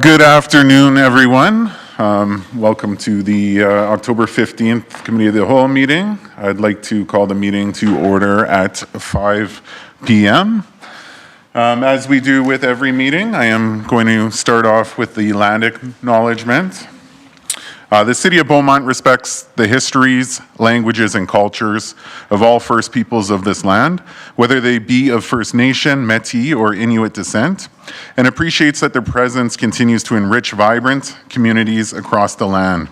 Good afternoon, everyone. Welcome to the October 15th Committee of the Whole meeting. I'd like to call the meeting to order at 5 p.m. As we do with every meeting, I am going to start off with the land acknowledgement. The City of Beaumont respects the histories, languages, and cultures of all First Peoples of this land, whether they be of First Nation, Métis, or Inuit descent, and appreciates that their presence continues to enrich vibrant communities across the land.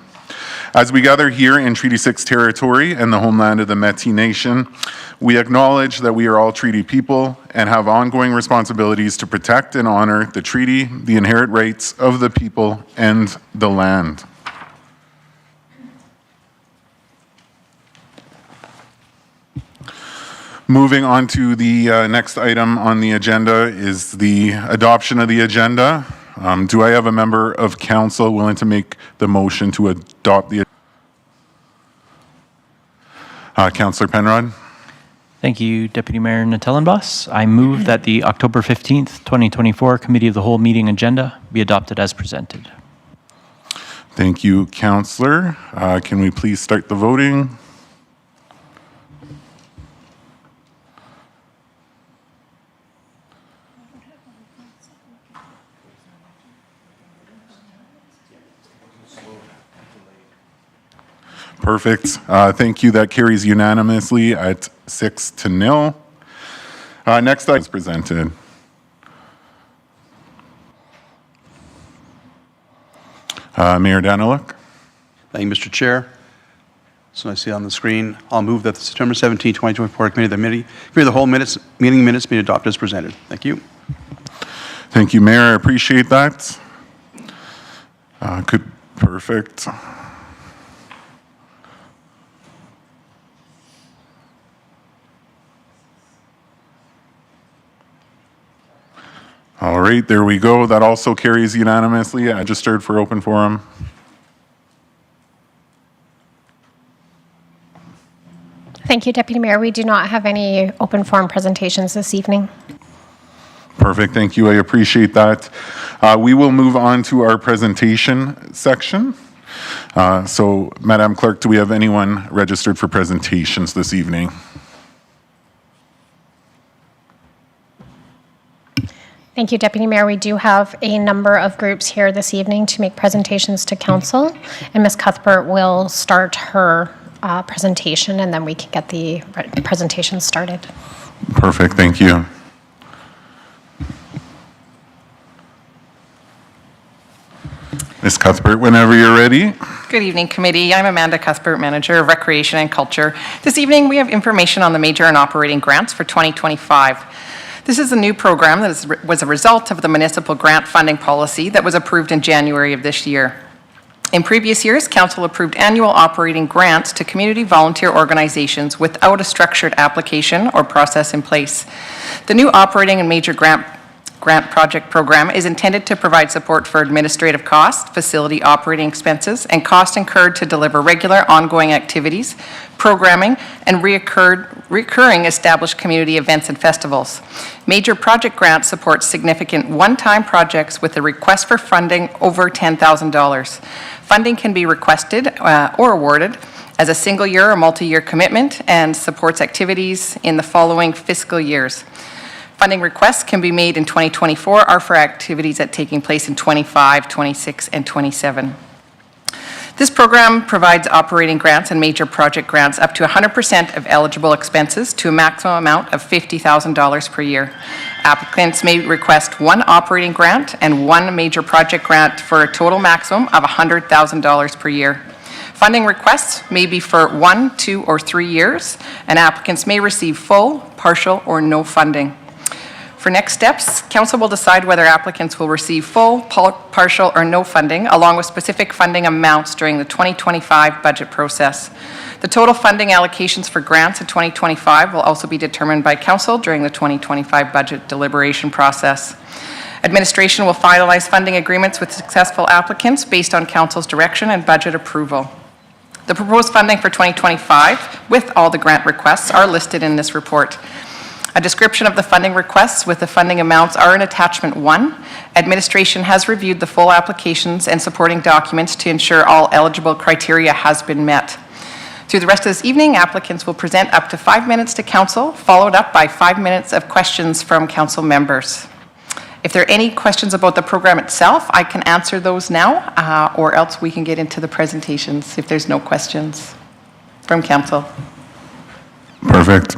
As we gather here in Treaty 6 territory and the homeland of the Métis Nation, we acknowledge that we are all treaty people and have ongoing responsibilities to protect and honor the treaty, the inherent rights of the people, and the land. Moving on to the next item on the agenda is the adoption of the agenda. Do I have a member of council willing to make the motion to adopt the Councillor Penrod? Thank you, Deputy Mayor Natellenboss. I move that the October 15th, 2024 Committee of the Whole meeting agenda be adopted as presented. Thank you, Councillor. Can we please start the voting? Perfect. Thank you. That carries unanimously at 6-0. Next item is presented. Mayor Daniluk. Thank you, Mr. Chair. So I see on the screen, I'll move that the September 17, 2024 Committee of the Whole meeting minutes be adopted as presented. Thank you. Thank you, Mayor. I appreciate that. Perfect. All right, there we go. That also carries unanimously. Registered for open forum. Thank you, Deputy Mayor. We do not have any open forum presentations this evening. Perfect, thank you. I appreciate that. We will move on to our presentation section. So, Madam Clerk, do we have anyone registered for presentations this evening? Thank you, Deputy Mayor. We do have a number of groups here this evening to make presentations to Council, and Ms. Cuthbert will start her presentation, and then we can get the presentation started. Perfect, thank you. Ms. Cuthbert, whenever you're ready. Good evening, committee. I'm Amanda Cuthbert, Manager of Recreation and Culture. This evening, we have information on the major and operating grants for 2025. This is a new program that was a result of the municipal grant funding policy that was approved in January of this year. In previous years, Council approved annual operating grants to community volunteer organizations without a structured application or process in place. The new operating and major grant project program is intended to provide support for administrative costs, facility operating expenses, and costs incurred to deliver regular ongoing activities, programming, and recurring established community events and festivals. Major project grants support significant one-time projects with a request for funding over $10,000. Funding can be requested or awarded as a single year or multi-year commitment and supports activities in the following fiscal years. Funding requests can be made in 2024 or for activities that are taking place in 25, 26, and 27. This program provides operating grants and major project grants up to 100% of eligible expenses to a maximum amount of $50,000 per year. Applicants may request one operating grant and one major project grant for a total maximum of $100,000 per year. Funding requests may be for 1, 2, or 3 years, and applicants may receive full, partial, or no funding. For next steps, Council will decide whether applicants will receive full, partial, or no funding, along with specific funding amounts during the 2025 budget process. The total funding allocations for grants in 2025 will also be determined by Council during the 2025 budget deliberation process. Administration will finalize funding agreements with successful applicants based on Council's direction and budget approval. The proposed funding for 2025, with all the grant requests, are listed in this report. A description of the funding requests with the funding amounts are in Attachment 1. Administration has reviewed the full applications and supporting documents to ensure all eligible criteria has been met. Through the rest of this evening, applicants will present up to 5 minutes to council, followed up by 5 minutes of questions from council members. If there are any questions about the program itself, I can answer those now, or else we can get into the presentations if there's no questions from council. Perfect.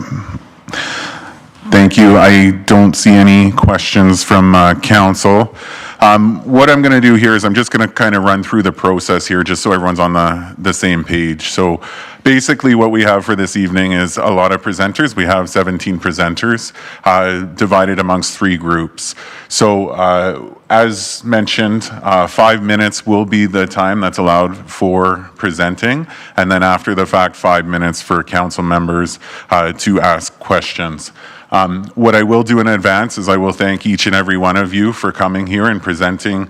Thank you. I don't see any questions from council. What I'm going to do here is I'm just going to kind of run through the process here just so everyone's on the same page. So basically what we have for this evening is a lot of presenters. We have 17 presenters divided amongst 3 groups. So as mentioned, 5 minutes will be the time that's allowed for presenting, and then after the fact, 5 minutes for council members to ask questions. What I will do in advance is I will thank each and every one of you for coming here and presenting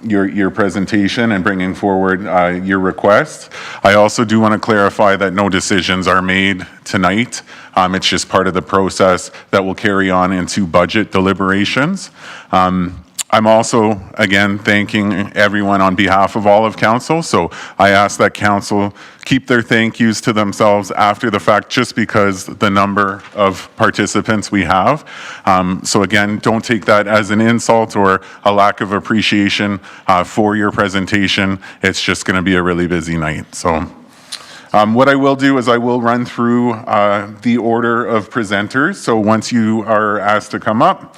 your presentation and bringing forward your requests. I also do want to clarify that no decisions are made tonight. It's just part of the process that will carry on into budget deliberations. I'm also, again, thanking everyone on behalf of all of council. So I ask that council keep their thank yous to themselves after the fact, just because the number of participants we have. So again, don't take that as an insult or a lack of appreciation for your presentation. It's just going to be a really busy night. So what I will do is I will run through the order of presenters. So once you are asked to come up,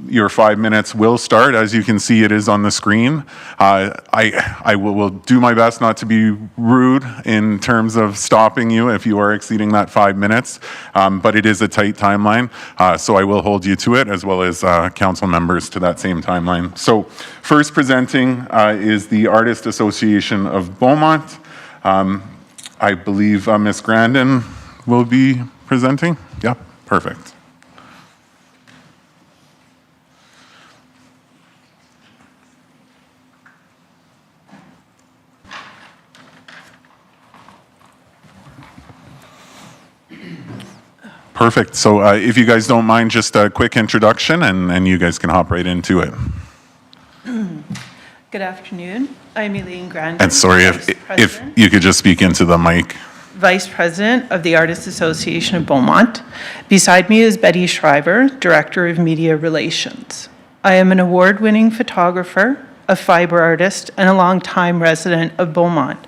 your 5 minutes will start. As you can see, it is on the screen. I will do my best not to be rude in terms of stopping you if you are exceeding that 5 minutes, but it is a tight timeline, so I will hold you to it, as well as council members to that same timeline. So first presenting is the Artist Association of Beaumont. I believe Ms. Grandin will be presenting. Yeah, perfect. Perfect. So if you guys don't mind, just a quick introduction, and you guys can hop right into it. Good afternoon. I'm Elaine Grandin. And sorry, if you could just speak into the mic. Vice President of the Artists Association of Beaumont. Beside me is Betty Schreiber, Director of Media Relations. I am an award-winning photographer, a fiber artist, and a longtime resident of Beaumont.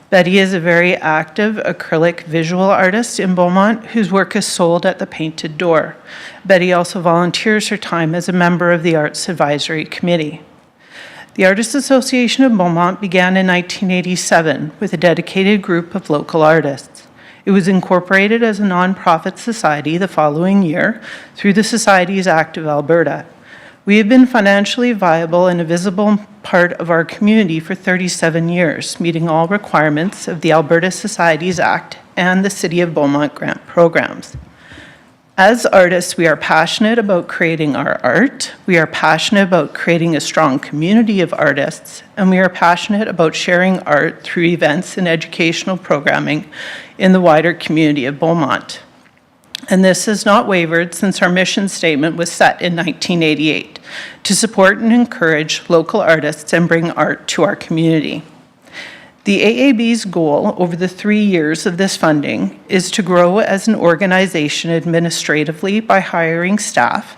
Betty is a very active acrylic visual artist in Beaumont whose work is sold at the Painted Door. Betty also volunteers her time as a member of the Arts Advisory Committee. The Artists Association of Beaumont began in 1987 with a dedicated group of local artists. It was incorporated as a nonprofit society the following year through the Societies Act of Alberta. We have been financially viable and a visible part of our community for 37 years, meeting all requirements of the Alberta Societies Act and the City of Beaumont grant programs. As artists, we are passionate about creating our art, we are passionate about creating a strong community of artists, and we are passionate about sharing art through events and educational programming in the wider community of Beaumont. And this has not wavered since our mission statement was set in 1988, to support and encourage local artists and bring art to our community. The AAB's goal over the 3 years of this funding is to grow as an organization administratively by hiring staff,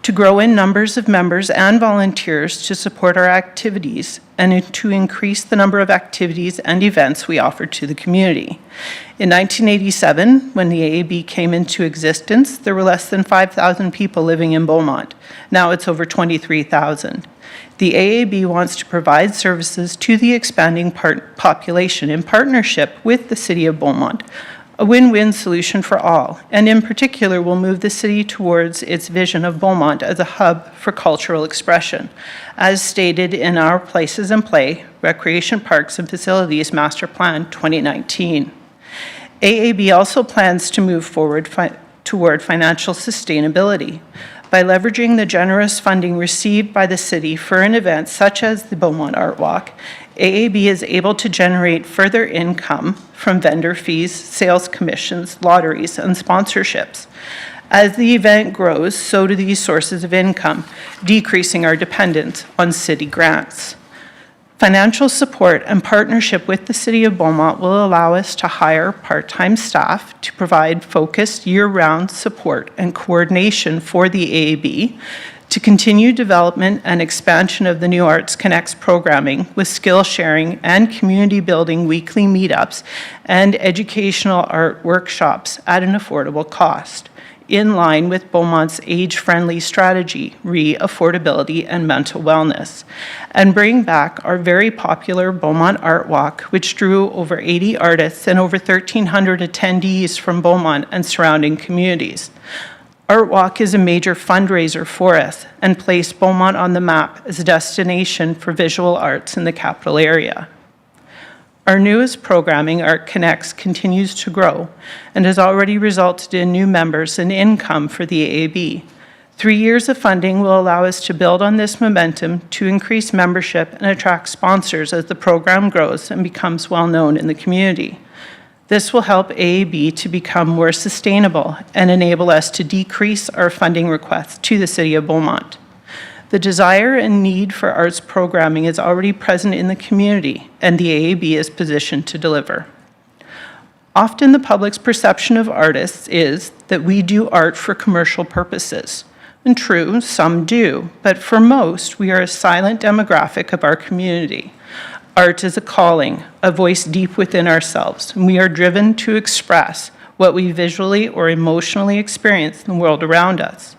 to grow in numbers of members and volunteers to support our activities, and to increase the number of activities and events we offer to the community. In 1987, when the AAB came into existence, there were less than 5,000 people living in Beaumont. Now it's over 23,000. The AAB wants to provide services to the expanding population in partnership with the City of Beaumont, a win-win solution for all, and in particular will move the city towards its vision of Beaumont as a hub for cultural expression, as stated in our Places and Play, Recreation Parks and Facilities Master Plan 2019. AAB also plans to move forward toward financial sustainability by leveraging the generous funding received by the city for an event such as the Beaumont Art Walk. AAB is able to generate further income from vendor fees, sales commissions, lotteries, and sponsorships. As the event grows, so do these sources of income, decreasing our dependence on city grants. Financial support and partnership with the City of Beaumont will allow us to hire part-time staff to provide focused year-round support and coordination for the AAB, to continue development and expansion of the New Arts Connects programming with skill sharing and community building weekly meetups and educational art workshops at an affordable cost, in line with Beaumont's age-friendly strategy, re-affordability and mental wellness, and bring back our very popular Beaumont Art Walk, which drew over 80 artists and over 1,300 attendees from Beaumont and surrounding communities. Art Walk is a major fundraiser for us and placed Beaumont on the map as a destination for visual arts in the capital area. Our newest programming, Art Connects, continues to grow and has already resulted in new members and income for the AAB. 3 years of funding will allow us to build on this momentum to increase membership and attract sponsors as the program grows and becomes well-known in the community. This will help AAB to become more sustainable and enable us to decrease our funding requests to the City of Beaumont. The desire and need for arts programming is already present in the community, and the AAB is positioned to deliver. Often the public's perception of artists is that we do art for commercial purposes. And true, some do, but for most, we are a silent demographic of our community. Art is a calling, a voice deep within ourselves, and we are driven to express what we visually or emotionally experience in the world around us.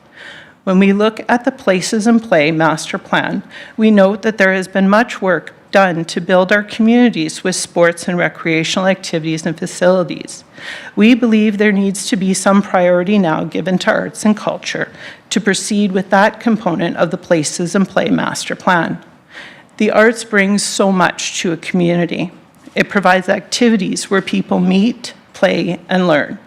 When we look at the Places and Play master plan, we note that there has been much work done to build our communities with sports and recreational activities and facilities. We believe there needs to be some priority now given to arts and culture to proceed with that component of the Places and Play master plan. The arts brings so much to a community. It provides activities where people meet, play, and learn.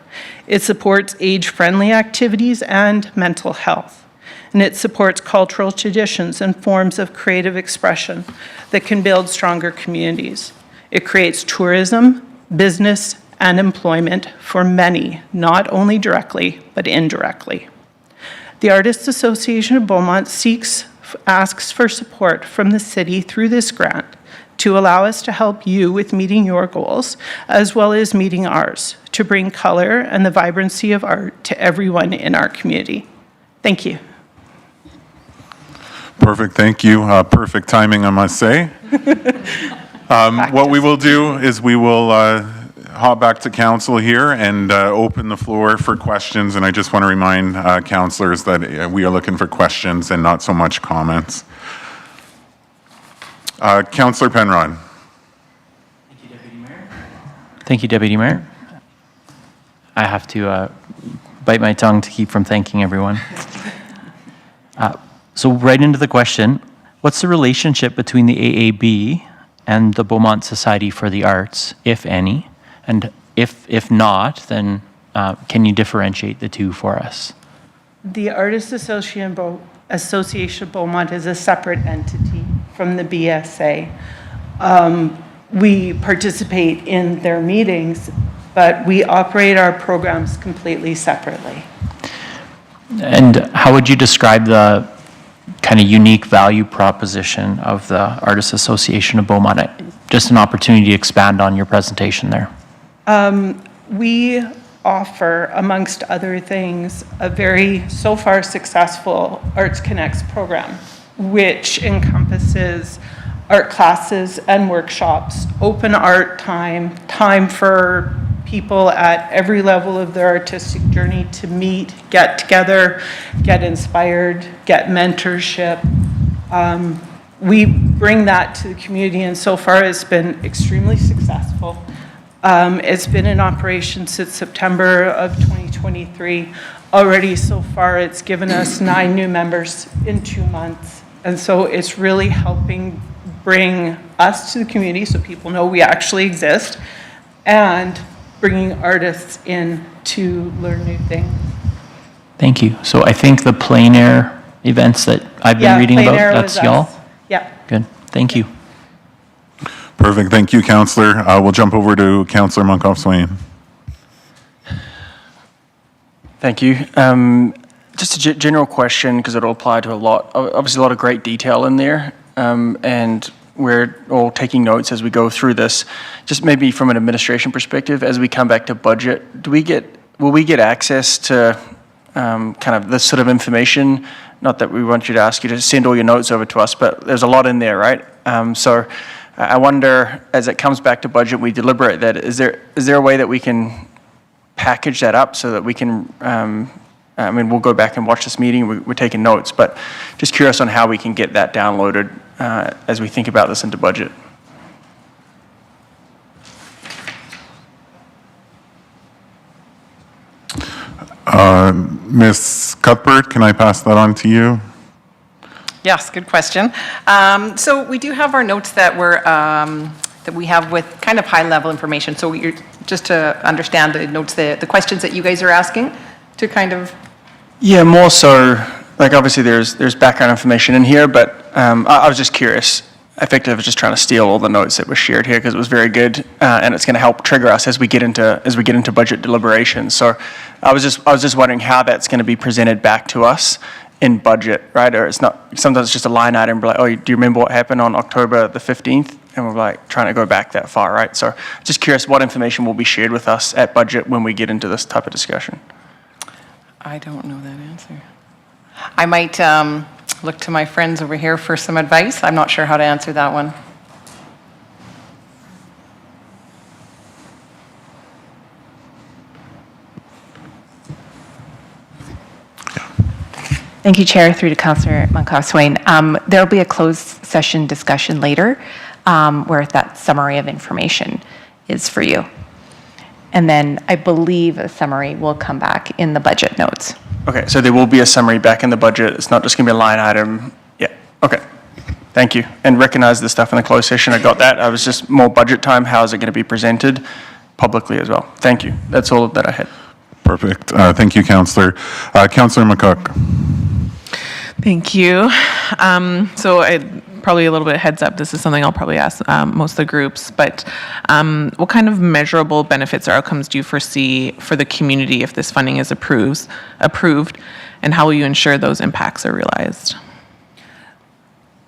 It supports age-friendly activities and mental health. And it supports cultural traditions and forms of creative expression that can build stronger communities. It creates tourism, business, and employment for many, not only directly, but indirectly. The Artists Association of Beaumont asks for support from the city through this grant to allow us to help you with meeting your goals, as well as meeting ours, to bring color and the vibrancy of art to everyone in our community. Thank you. Perfect, thank you. Perfect timing, I must say. What we will do is we will hop back to council here and open the floor for questions. And I just want to remind councillors that we are looking for questions and not so much comments. Councillor Penrod. Thank you, Deputy Mayor. Thank you, Deputy Mayor. I have to bite my tongue to keep from thanking everyone. So right into the question, what's the relationship between the AAB and the Beaumont Society for the Arts, if any? And if not, then can you differentiate the two for us? The Artists Association of Beaumont is a separate entity from the BSA. We participate in their meetings, but we operate our programs completely separately. And how would you describe the kind of unique value proposition of the Artists Association of Beaumont? Just an opportunity to expand on your presentation there. We offer, amongst other things, a very, so far, successful Arts Connects program, which encompasses art classes and workshops, open art time, time for people at every level of their artistic journey to meet, get together, get inspired, get mentorship. We bring that to the community, and so far it's been extremely successful. It's been in operation since September of 2023. Already so far, it's given us 9 new members in 2 months. And so it's really helping bring us to the community so people know we actually exist, and bringing artists in to learn new things. Thank you. So I think the plein air events that I've been reading about, that's y'all? Yeah. Good. Thank you. Perfect, thank you, councillor. We'll jump over to councillor Monkoff-Swain. Thank you. Just a general question, because it'll apply to a lot, obviously a lot of great detail in there, and we're all taking notes as we go through this. Just maybe from an administration perspective, as we come back to budget, will we get access to kind of this sort of information? Not that we want you to ask you to send all your notes over to us, but there's a lot in there, right? So I wonder, as it comes back to budget, we deliberate that, is there a way that we can package that up so that we can, I mean, we'll go back and watch this meeting, we're taking notes, but just curious on how we can get that downloaded as we think about this into budget. Ms. Cuthbert, can I pass that on to you? Yes, good question. So we do have our notes that we have with kind of high-level information. So just to understand the notes, the questions that you guys are asking to kind of... Yeah, more so, like obviously there's background information in here, but I was just curious. Effectively, I was just trying to steal all the notes that were shared here because it was very good, and it's going to help trigger us as we get into budget deliberations. So I was just wondering how that's going to be presented back to us in budget, right? Or it's not, sometimes it's just a line item, like, oh, do you remember what happened on October the 15th? And we're like trying to go back that far, right? So just curious what information will be shared with us at budget when we get into this type of discussion. I don't know that answer. I might look to my friends over here for some advice. I'm not sure how to answer that one. Thank you, Chair, through to Councillor Monkoff-Swain. There will be a closed session discussion later where that summary of information is for you. And then I believe a summary will come back in the budget notes. Okay, so there will be a summary back in the budget. It's not just going to be a line item. Yeah, okay. Thank you. And recognize the stuff in the closed session. I got that. I was just more budget time. How is it going to be presented publicly as well? Thank you. That's all that I had. Perfect. Thank you, Councillor. Councillor McCook. Thank you. So probably a little bit of heads up, this is something I'll probably ask most of the groups, but what kind of measurable benefits or outcomes do you foresee for the community if this funding is approved, and how will you ensure those impacts are realized?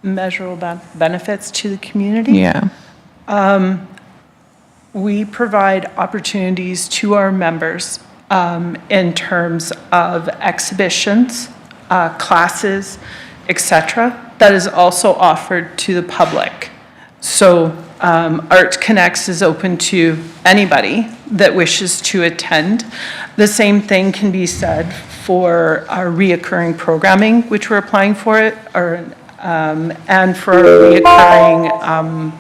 Measurable benefits to the community? Yeah. We provide opportunities to our members in terms of exhibitions, classes, etc., that is also offered to the public. So Art Connects is open to anybody that wishes to attend. The same thing can be said for our reoccurring programming, which we're applying for it, and for our reoccurring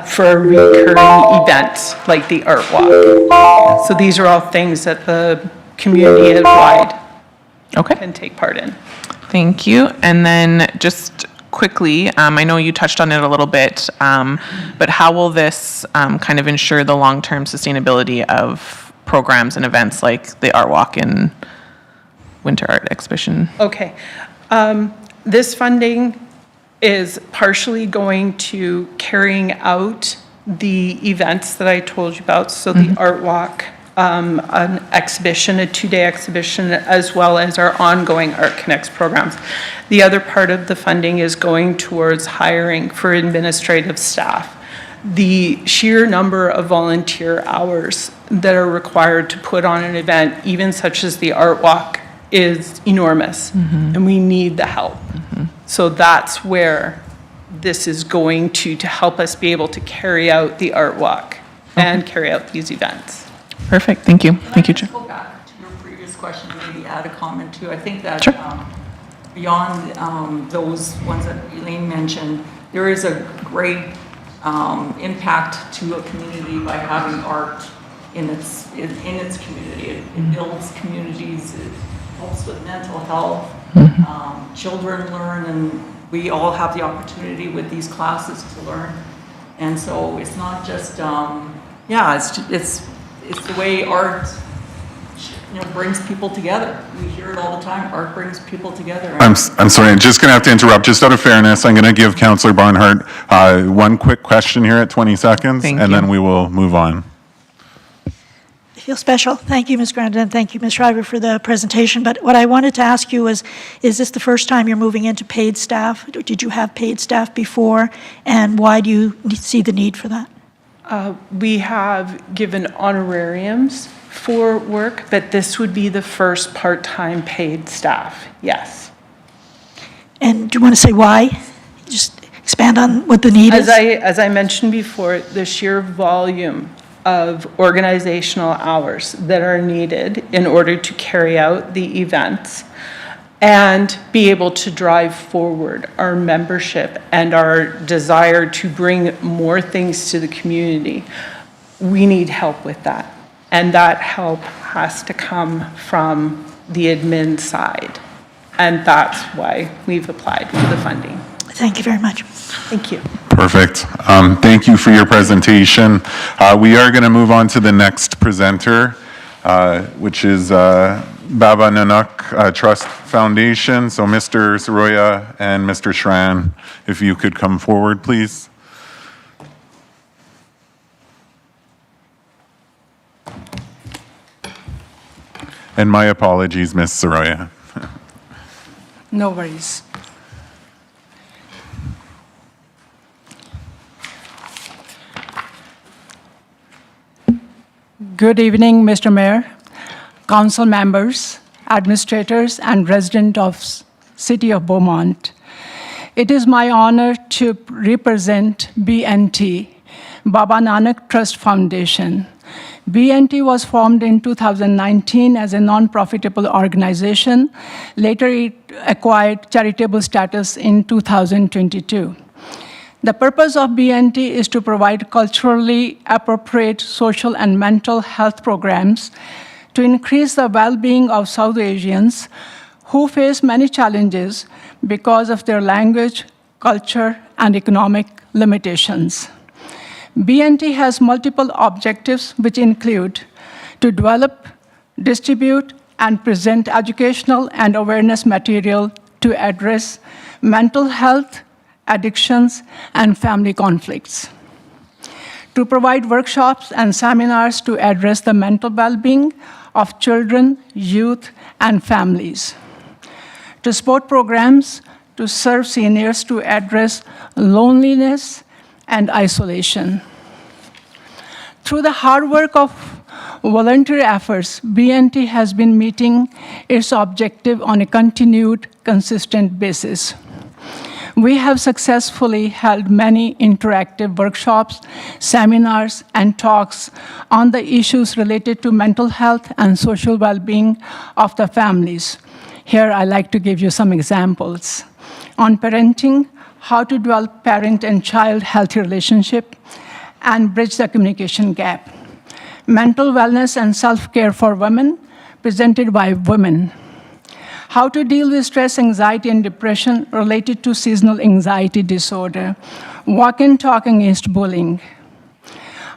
for recurring events like the Art Walk. So these are all things that the community at wide can take part in. Thank you. And then just quickly, I know you touched on it a little bit, but how will this kind of ensure the long-term sustainability of programs and events like the Art Walk and Winter Art Exhibition? Okay. This funding is partially going to carrying out the events that I told you about, so the Art Walk, an exhibition, a 2-day exhibition, as well as our ongoing Art Connects programs. The other part of the funding is going towards hiring for administrative staff. The sheer number of volunteer hours that are required to put on an event, even such as the Art Walk, is enormous, and we need the help. So that's where this is going to help us be able to carry out the Art Walk and carry out these events. Perfect. Thank you. Thank you, Chair. Go back to your previous question, maybe add a comment too. I think that Sure. Beyond those ones that Elaine mentioned, there is a great impact to a community by having art in its community. It builds communities. It helps with mental health. Children learn, and we all have the opportunity with these classes to learn. And so it's not just it's the way art brings people together. We hear it all the time. Art brings people together. I'm sorry, I'm just going to have to interrupt. Just out of fairness, I'm going to give Councillor Barnhart one quick question here at 20 seconds, Thank and you. then we will move on. feel special. Thank you, Ms. Grandin, and thank you, Ms. Shriver, for the presentation. But what I wanted to ask you was, is this the first time you're moving into paid staff? Did you have paid staff before? And why do you see the need for that? We have given honorariums for work, but this would be the first part-time paid staff, yes. And do you want to say why? Just expand on what the need is. As I mentioned before, the sheer volume of organizational hours that are needed in order to carry out the events and be able to drive forward our membership and our desire to bring more things to the community, we need help with that. And that help has to come from the admin side. And that's why we've applied for the funding. Thank you very much. Thank you. Perfect. Thank you for your presentation. We are going to move on to the next presenter, which is Baba Nanak Trust Foundation. So Mr. Saroya and Mr. Shran, if you could come forward, please. And my apologies, Ms. Saroya. No worries. Good evening, Mr. Mayor, council members, administrators, and residents of City of Beaumont. It is my honor to represent BNT, Baba Nanak Trust Foundation. BNT was formed in 2019 as a non-profitable organization. Later, it acquired charitable status in 2022. The purpose of BNT is to provide culturally appropriate social and mental health programs to increase the well-being of South Asians who face many challenges because of their language, culture, and economic limitations. BNT has multiple objectives, which include to develop, distribute, and present educational and awareness material to address mental health, addictions, and family conflicts. To provide workshops and seminars to address the mental well-being of children, youth, and families. To support programs to serve seniors to address loneliness and isolation. Through the hard work of voluntary efforts, BNT has been meeting its objective on a continued, consistent basis. We have successfully held many interactive workshops, seminars, and talks on the issues related to mental health and social well-being of the families. Here, I'd like to give you some examples. On parenting, how to develop parent and child healthy relationship and bridge the communication gap. Mental wellness and self-care for women, presented by women. How to deal with stress, anxiety, and depression related to seasonal anxiety disorder. Walk and talk against bullying.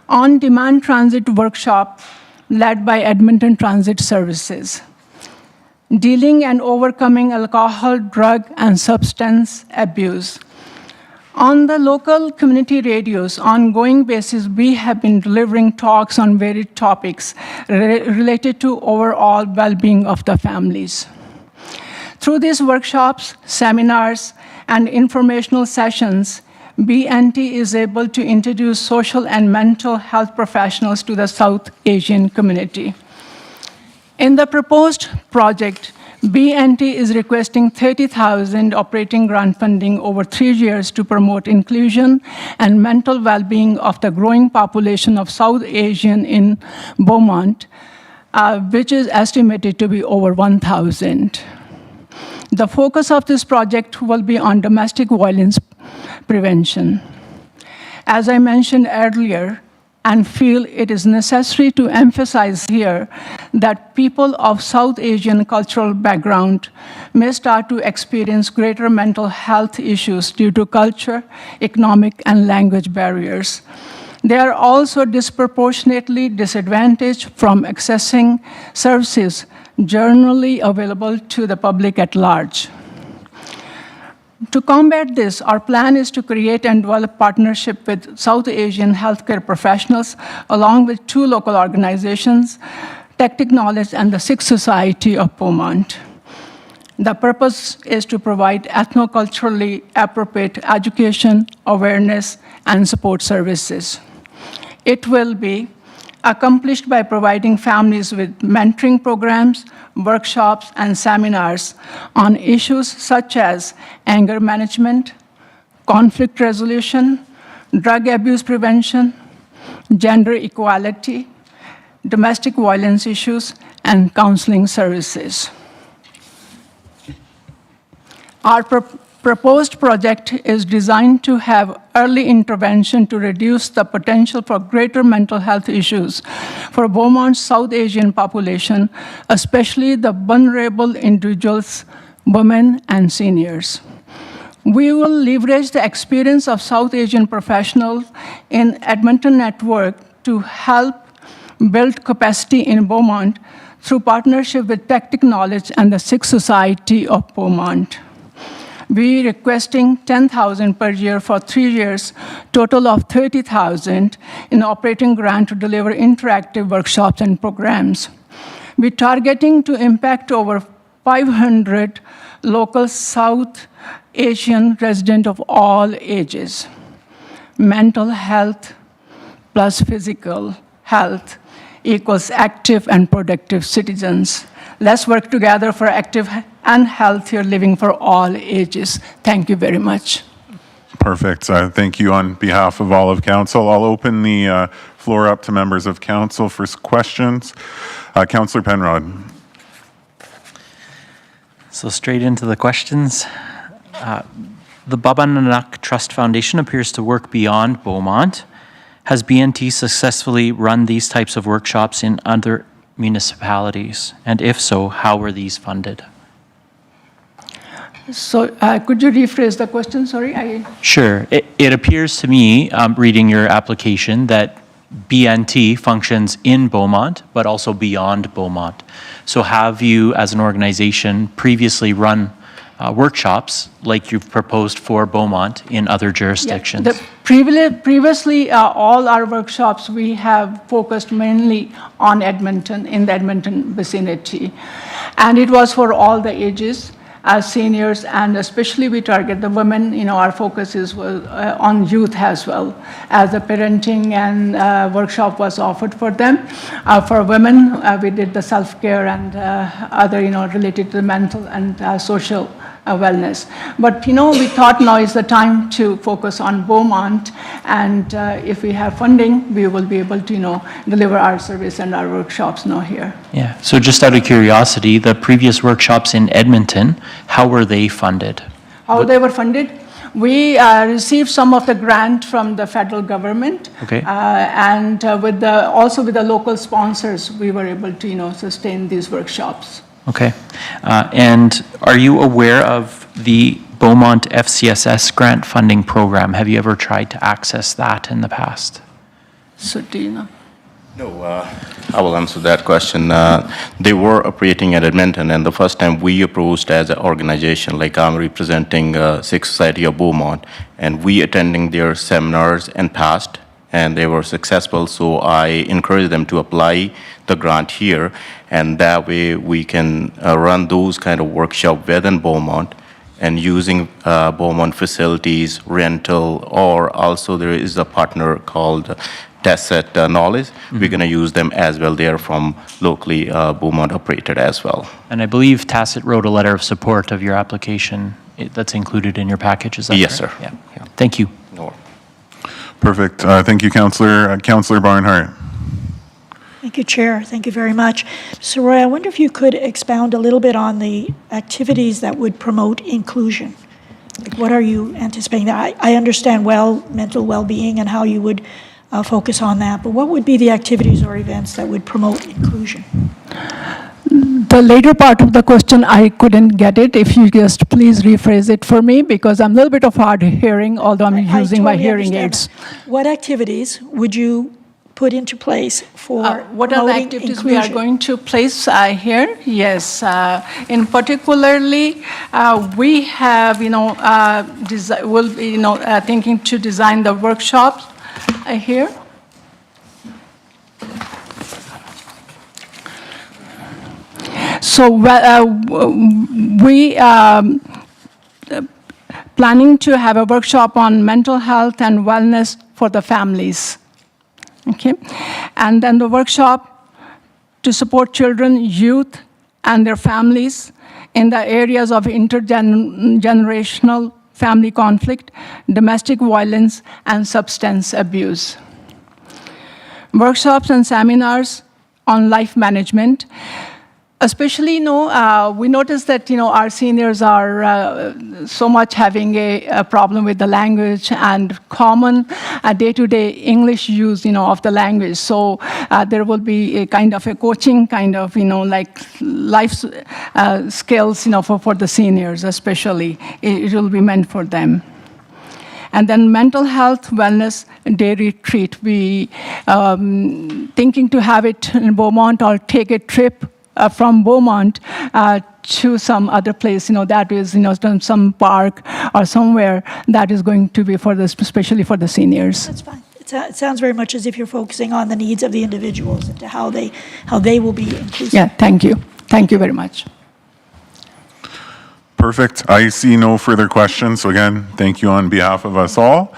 On-demand transit workshop led by Edmonton Transit Services. Dealing and overcoming alcohol, drug, and substance abuse. On the local community radios, ongoing basis, we have been delivering talks on varied topics related to overall well-being of the families. Through these workshops, seminars, and informational sessions, BNT is able to introduce social and mental health professionals to the South Asian community. In the proposed project, BNT is requesting $30,000 operating grant funding over 3 years to promote inclusion and mental well-being of the growing population of South Asian in Beaumont, which is estimated to be over 1,000. The focus of this project will be on domestic violence prevention. As I mentioned earlier, and feel it is necessary to emphasize here that people of South Asian cultural background may start to experience greater mental health issues due to culture, economic, and language barriers. They are also disproportionately disadvantaged from accessing services generally available to the public at large. To combat this, our plan is to create and develop partnership with South Asian healthcare professionals, along with 2 local organizations, Tech Knowledge and the Sikh Society of Beaumont. The purpose is to provide ethnoculturally appropriate education, awareness, and support services. It will be accomplished by providing families with mentoring programs, workshops, and seminars on issues such as anger management, conflict resolution, drug abuse prevention, gender equality, domestic violence issues, and counseling services. Our proposed project is designed to have early intervention to reduce the potential for greater mental health issues for Beaumont's South Asian population, especially the vulnerable individuals, women, and seniors. We will leverage the experience of South Asian professionals in Edmonton network to help build capacity in Beaumont through partnership with Tech Knowledge and the Sikh Society of Beaumont. We requesting $10,000 per year for 3 years, total of $30,000 in operating grant to deliver interactive workshops and programs. We're targeting to impact over 500 local South Asian residents of all ages. Mental health plus physical health equals active and productive citizens. Let's work together for active and healthier living for all ages. Thank you very much. Perfect. Thank you on behalf of all of council. I'll open the floor up to members of council for questions. Councillor Penrod. So straight into the questions. The Baba Nanak Trust Foundation appears to work beyond Beaumont. Has BNT successfully run these types of workshops in other municipalities? And if so, how were these funded? So could you rephrase the question? Sorry. Sure. It appears to me, reading your application, that BNT functions in Beaumont, but also beyond Beaumont. So have you, as an organization, previously run workshops like you've proposed for Beaumont in other jurisdictions? Yeah, previously, all our workshops, we have focused mainly on Edmonton, in the Edmonton vicinity. And it was for all the ages, as seniors, and especially we target the women. You know, our focus is on youth as well, as the parenting and workshop was offered for them. For women, we did the self-care and other, related to the mental and social wellness. But, we thought now is the time to focus on Beaumont, and if we have funding, we will be able to, deliver our service and our workshops now here. Yeah, so just out of curiosity, the previous workshops in Edmonton, how were they funded? How they were funded? We received some of the grant from the federal government. Okay. And also with the local sponsors, we were able to, sustain these workshops. Okay. And are you aware of the Beaumont FCSS grant funding program? Have you ever tried to access that in the past? So do you know? No, I will answer that question. They were operating at Edmonton, and the first time we approached as an organization, like I'm representing Sikh Society of Beaumont, and we attending their seminars and past, and they were successful, so I encouraged them to apply the grant here, and that way we can run those kind of workshops within Beaumont, and using Beaumont facilities, rental, or also there is a partner called Tech Knowledge. Mm-hmm. We're going to use them as well. They're from locally Beaumont operated as well. And I believe Tacit wrote a letter of support of your application that's included in your package. Is that yes, correct? sir. Yeah. Thank you. No. Perfect. Thank you, Councillor. Councillor Barnhart. Thank you, Chair. Thank you very much. Mr. Roy, I wonder if you could expound a little bit on the activities that would promote inclusion. Like, what are you anticipating? I understand mental well-being and how you would focus on that, but what would be the activities or events that would promote inclusion? The later part of the question, I couldn't get it. If you just please rephrase it for me, because I'm a little bit of hard hearing, although I'm using my hearing aids. What activities would you put into place for What are the promoting activities we are inclusion? going to place here? Yes, in particularly, we have, we'll be, thinking to design the workshops here. So we planning to have a workshop on mental health and wellness for the families. Okay, and then the workshop to support children, youth, and their families in the areas of intergenerational family conflict, domestic violence, and substance abuse. Workshops and seminars on life management. Especially, we noticed that, our seniors are so much having a problem with the language and common day-to-day English use, of the language. So there will be a kind of a coaching, kind of, like life skills, for the seniors especially. It will be meant for them. And then mental health, wellness, day retreat. We thinking to have it in Beaumont or take a trip from Beaumont to some other place, that is, some park or somewhere that is going to be especially for the seniors. That's fine. It sounds very much as if you're focusing on the needs of the individuals and to how they will be inclusive. Yeah, thank you. Thank you very much. Perfect. I see no further questions. So again, thank you on behalf of us all.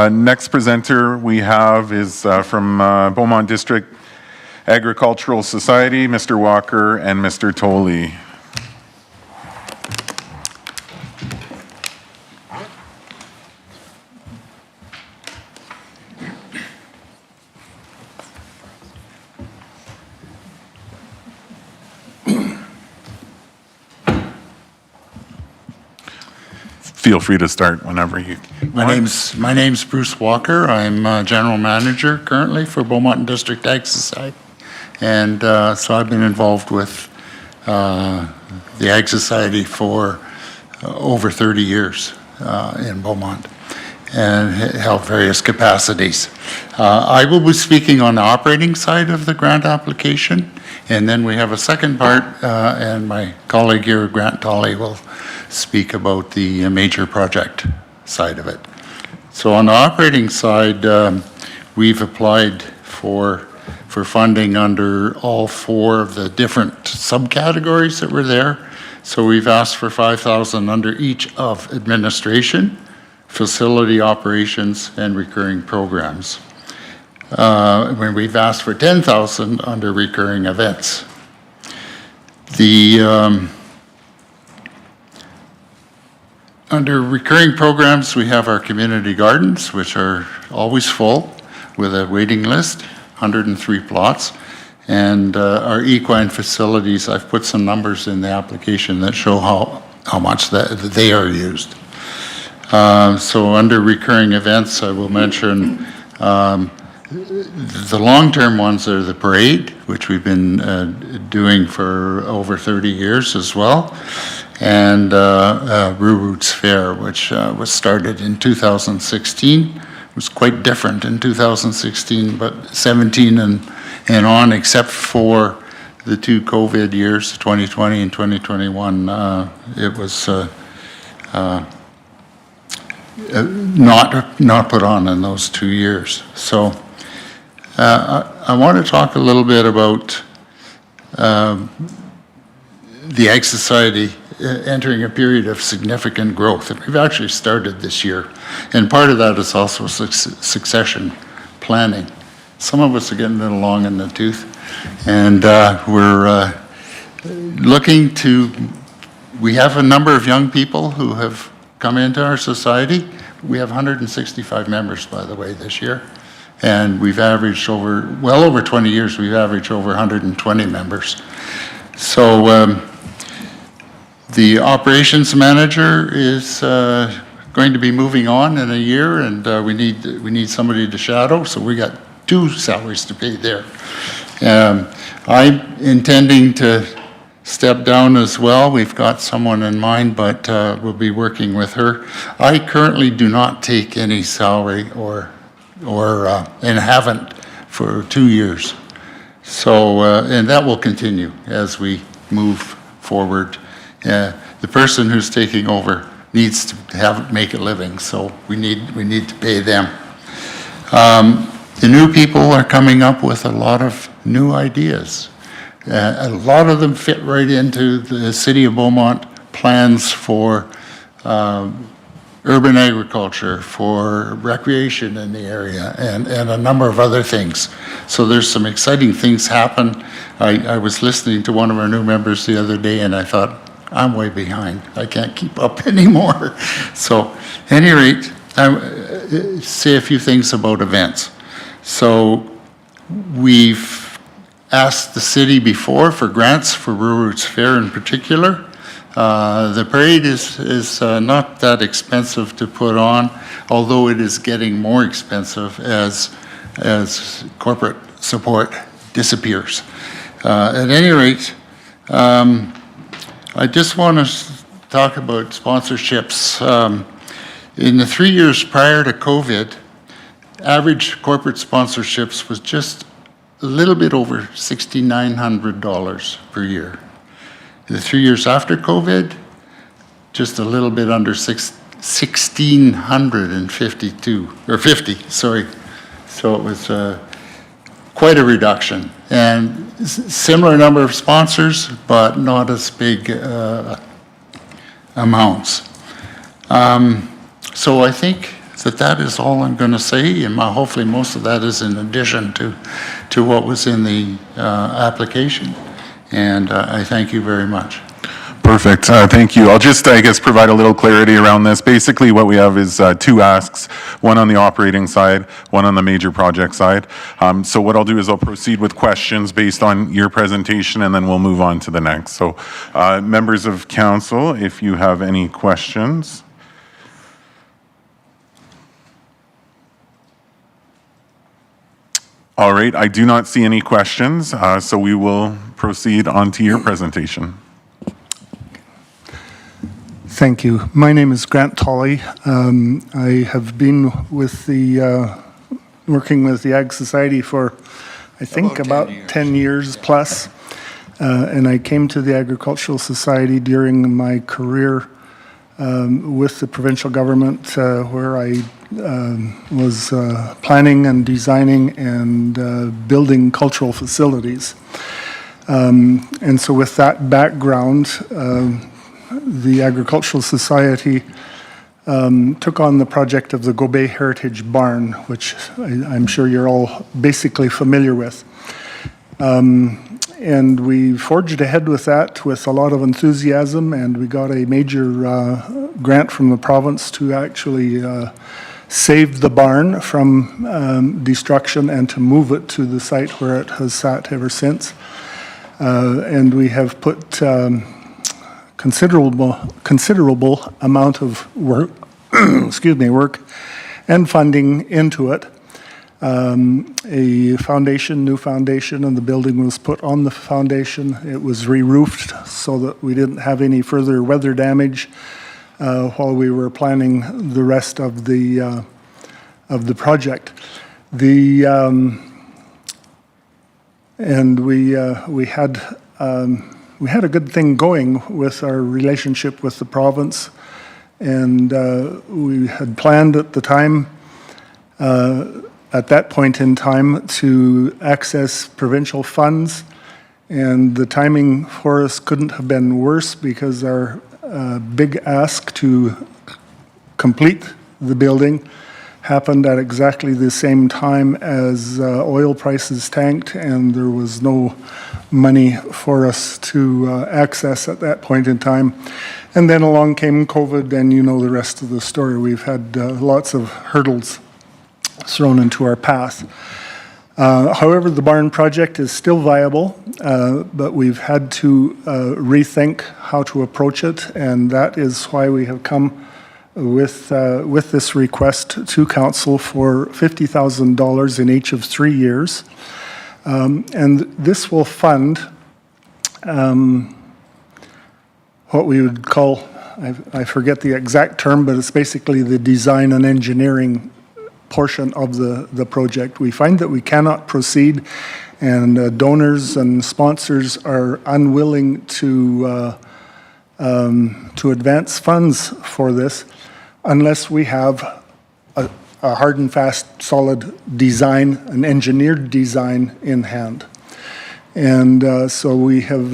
Next presenter we have is from Beaumont District Agricultural Society, Mr. Walker and Mr. Tolley. Feel free to start whenever you My name's Bruce Walker. I'm General Manager currently for Beaumont District Ag Society. And so I've been involved with the Ag Society for over 30 years in Beaumont and held various capacities. I will be speaking on the operating side of the grant application, and then we have a second part, and my colleague here, Grant Tolley, will speak about the major project side of it. So on the operating side, we've applied for funding under all four of the different subcategories that were there. So we've asked for $5,000 under each of administration, facility operations, and recurring programs. When we've asked for $10,000 under recurring events. Under recurring programs, we have our community gardens, which are always full with a waiting list. 103 plots, and our equine facilities, I've put some numbers in the application that show how much they are used. So under recurring events, I will mention the long-term ones are the parade, which we've been doing for over 30 years as well, and Roots Fair, which was started in 2016. It was quite different in 2016, but 17 and on, except for the two COVID years, 2020 and 2021, it was not put on in those 2 years. So I want to talk a little bit about the Ag Society entering a period of significant growth. We've actually started this year, and part of that is also succession planning. Some of us are getting a little long in the tooth, and we're looking to, we have a number of young people who have come into our society. We have 165 members, by the way, this year, and we've averaged well over 20 years, we've averaged over 120 members. So the operations manager is going to be moving on in a year, and we need somebody to shadow, so we got 2 salaries to pay there. I'm intending to step down as well. We've got someone in mind, but we'll be working with her. I currently do not take any salary and haven't for 2 years. So, and that will continue as we move forward. The person who's taking over needs to make a living, so we need to pay them. The new people are coming up with a lot of new ideas. A lot of them fit right into the City of Beaumont plans for urban agriculture, for recreation in the area, and a number of other things. So there's some exciting things happen. I was listening to one of our new members the other day, and I thought, I'm way behind. I can't keep up anymore. So, at any rate, I say a few things about events. So, we've asked the city before for grants for Rural Roots Fair in particular. The parade is not that expensive to put on, although it is getting more expensive as corporate support disappears. At any rate, I just want to talk about sponsorships. In the 3 years prior to COVID, average corporate sponsorships was just a little bit over $6,900 per year. In the 3 years after COVID, just a little bit under 1,652 or 50. Sorry. So it was quite a reduction, and similar number of sponsors, but not as big amounts. So I think that is all I'm going to say, and hopefully most of that is in addition to what was in the application. And I thank you very much. Perfect. Thank you. I'll just, I guess, provide a little clarity around this. Basically, what we have is two asks, one on the operating side, one on the major project side. So what I'll do is I'll proceed with questions based on your presentation, and then we'll move on to the next. So members of council, if you have any questions. All right, I do not see any questions, so we will proceed on to your presentation. Thank you. My name is Grant Tolley. I have been with working with the Ag Society for, I think, about 10 years plus. And I came to the Agricultural Society during my career with the provincial government, where I was planning and designing and building cultural facilities. And so with that background, the Agricultural Society took on the project of the Gobet Heritage Barn, which I'm sure you're all basically familiar with. And we forged ahead with that with a lot of enthusiasm, and we got a major grant from the province to actually save the barn from destruction and to move it to the site where it has sat ever since. And we have put considerable amount of work, work and funding into it. A new foundation, and the building was put on the foundation. It was re-roofed so that we didn't have any further weather damage while we were planning the rest of the project. And we had a good thing going with our relationship with the province, and we had planned at the time, at that point in time, to access provincial funds, and the timing for us couldn't have been worse because our big ask to complete the building happened at exactly the same time as oil prices tanked, and there was no money for us to access at that point in time. And then along came COVID, and you know the rest of the story. We've had lots of hurdles thrown into our path. However, the barn project is still viable, but we've had to rethink how to approach it, and that is why we have come with this request to council for $50,000 in each of 3 years. And this will fund what we would call, I forget the exact term, but it's basically the design and engineering portion of the project. We find that we cannot proceed, and donors and sponsors are unwilling to advance funds for this unless we have a hard and fast, solid design, an engineered design in hand. And so we have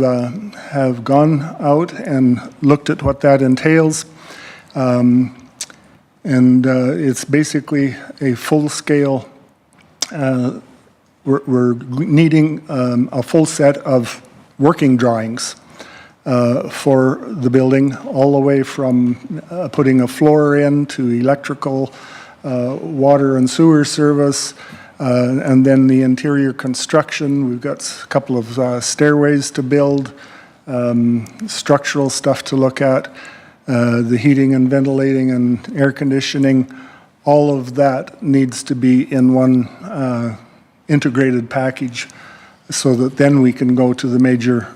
gone out and looked at what that entails. It's basically a full-scale, we're needing a full set of working drawings for the building, all the way from putting a floor in to electrical, water and sewer service, and then the interior construction. We've got a couple of stairways to build, structural stuff to look at, the heating and ventilating and air conditioning. All of that needs to be in one integrated package so that then we can go to the major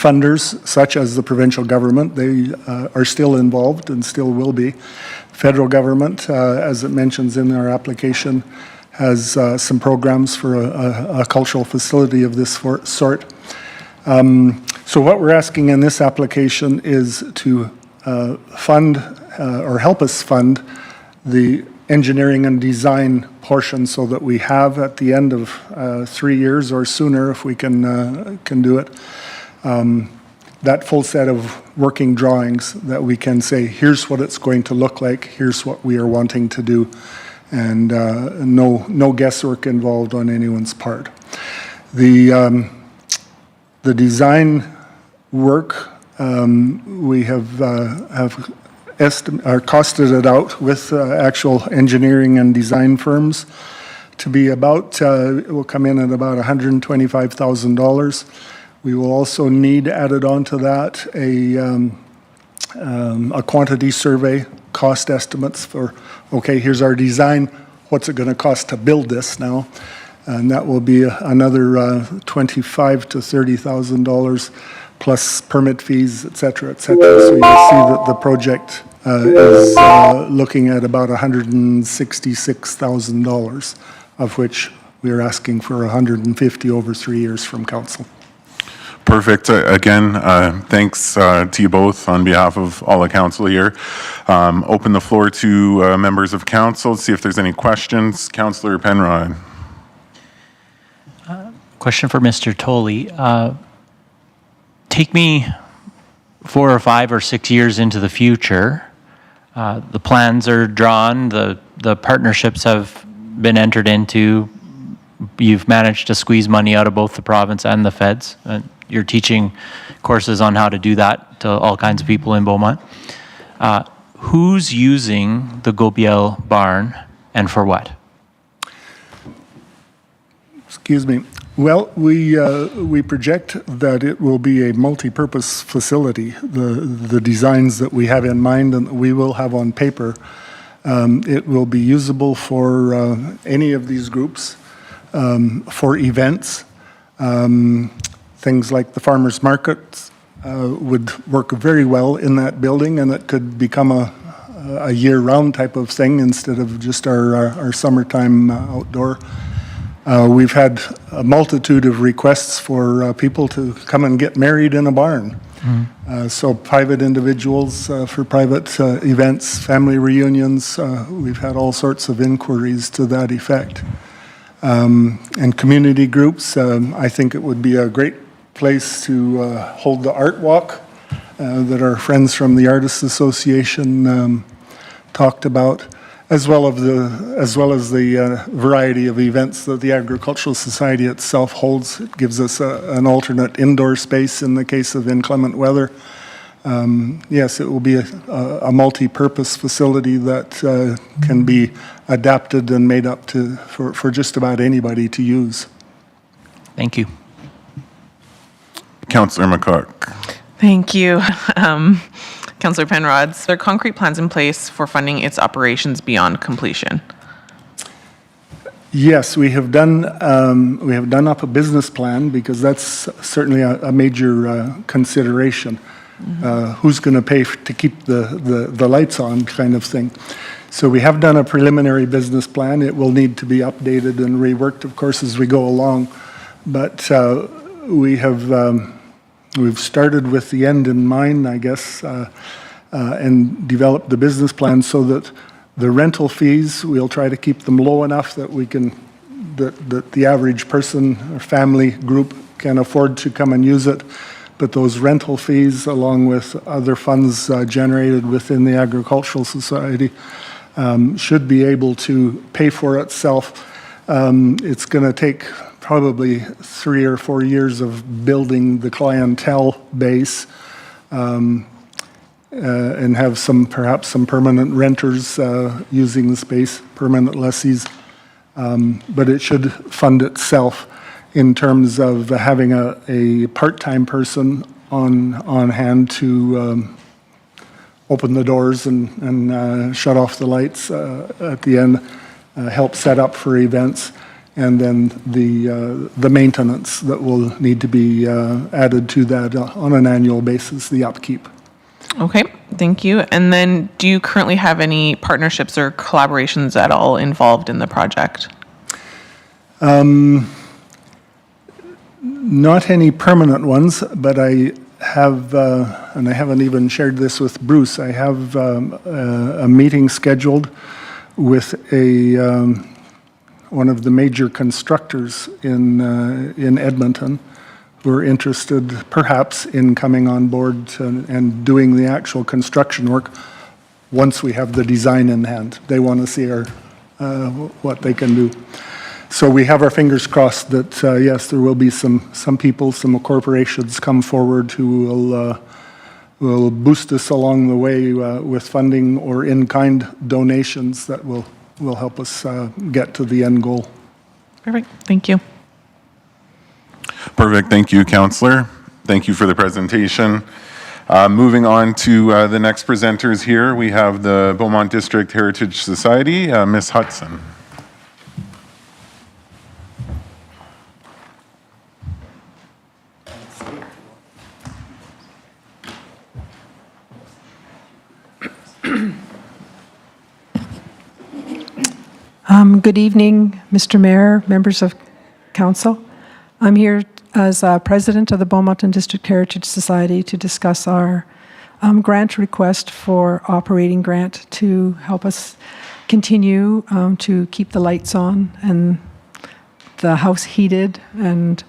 funders, such as the provincial government. They are still involved and still will be. Federal government, as it mentions in our application, has some programs for a cultural facility of this sort. So what we're asking in this application is to fund or help us fund the engineering and design portion so that we have at the end of 3 years or sooner, if we can do it, that full set of working drawings that we can say, here's what it's going to look like, here's what we are wanting to do, and no guesswork involved on anyone's part. The design work, we have costed it out with actual engineering and design firms to be about, it will come in at about $125,000. We will also need added on to that a quantity survey, cost estimates for, okay, here's our design, what's it going to cost to build this now? And that will be another $25,000 to $30,000 plus permit fees, et cetera, et cetera. So you see that the project is looking at about $166,000, of which we are asking for $150,000 over 3 years from council. Perfect. Again, thanks to you both on behalf of all the council here. Open the floor to members of council, see if there's any questions. Councillor Penrod. Question for Mr. Tolley. Take me 4 or 5 or 6 years into the future. The plans are drawn, the partnerships have been entered into. You've managed to squeeze money out of both the province and the feds. You're teaching courses on how to do that to all kinds of people in Beaumont. Who's using the Gobiel barn and for what? Excuse me. Well, we project that it will be a multi-purpose facility. The designs that we have in mind and that we will have on paper, it will be usable for any of these groups, for events. Things like the farmers markets would work very well in that building, and it could become a year-round type of thing instead of just our summertime outdoor. We've had a multitude of requests for people to come and get married in a barn. Mm-hmm. So private individuals for private events, family reunions, we've had all sorts of inquiries to that effect. And community groups, I think it would be a great place to hold the art walk that our friends from the Artists Association talked about, as well as the variety of events that the Agricultural Society itself holds. It gives us an alternate indoor space in the case of inclement weather. Yes, it will be a multi-purpose facility that can be adapted and made up for just about anybody to use. Thank you. Councillor McCook. Thank you. Councillor Penrod, are there concrete plans in place for funding its operations beyond completion? Yes, we have done up a business plan because that's certainly a major consideration. Mm-hmm. Who's going to pay to keep the lights on, kind of thing. So we have done a preliminary business plan. It will need to be updated and reworked, of course, as we go along. But we've started with the end in mind, I guess, and developed the business plan so that the rental fees, we'll try to keep them low enough that that the average person or family group can afford to come and use it. But those rental fees, along with other funds generated within the Agricultural Society, should be able to pay for itself. It's going to take probably 3 or 4 years of building the clientele base and have perhaps some permanent renters using the space, permanent lessees. But it should fund itself in terms of having a part-time person on hand to open the doors and shut off the lights at the end, help set up for events, and then the maintenance that will need to be added to that on an annual basis, the upkeep. Okay, thank you. And then do you currently have any partnerships or collaborations at all involved in the project? Not any permanent ones, but I have, and I haven't even shared this with Bruce, I have a meeting scheduled with one of the major constructors in Edmonton who are interested perhaps in coming on board and doing the actual construction work once we have the design in hand. They want to see what they can do. So we have our fingers crossed that, yes, there will be some people, some corporations come forward who will boost us along the way with funding or in-kind donations that will help us get to the end goal. Perfect, thank you. Perfect. Thank you, Councillor. Thank you for the presentation. Moving on to the next presenters here, we have the Beaumont District Heritage Society, Ms. Hudson. Good evening, Mr. Mayor, members of council. I'm here as president of the Beaumont District Heritage Society to discuss our grant request for operating grant to help us continue to keep the lights on and the house heated and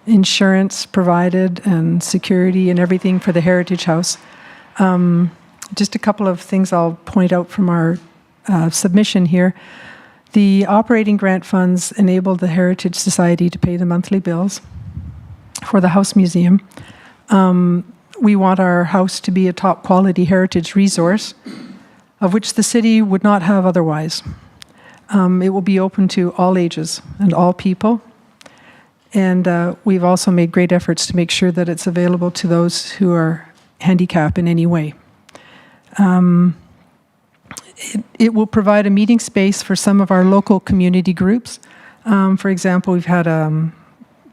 insurance provided and security and everything for the Heritage House. Just a couple of things I'll point out from our submission here. The operating grant funds enable the Heritage Society to pay the monthly bills for the House Museum. We want our house to be a top quality heritage resource, of which the city would not have otherwise. It will be open to all ages and all people. And we've also made great efforts to make sure that it's available to those who are handicapped in any way. It will provide a meeting space for some of our local community groups. For example, we've had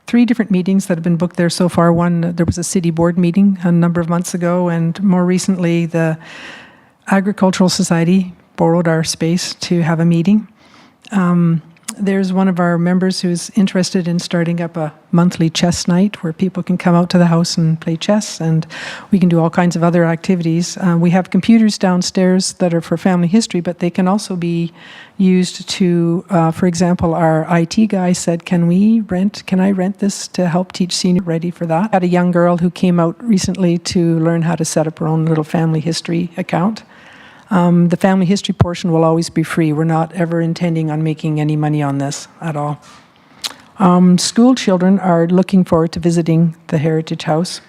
3 different meetings that have been booked there so far. One, there was a city board meeting a number of months ago, and more recently, the Agricultural Society borrowed our space to have a meeting. There's one of our members who's interested in starting up a monthly chess night where people can come out to the house and play chess, and we can do all kinds of other activities. We have computers downstairs that are for family history, but they can also be used to, for example, our IT guy said, can I rent this to help teach seniors? Ready for that. I had a young girl who came out recently to learn how to set up her own little family history account. The family history portion will always be free. We're not ever intending on making any money on this at all. School children are looking forward to visiting the Heritage House.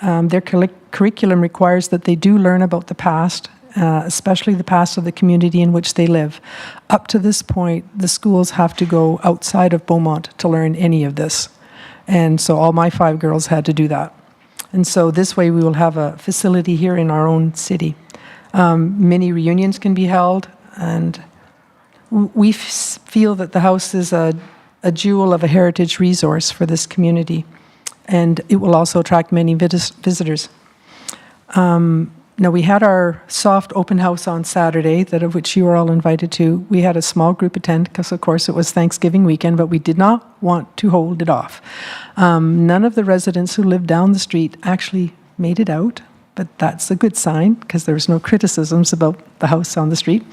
Their curriculum requires that they do learn about the past, especially the past of the community in which they live. Up to this point, the schools have to go outside of Beaumont to learn any of this. And so all my 5 girls had to do that. And so this way we will have a facility here in our own city. Many reunions can be held, and we feel that the house is a jewel of a heritage resource for this community, and it will also attract many visitors. Now, we had our soft open house on Saturday, that of which you were all invited to. We had a small group attend because, of course, it was Thanksgiving weekend, but we did not want to hold it off. None of the residents who lived down the street actually made it out, but that's a good sign because there was no criticisms about the house on the street.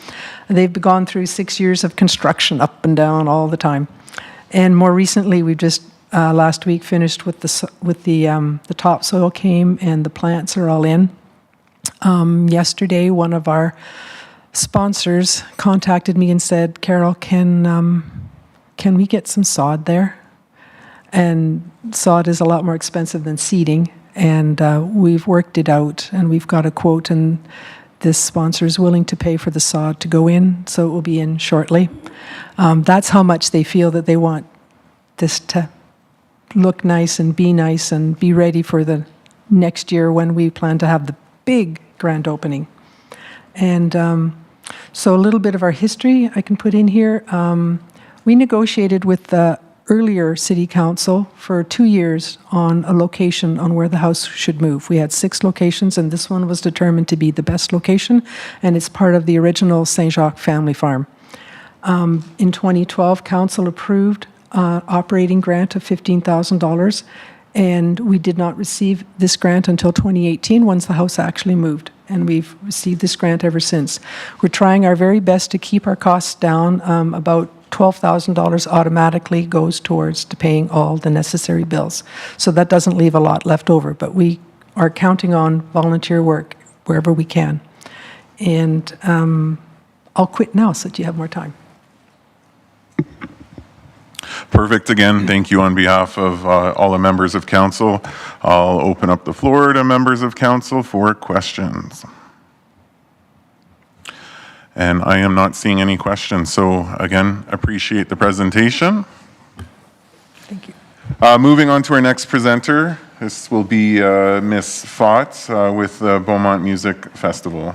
They've gone through 6 years of construction up and down all the time. And more recently, we just last week finished with the topsoil came and the plants are all in. Yesterday, one of our sponsors contacted me and said, "Carol, can we get some sod there?" And sod is a lot more expensive than seeding, and we've worked it out, and we've got a quote, and this sponsor is willing to pay for the sod to go in, so it will be in shortly. That's how much they feel that they want this to look nice and be ready for the next year when we plan to have the big grand opening. And so a little bit of our history I can put in here. We negotiated with the earlier city council for 2 years on a location on where the house should move. We had 6 locations, and this one was determined to be the best location, and it's part of the original St. Jacques family farm. In 2012, council approved operating grant of $15,000, and we did not receive this grant until 2018, once the house actually moved, and we've received this grant ever since. We're trying our very best to keep our costs down. About $12,000 automatically goes towards to paying all the necessary bills. So that doesn't leave a lot left over, but we are counting on volunteer work wherever we can. And I'll quit now so that you have more time. Perfect. Again, thank you on behalf of all the members of council. I'll open up the floor to members of council for questions. And I am not seeing any questions. So again, appreciate the presentation. Thank you. Moving on to our next presenter. This will be Ms. Fott with the Beaumont Music Festival.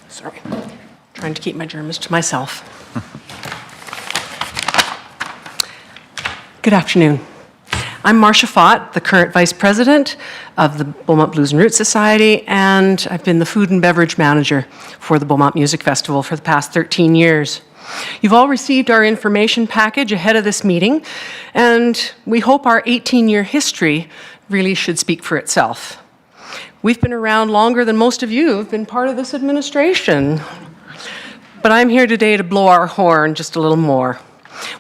Sorry. Trying to keep my germs to myself. Good afternoon. I'm Marcia Fott, the current Vice President of the Beaumont Blues and Roots Society, and I've been the Food and Beverage Manager for the Beaumont Music Festival for the past 13 years. You've all received our information package ahead of this meeting, and we hope our 18-year history really should speak for itself. We've been around longer than most of you have been part of this administration. But I'm here today to blow our horn just a little more.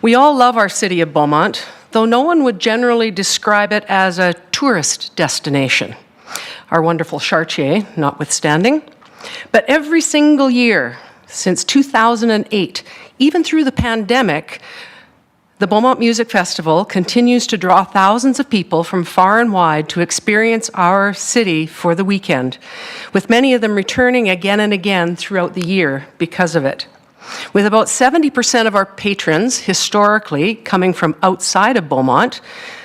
We all love our city of Beaumont, though no one would generally describe it as a tourist destination. Our wonderful Chartier notwithstanding. But every single year since 2008, even through the pandemic, the Beaumont Music Festival continues to draw thousands of people from far and wide to experience our city for the weekend, with many of them returning again and again throughout the year because of it. With about 70% of our patrons historically coming from outside of Beaumont,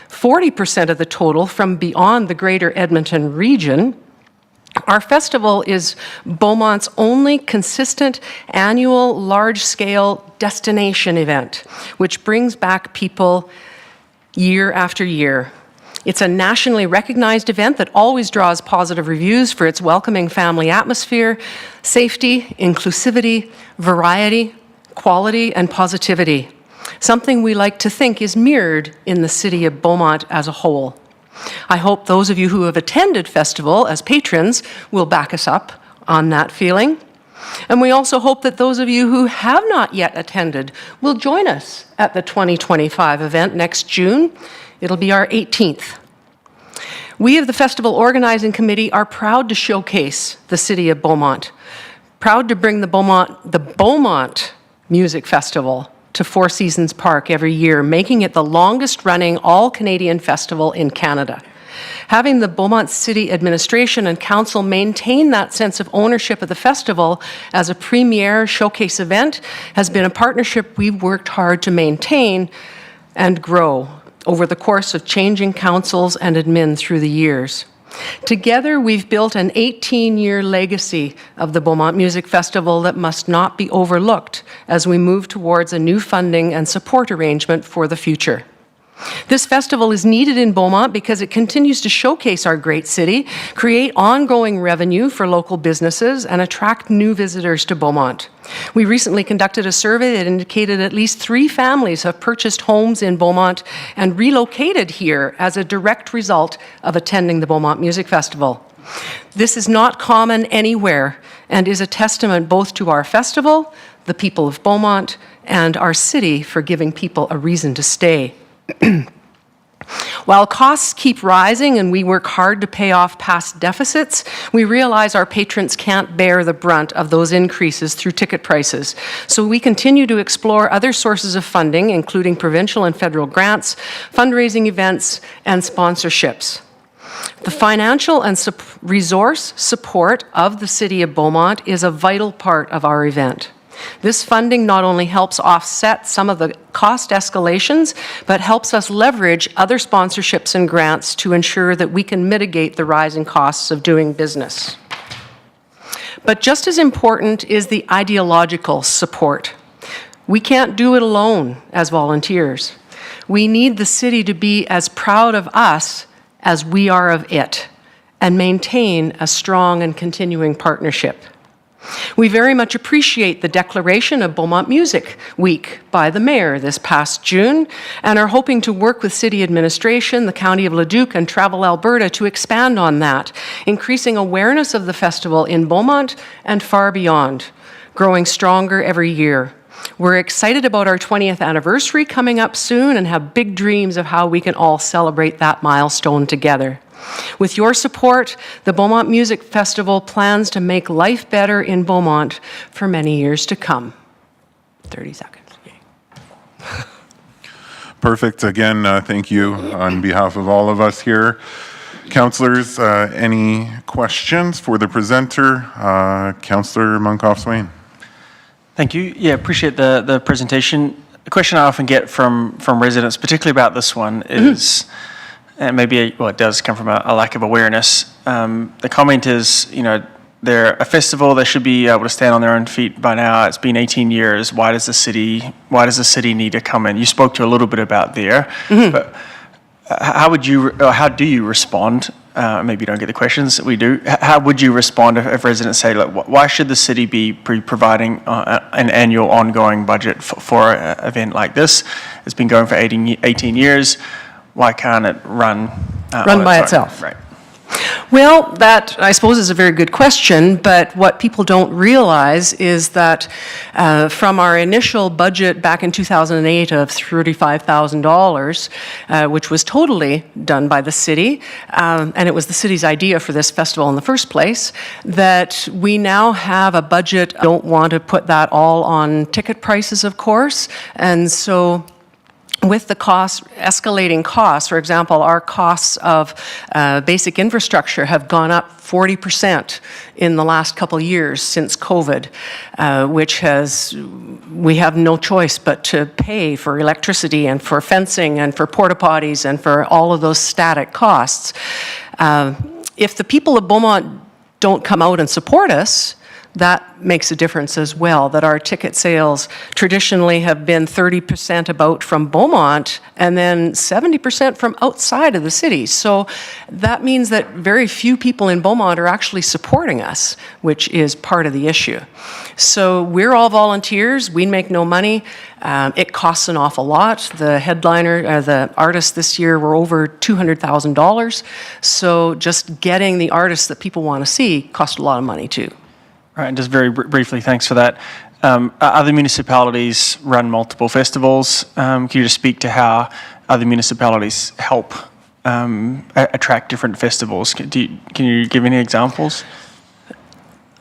40% of the total from beyond the greater Edmonton region, our festival is Beaumont's only consistent annual large-scale destination event, which brings back people year after year. It's a nationally recognized event that always draws positive reviews for its welcoming family atmosphere, safety, inclusivity, variety, quality, and positivity. Something we like to think is mirrored in the city of Beaumont as a whole. I hope those of you who have attended festival as patrons will back us up on that feeling. And we also hope that those of you who have not yet attended will join us at the 2025 event next June. It'll be our 18th. We of the Festival Organizing Committee are proud to showcase the city of Beaumont, proud to bring the Beaumont Music Festival to Four Seasons Park every year, making it the longest-running all-Canadian festival in Canada. Having the Beaumont City Administration and Council maintain that sense of ownership of the festival as a premier showcase event has been a partnership we've worked hard to maintain and grow over the course of changing councils and admin through the years. Together, we've built an 18-year legacy of the Beaumont Music Festival that must not be overlooked as we move towards a new funding and support arrangement for the future. This festival is needed in Beaumont because it continues to showcase our great city, create ongoing revenue for local businesses, and attract new visitors to Beaumont. We recently conducted a survey that indicated at least 3 families have purchased homes in Beaumont and relocated here as a direct result of attending the Beaumont Music Festival. This is not common anywhere and is a testament both to our festival, the people of Beaumont, and our city for giving people a reason to stay. While costs keep rising and we work hard to pay off past deficits, we realize our patrons can't bear the brunt of those increases through ticket prices. So we continue to explore other sources of funding, including provincial and federal grants, fundraising events, and sponsorships. The financial and resource support of the City of Beaumont is a vital part of our event. This funding not only helps offset some of the cost escalations, but helps us leverage other sponsorships and grants to ensure that we can mitigate the rising costs of doing business. But just as important is the ideological support. We can't do it alone as volunteers. We need the city to be as proud of us as we are of it, and maintain a strong and continuing partnership. We very much appreciate the declaration of Beaumont Music Week by the Mayor this past June, and are hoping to work with City Administration, the County of Leduc, and Travel Alberta to expand on that, increasing awareness of the festival in Beaumont and far beyond, growing stronger every year. We're excited about our 20th anniversary coming up soon and have big dreams of how we can all celebrate that milestone together. With your support, the Beaumont Music Festival plans to make life better in Beaumont for many years to come. 30 seconds. Yay. Perfect. Again, thank you on behalf of all of us here. Councillors, any questions for the presenter? Councillor Munkoff-Swain. Thank you. Yeah, appreciate the presentation. A question I often get from residents, particularly about this one, is, and maybe, it does come from a lack of awareness. The comment is, they're a festival, they should be able to stand on their own feet by now. It's been 18 years. Why does the city need to come in? You spoke to a little bit about there, but how do you respond? Maybe you don't get the questions, we do. How would you respond if residents say, look, why should the city be providing an annual ongoing budget for an event like this? It's been going for 18 years. Why can't it run by itself? Right. Well, that, I suppose, is a very good question, but what people don't realize is that from our initial budget back in 2008 of $35,000, which was totally done by the city, and it was the city's idea for this festival in the first place, that we now have a budget. Don't want to put that all on ticket prices, of course, and so with the escalating costs, for example, our costs of basic infrastructure have gone up 40% in the last couple of years since COVID, we have no choice but to pay for electricity and for fencing and for porta potties and for all of those static costs. If the people of Beaumont don't come out and support us, that makes a difference as well, that our ticket sales traditionally have been 30% about from Beaumont and then 70% from outside of the city. So that means that very few people in Beaumont are actually supporting us, which is part of the issue. So we're all volunteers. We make no money. It costs an awful lot. The headliner, the artists this year were over $200,000. So just getting the artists that people want to see costs a lot of money too. Right, and just very briefly, thanks for that. Other municipalities run multiple festivals. Can you just speak to how other municipalities help attract different festivals? Can you give any examples?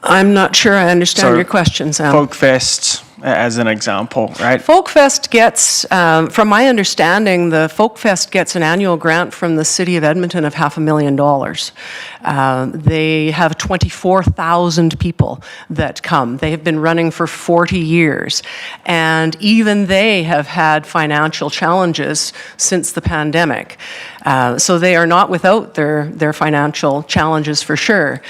I'm not sure I understand your question, Sam. Folk Fest, as an example, right? Folk Fest gets, from my understanding, the Folk Fest gets an annual grant from the City of Edmonton of $500,000. They have 24,000 people that come. They have been running for 40 years, and even they have had financial challenges since the pandemic. So they are not without their financial challenges for sure.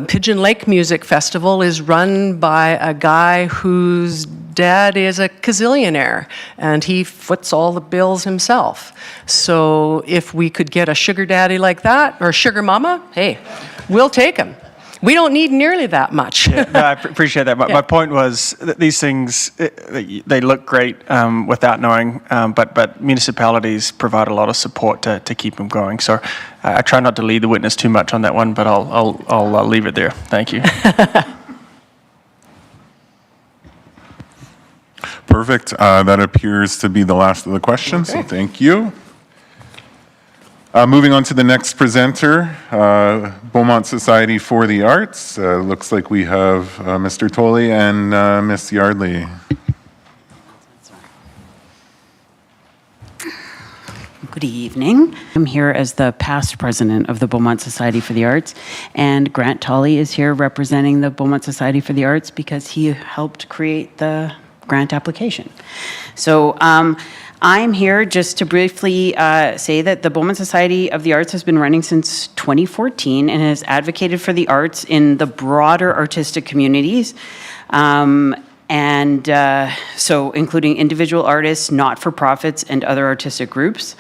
Pigeon Lake Music Festival is run by a guy whose dad is a gazillionaire, and he foots all the bills himself. So if we could get a sugar daddy like that, or a sugar mama, hey, we'll take him. We don't need nearly that much. No, I appreciate that. But Yeah. my point was that these things, they look great without knowing, but municipalities provide a lot of support to keep them going. So I try not to lead the witness too much on that one, but I'll leave it there. Thank you. Perfect. That appears to be the last of the questions, so thank you. Moving on to the next presenter, Beaumont Society for the Arts. Looks like we have Mr. Tolley and Ms. Yardley. Good evening. I'm here as the past president of the Beaumont Society for the Arts, and Grant Tolley is here representing the Beaumont Society for the Arts because he helped create the grant application. So I'm here just to briefly say that the Beaumont Society of the Arts has been running since 2014 and has advocated for the arts in the broader artistic communities. So including individual artists, not-for-profits, and other artistic groups,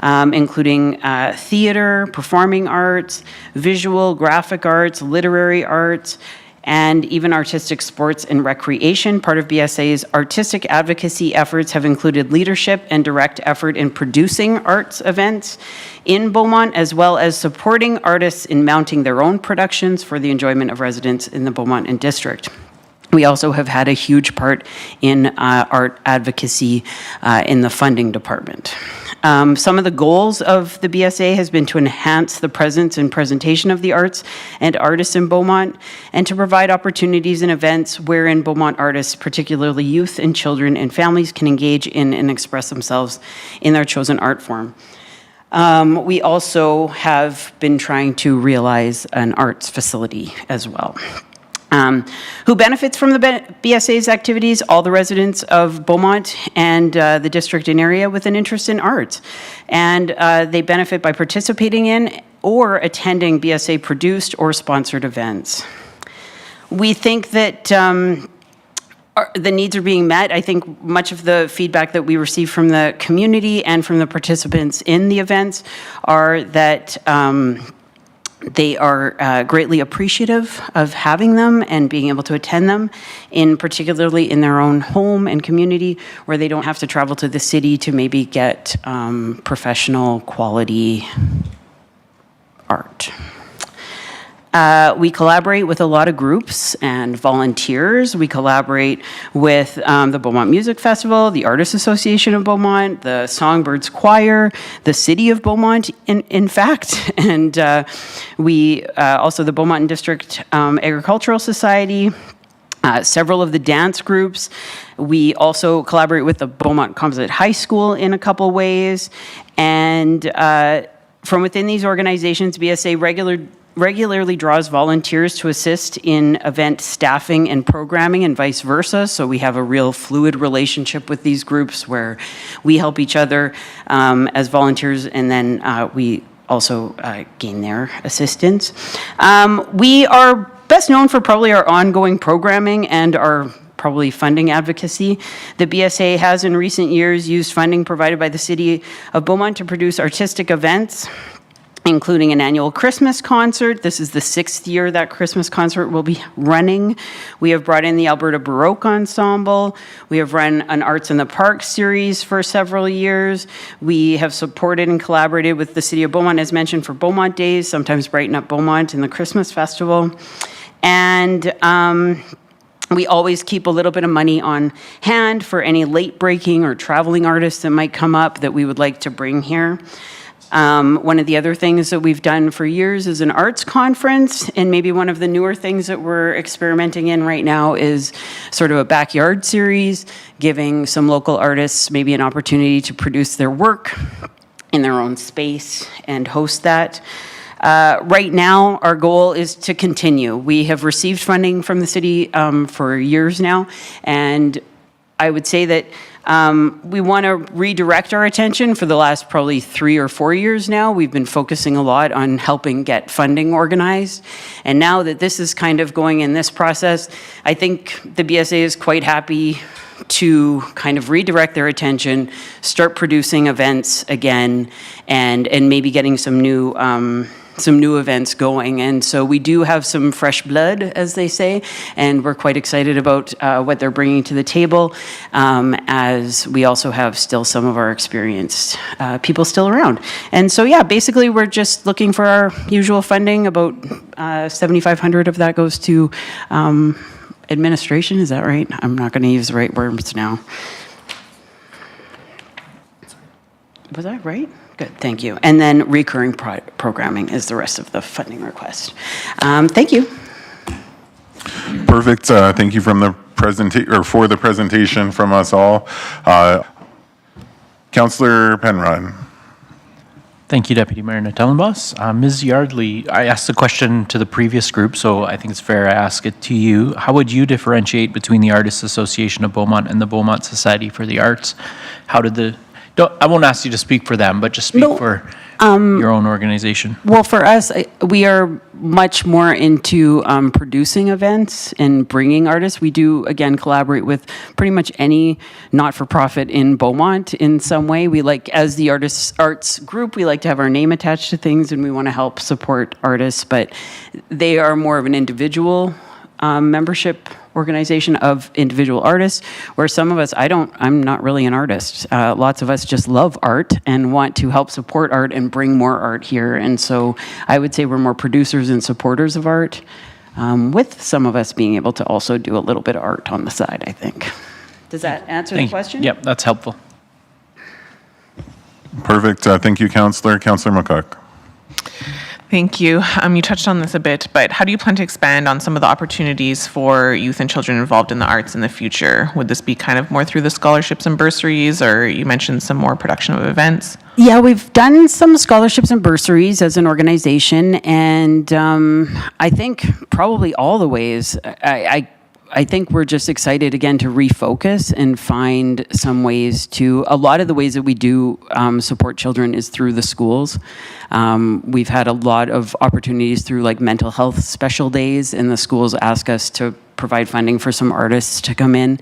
including theater, performing arts, visual, graphic arts, literary arts, and even artistic sports and recreation. Part of BSA's artistic advocacy efforts have included leadership and direct effort in producing arts events in Beaumont, as well as supporting artists in mounting their own productions for the enjoyment of residents in the Beaumont and District. We also have had a huge part in art advocacy in the funding department. Some of the goals of the BSA has been to enhance the presence and presentation of the arts and artists in Beaumont, and to provide opportunities and events wherein Beaumont artists, particularly youth and children and families, can engage in and express themselves in their chosen art form. We also have been trying to realize an arts facility as well. Who benefits from the BSA's activities? All the residents of Beaumont and the district and area with an interest in arts. And they benefit by participating in or attending BSA produced or sponsored events. We think that the needs are being met. I think much of the feedback that we receive from the community and from the participants in the events are that they are greatly appreciative of having them and being able to attend them, particularly in their own home and community, where they don't have to travel to the city to maybe get professional quality art. We collaborate with a lot of groups and volunteers. We collaborate with the Beaumont Music Festival, the Artists Association of Beaumont, the Songbirds Choir, the City of Beaumont, in fact, and we also the Beaumont and District Agricultural Society, several of the dance groups. We also collaborate with the Beaumont Composite High School in a couple ways, and from within these organizations, BSA regularly draws volunteers to assist in event staffing and programming and vice versa. So we have a real fluid relationship with these groups where we help each other as volunteers, and then we also gain their assistance. We are best known for probably our ongoing programming and our probably funding advocacy. The BSA has in recent years used funding provided by the City of Beaumont to produce artistic events, including an annual Christmas concert. This is the 6th year that Christmas concert will be running. We have brought in the Alberta Baroque Ensemble. We have run an Arts in the Park series for several years. We have supported and collaborated with the City of Beaumont, as mentioned, for Beaumont Days, sometimes Brighten Up Beaumont in the Christmas Festival. And we always keep a little bit of money on hand for any late-breaking or traveling artists that might come up that we would like to bring here. One of the other things that we've done for years is an arts conference, and maybe one of the newer things that we're experimenting in right now is sort of a backyard series, giving some local artists maybe an opportunity to produce their work in their own space and host that. Right now, our goal is to continue. We have received funding from the city for years now, and I would say that We want to redirect our attention. For the last probably 3 or 4 years now, we've been focusing a lot on helping get funding organized. And now that this is kind of going in this process, I think the BSA is quite happy to kind of redirect their attention, start producing events again, and maybe getting some new events going. And so we do have some fresh blood, as they say, and we're quite excited about what they're bringing to the table, as we also have still some of our experienced people still around. And so, yeah, basically we're just looking for our usual funding. About $7,500 of that goes to administration, is that right? I'm not going to use the right words now. Was I right? Good, thank you. And then recurring programming is the rest of the funding request. Thank you. Perfect. Thank you for the presentation from us all. Councillor Penrod. Thank you, Deputy Mayor Natellenboss. Ms. Yardley, I asked the question to the previous group, so I think it's fair I ask it to you. How would you differentiate between the Artists Association of Beaumont and the Beaumont Society for the Arts? How did I won't ask you to speak for them, but just speak for your own organization. Well, for us, we are much more into producing events and bringing artists. We do, again, collaborate with pretty much any not-for-profit in Beaumont in some way. We like, as the arts group, we like to have our name attached to things, and we want to help support artists, but they are more of an individual membership organization of individual artists, where some of us, I'm not really an artist. Lots of us just love art and want to help support art and bring more art here. And so I would say we're more producers and supporters of art, with some of us being able to also do a little bit of art on the side, I think. Does that answer the question? Yep, that's helpful. Perfect. Thank you, Councillor. Councillor McCook. Thank you. You touched on this a bit, but how do you plan to expand on some of the opportunities for youth and children involved in the arts in the future? Would this be kind of more through the scholarships and bursaries, or you mentioned some more production of events? Yeah, we've done some scholarships and bursaries as an organization, and I think probably all the ways. I think we're just excited again to refocus and find some ways to, a lot of the ways that we do support children is through the schools. We've had a lot of opportunities through like mental health special days, and the schools ask us to provide funding for some artists to come in.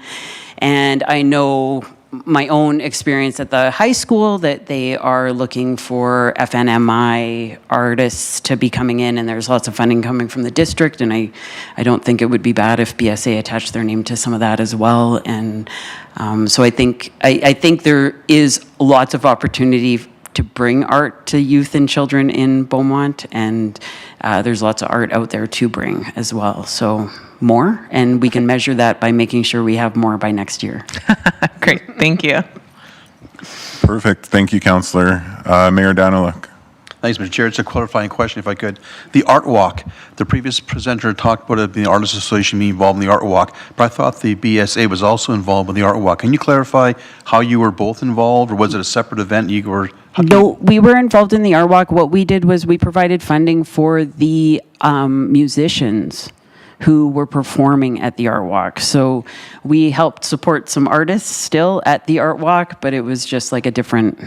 And I know my own experience at the high school that they are looking for FNMI artists to be coming in, and there's lots of funding coming from the district, and I don't think it would be bad if BSA attached their name to some of that as well. And so I think there is lots of opportunity to bring art to youth and children in Beaumont, and there's lots of art out there to bring as well. So more, and we can measure that by making sure we have more by next year. Great, thank you. Perfect. Thank you, Councillor. Mayor Daniluk. Thanks, Mr. Chair. It's a clarifying question, if I could. The Art Walk, the previous presenter talked about it, the Artists Association being involved in the Art Walk, but I thought the BSA was also involved with the Art Walk. Can you clarify how you were both involved, or was it a separate event you were? No, we were involved in the Art Walk. What we did was we provided funding for the musicians who were performing at the Art Walk. So we helped support some artists still at the Art Walk, but it was just like a different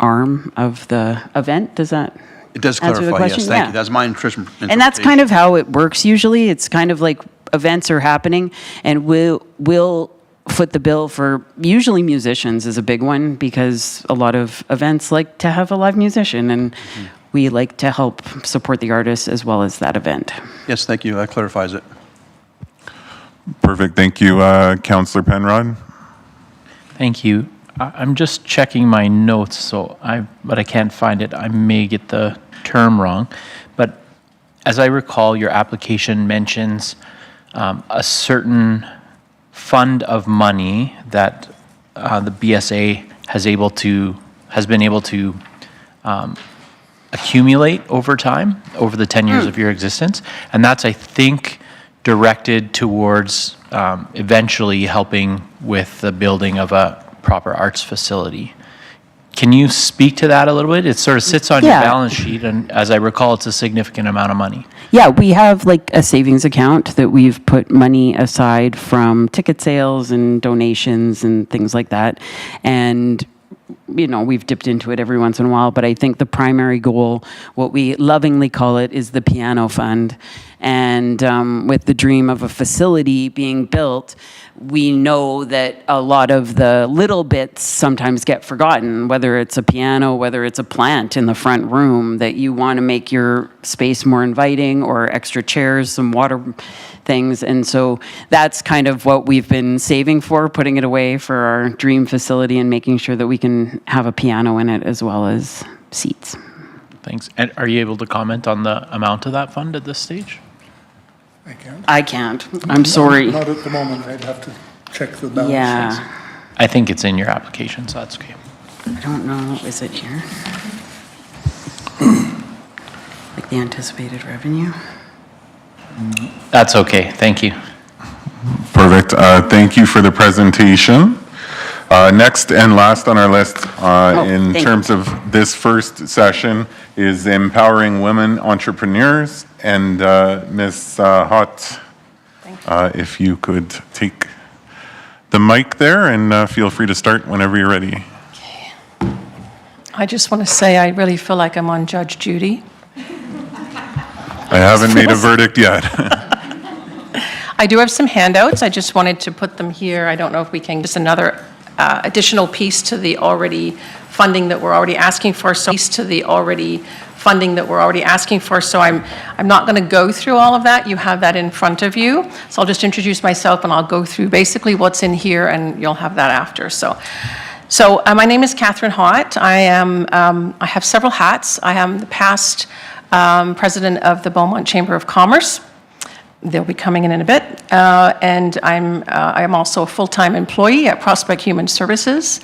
arm of the event. Does that It does answer the clarify, question? yes, thank Yeah. you. That's my interpretation. And that's kind of how it works usually. It's kind of like events are happening, and we'll foot the bill for, usually musicians is a big one, because a lot of events like to have a live musician, and we like to help support the artists as well as that event. Yes, thank you. That clarifies it. Perfect. Thank you, Councillor Penrod. Thank you. I'm just checking my notes, but I can't find it. I may get the term wrong. But as I recall, your application mentions a certain fund of money that the BSA has been able to accumulate over time, over the 10 years of your existence. And that's, I think, directed towards eventually helping with the building of a proper arts facility. Can you speak to that a little bit? It sort of sits on your balance sheet, and as I recall, it's a significant amount of money. Yeah, we have like a savings account that we've put money aside from ticket sales and donations and things like that. And we've dipped into it every once in a while, but I think the primary goal, what we lovingly call it, is the piano fund. And with the dream of a facility being built, we know that a lot of the little bits sometimes get forgotten, whether it's a piano, whether it's a plant in the front room, that you want to make your space more inviting, or extra chairs, some water things. And so that's kind of what we've been saving for, putting it away for our dream facility and making sure that we can have a piano in it as well as seats. Thanks. And are you able to comment on the amount of that fund at this stage? I can't. I'm sorry. Not at the moment. I'd have to check the balance sheets. Yeah. I think it's in your application, so that's okay. I don't know. Is it here? Like the anticipated revenue? That's okay. Thank you. Perfect. Thank you for the presentation. Next and last on our list in terms of this first session is Empowering Women Entrepreneurs. And Ms. Hott, if you could take the mic there and feel free to start whenever you're ready. I just want to say I really feel like I'm on Judge Judy. I haven't made a verdict yet. I do have some handouts. I just wanted to put them here. I don't know if we can, just another additional piece to the already funding that we're already asking for. So I'm not going to go through all of that. You have that in front of you. So I'll just introduce myself and I'll go through basically what's in here, and you'll have that after. So my name is Catherine Hott. I have several hats. I am the past president of the Beaumont Chamber of Commerce. They'll be coming in a bit. And I am also a full-time employee at Prospect Human Services.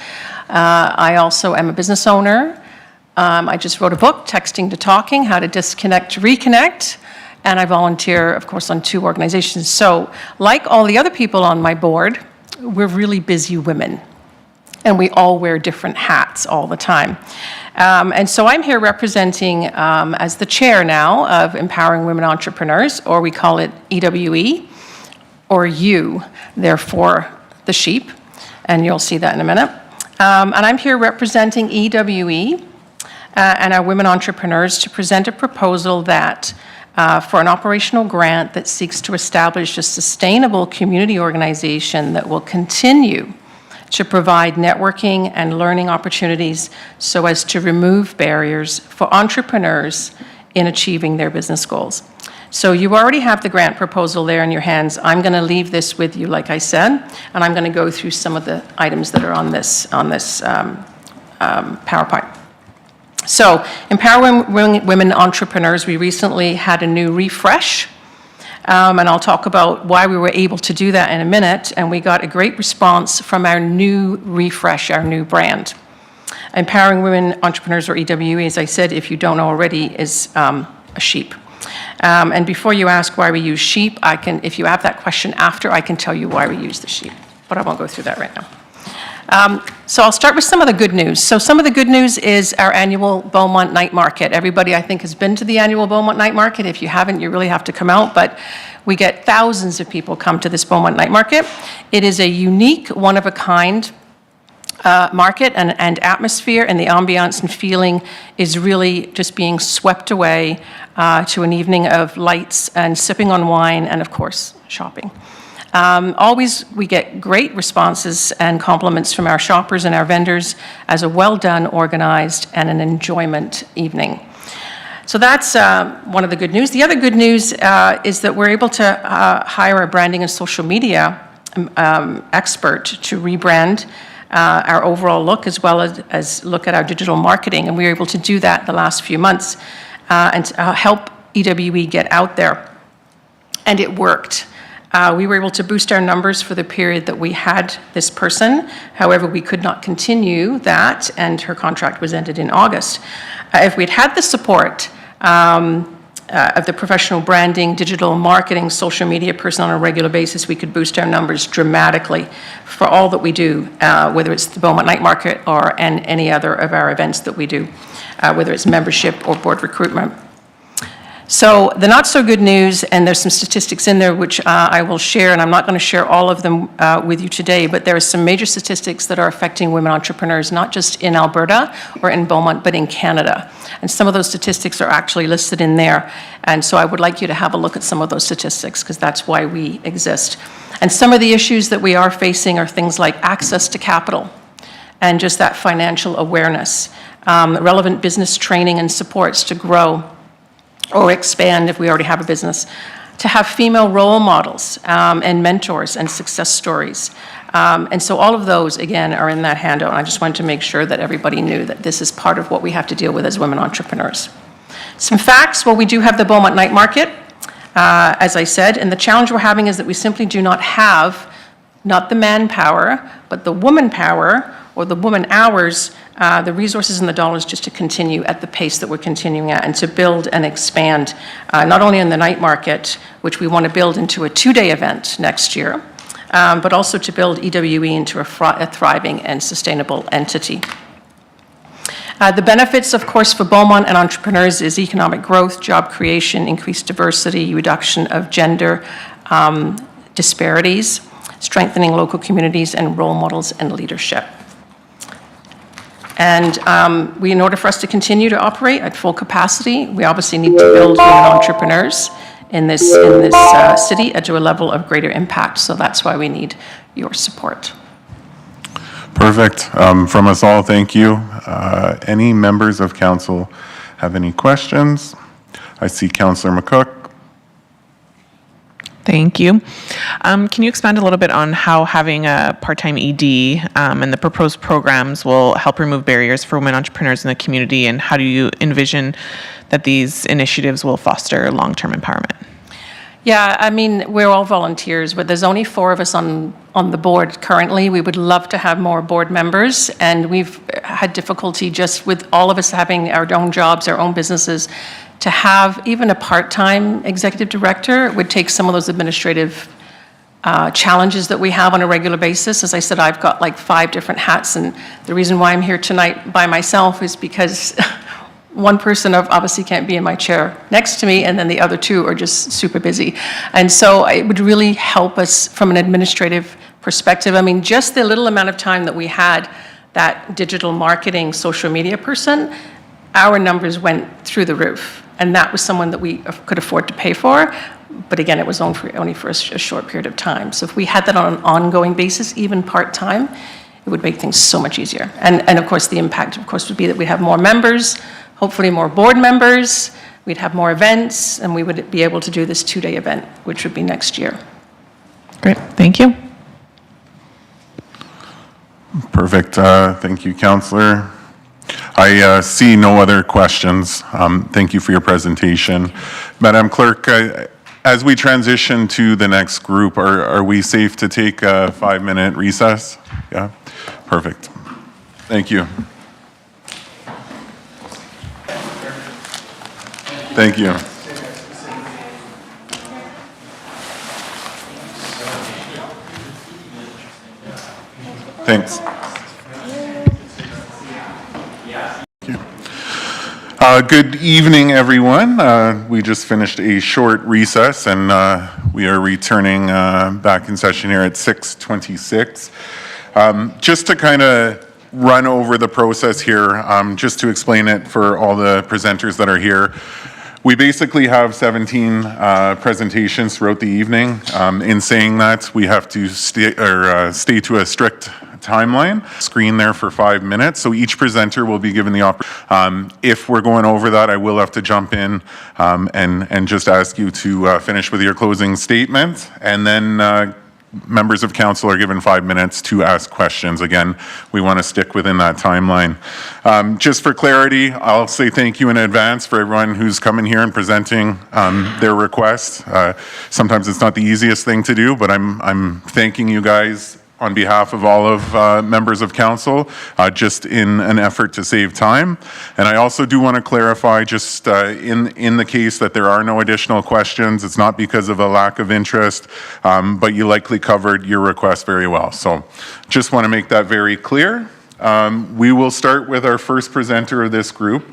I also am a business owner. I just wrote a book, Texting to Talking, How to Disconnect to Reconnect. And I volunteer, of course, on 2 organizations. So like all the other people on my board, we're really busy women. And we all wear different hats all the time. And so I'm here representing as the chair now of Empowering Women Entrepreneurs, or we call it EWE, or you, therefore the sheep. And you'll see that in a minute. And I'm here representing EWE and our women entrepreneurs to present a proposal that for an operational grant that seeks to establish a sustainable community organization that will continue to provide networking and learning opportunities so as to remove barriers for entrepreneurs in achieving their business goals. So you already have the grant proposal there in your hands. I'm going to leave this with you, like I said, and I'm going to go through some of the items that are on this PowerPoint. So, Empowering Women Entrepreneurs, we recently had a new refresh, and I'll talk about why we were able to do that in a minute, and we got a great response from our new refresh, our new brand. Empowering Women Entrepreneurs, or EWE, as I said, if you don't know already, is a sheep. And before you ask why we use sheep, if you have that question after, I can tell you why we use the sheep, but I won't go through that right now. So I'll start with some of the good news. So some of the good news is our annual Beaumont Night Market. Everybody, I think, has been to the annual Beaumont Night Market. If you haven't, you really have to come out, but we get thousands of people come to this Beaumont Night Market. It is a unique, one-of-a-kind market and atmosphere, and the ambiance and feeling is really just being swept away to an evening of lights and sipping on wine and, of course, shopping. Always, we get great responses and compliments from our shoppers and our vendors as a well-done, organized, and an enjoyment evening. So that's one of the good news. The other good news is that we're able to hire a branding and social media expert to rebrand our overall look, as well as look at our digital marketing. And we were able to do that the last few months and to help EWE get out there. And it worked. We were able to boost our numbers for the period that we had this person. However, we could not continue that, and her contract was ended in August. If we'd had the support of the professional branding, digital marketing, social media person on a regular basis, we could boost our numbers dramatically for all that we do, whether it's the Beaumont Night Market or any other of our events that we do, whether it's membership or board recruitment. So the not so good news, and there's some statistics in there which I will share, and I'm not going to share all of them with you today, but there are some major statistics that are affecting women entrepreneurs, not just in Alberta or in Beaumont, but in Canada. And some of those statistics are actually listed in there. And so I would like you to have a look at some of those statistics, because that's why we exist. And some of the issues that we are facing are things like access to capital and just that financial awareness, relevant business training and supports to grow or expand if we already have a business, to have female role models and mentors and success stories. And so all of those, again, are in that handout. I just wanted to make sure that everybody knew that this is part of what we have to deal with as women entrepreneurs. Some facts, well, we do have the Beaumont Night Market, as I said, and the challenge we're having is that we simply do not have, not the manpower, but the woman power or the woman hours, the resources and the dollars just to continue at the pace that we're continuing at and to build and expand, not only in the night market, which we want to build into a 2-day event next year, but also to build EWE into a thriving and sustainable entity. The benefits, of course, for Beaumont and entrepreneurs is economic growth, job creation, increased diversity, reduction of gender disparities, strengthening local communities and role models and leadership. And in order for us to continue to operate at full capacity, we obviously need to build women entrepreneurs in this city to a level of greater impact. So that's why we need your support. Perfect. From us all, thank you. Any members of council have any questions? I see Councillor McCook. Thank you. Can you expand a little bit on how having a part-time ED and the proposed programs will help remove barriers for women entrepreneurs in the community, and how do you envision that these initiatives will foster long-term empowerment? Yeah, I mean, we're all volunteers, but there's only 4 of us on the board currently. We would love to have more board members, and we've had difficulty just with all of us having our own jobs, our own businesses. To have even a part-time executive director would take some of those administrative challenges that we have on a regular basis. As I said, I've got like 5 different hats, and the reason why I'm here tonight by myself is because one person obviously can't be in my chair next to me, and then the other 2 are just super busy. And so it would really help us from an administrative perspective. I mean, just the little amount of time that we had that digital marketing, social media person, our numbers went through the roof. And that was someone that we could afford to pay for. But again, it was only for a short period of time. So if we had that on an ongoing basis, even part-time, it would make things so much easier. And of course, the impact, of course, would be that we'd have more members, hopefully more board members, we'd have more events, and we would be able to do this 2-day event, which would be next year. Great, thank you. Perfect. Thank you, Councillor. I see no other questions. Thank you for your presentation. Madam Clerk, as we transition to the next group, are we safe to take a 5-minute recess? Yeah? Perfect. Thank you. Thank you. Thanks. Good evening, everyone. We just finished a short recess, and we are returning back in session here at 6:26. Just to kind of run over the process here, just to explain it for all the presenters that are here. We basically have 17 presentations throughout the evening. In saying that, we have to stay to a strict timeline. Screen there for 5 minutes, so each presenter will be given the opportunity. If we're going over that, I will have to jump in and just ask you to finish with your closing statement, and then members of council are given 5 minutes to ask questions. Again, we want to stick within that timeline. Just for clarity, I'll say thank you in advance for everyone who's coming here and presenting their request. Sometimes it's not the easiest thing to do, but I'm thanking you guys on behalf of all of members of council, just in an effort to save time. And I also do want to clarify, just in the case that there are no additional questions, it's not because of a lack of interest, but you likely covered your request very well. So just want to make that very clear. We will start with our first presenter of this group.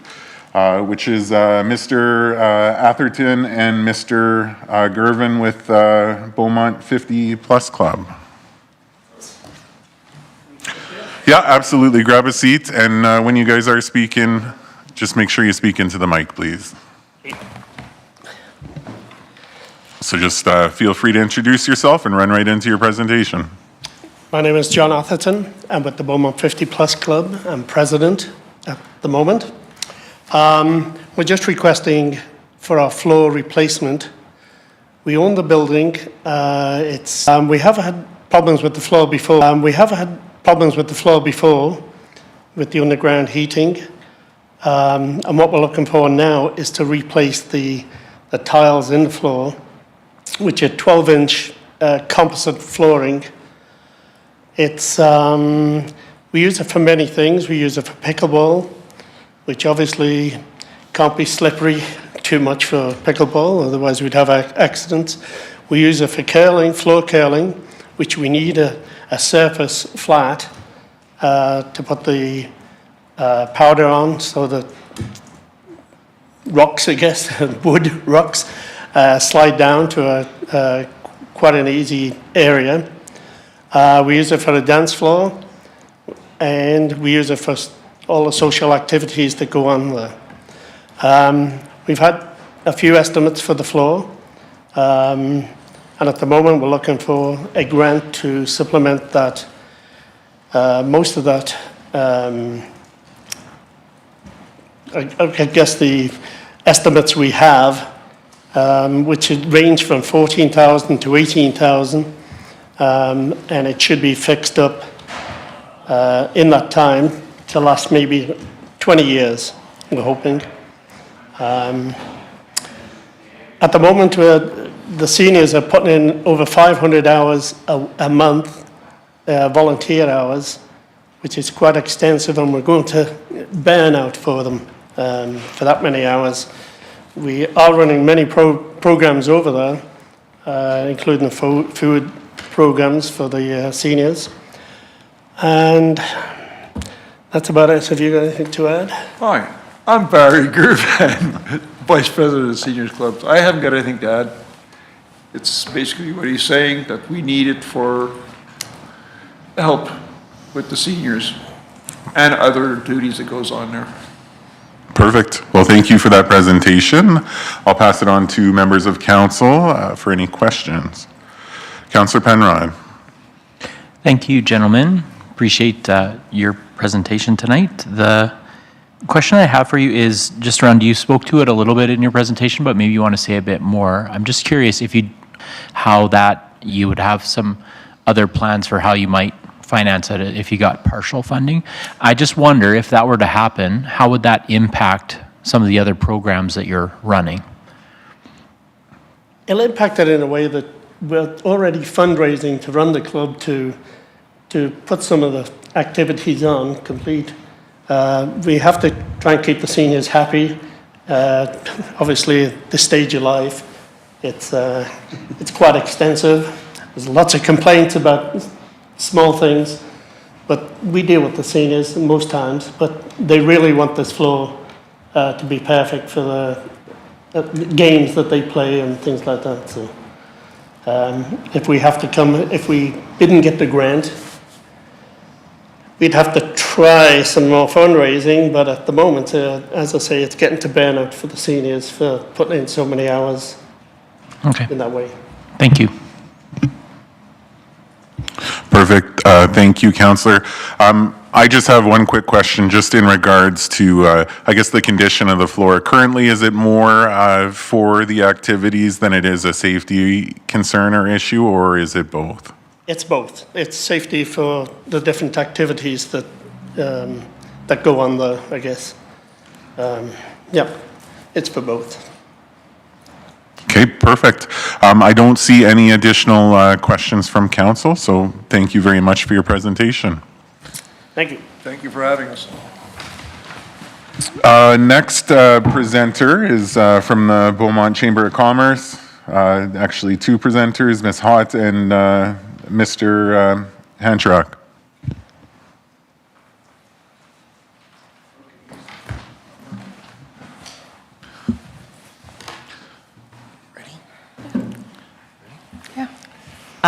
which is Mr. Atherton and Mr. Gervin with Beaumont 50 Plus Club. Yeah, absolutely. Grab a seat, and when you guys are speaking, just make sure you speak into the mic, please. So just feel free to introduce yourself and run right into your presentation. My name is John Atherton. I'm with the Beaumont 50 Plus Club. I'm president at the moment. We're just requesting for our floor replacement. We own the building. We have had problems with the floor before. With the underground heating. And what we're looking for now is to replace the tiles in the floor, which are 12-inch composite flooring. We use it for many things. We use it for pickleball, which obviously can't be slippery too much for pickleball, otherwise we'd have accidents. We use it for curling, floor curling, which we need a surface flat to put the powder on, so that rocks, I guess, wood rocks, slide down to quite an easy area. We use it for the dance floor, and we use it for all the social activities that go on there. We've had a few estimates for the floor, and at the moment we're looking for a grant to supplement that. Most of that, I guess the estimates we have, which range from 14,000 to 18,000, and it should be fixed up in that time to last maybe 20 years, we're hoping. At the moment, the seniors are putting in over 500 hours a month, volunteer hours, which is quite extensive, and we're going to burn out for them for that many hours. We are running many programs over there, including the food programs for the seniors. And that's about it. So have you got anything to add? Hi, I'm Barry Gervin, Vice President of the Seniors Club. I haven't got anything to add. It's basically what he's saying, that we need it for help with the seniors and other duties that goes on there. Perfect. Well, thank you for that presentation. I'll pass it on to members of council for any questions. Councillor Penrod. Thank you, gentlemen. Appreciate your presentation tonight. The question I have for you is just around, you spoke to it a little bit in your presentation, but maybe you want to say a bit more. I'm just curious how you would have some other plans for how you might finance it if you got partial funding. I just wonder if that were to happen, how would that impact some of the other programs that you're running? It'll impact it in a way that we're already fundraising to run the club to put some of the activities on complete. We have to try and keep the seniors happy. Obviously, at this stage of life, it's quite extensive. There's lots of complaints about small things, but we deal with the seniors most times, but they really want this floor to be perfect for the games that they play and things like that. So if we didn't get the grant, we'd have to try some more fundraising, but at the moment, as I say, it's getting to burnout for the seniors for putting in so many hours in that way. Thank you. Perfect. Thank you, Councillor. I just have one quick question just in regards to, I guess, the condition of the floor. Currently, is it more for the activities than it is a safety concern or issue, or is it both? It's both. It's safety for the different activities that go on there, I guess. Yeah, it's for both. Okay, perfect. I don't see any additional questions from council, so thank you very much for your presentation. Thank you. Thank you for having us. Next presenter is from the Beaumont Chamber of Commerce. Actually, two presenters, Ms. Hott and Mr. Hanchrock.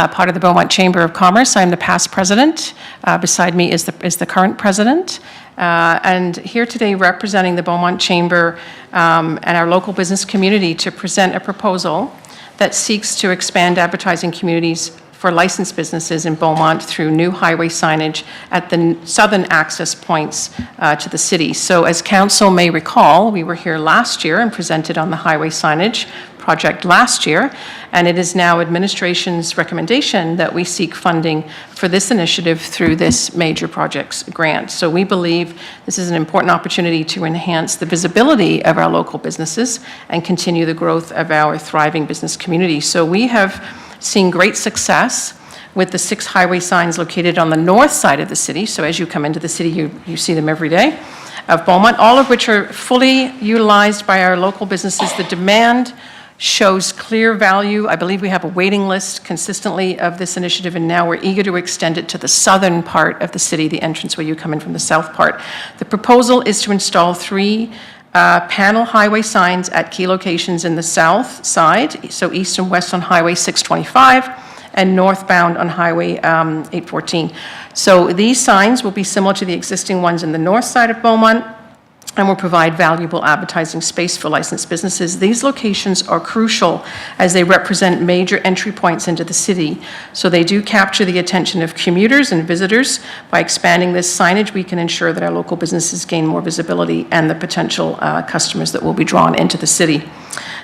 part of the Beaumont Chamber of Commerce. I'm the past president. Beside me is the current president. And here today representing the Beaumont Chamber and our local business community to present a proposal that seeks to expand advertising communities for licensed businesses in Beaumont through new highway signage at the southern access points to the city. So as council may recall, we were here last year and presented on the highway signage project last year, and it is now administration's recommendation that we seek funding for this initiative through this major projects grant. So we believe this is an important opportunity to enhance the visibility of our local businesses and continue the growth of our thriving business community. So we have seen great success with the 6 highway signs located on the north side of the city. So as you come into the city, you see them every day, of Beaumont, all of which are fully utilized by our local businesses. The demand shows clear value. I believe we have a waiting list consistently of this initiative, and now we're eager to extend it to the southern part of the city, the entrance where you come in from the south part. The proposal is to install 3 panel highway signs at key locations in the south side, so east and west on Highway 625 and northbound on Highway 814. So these signs will be similar to the existing ones in the north side of Beaumont and will provide valuable advertising space for licensed businesses. These locations are crucial as they represent major entry points into the city. So they do capture the attention of commuters and visitors. By expanding this signage, we can ensure that our local businesses gain more visibility and the potential customers that will be drawn into the city.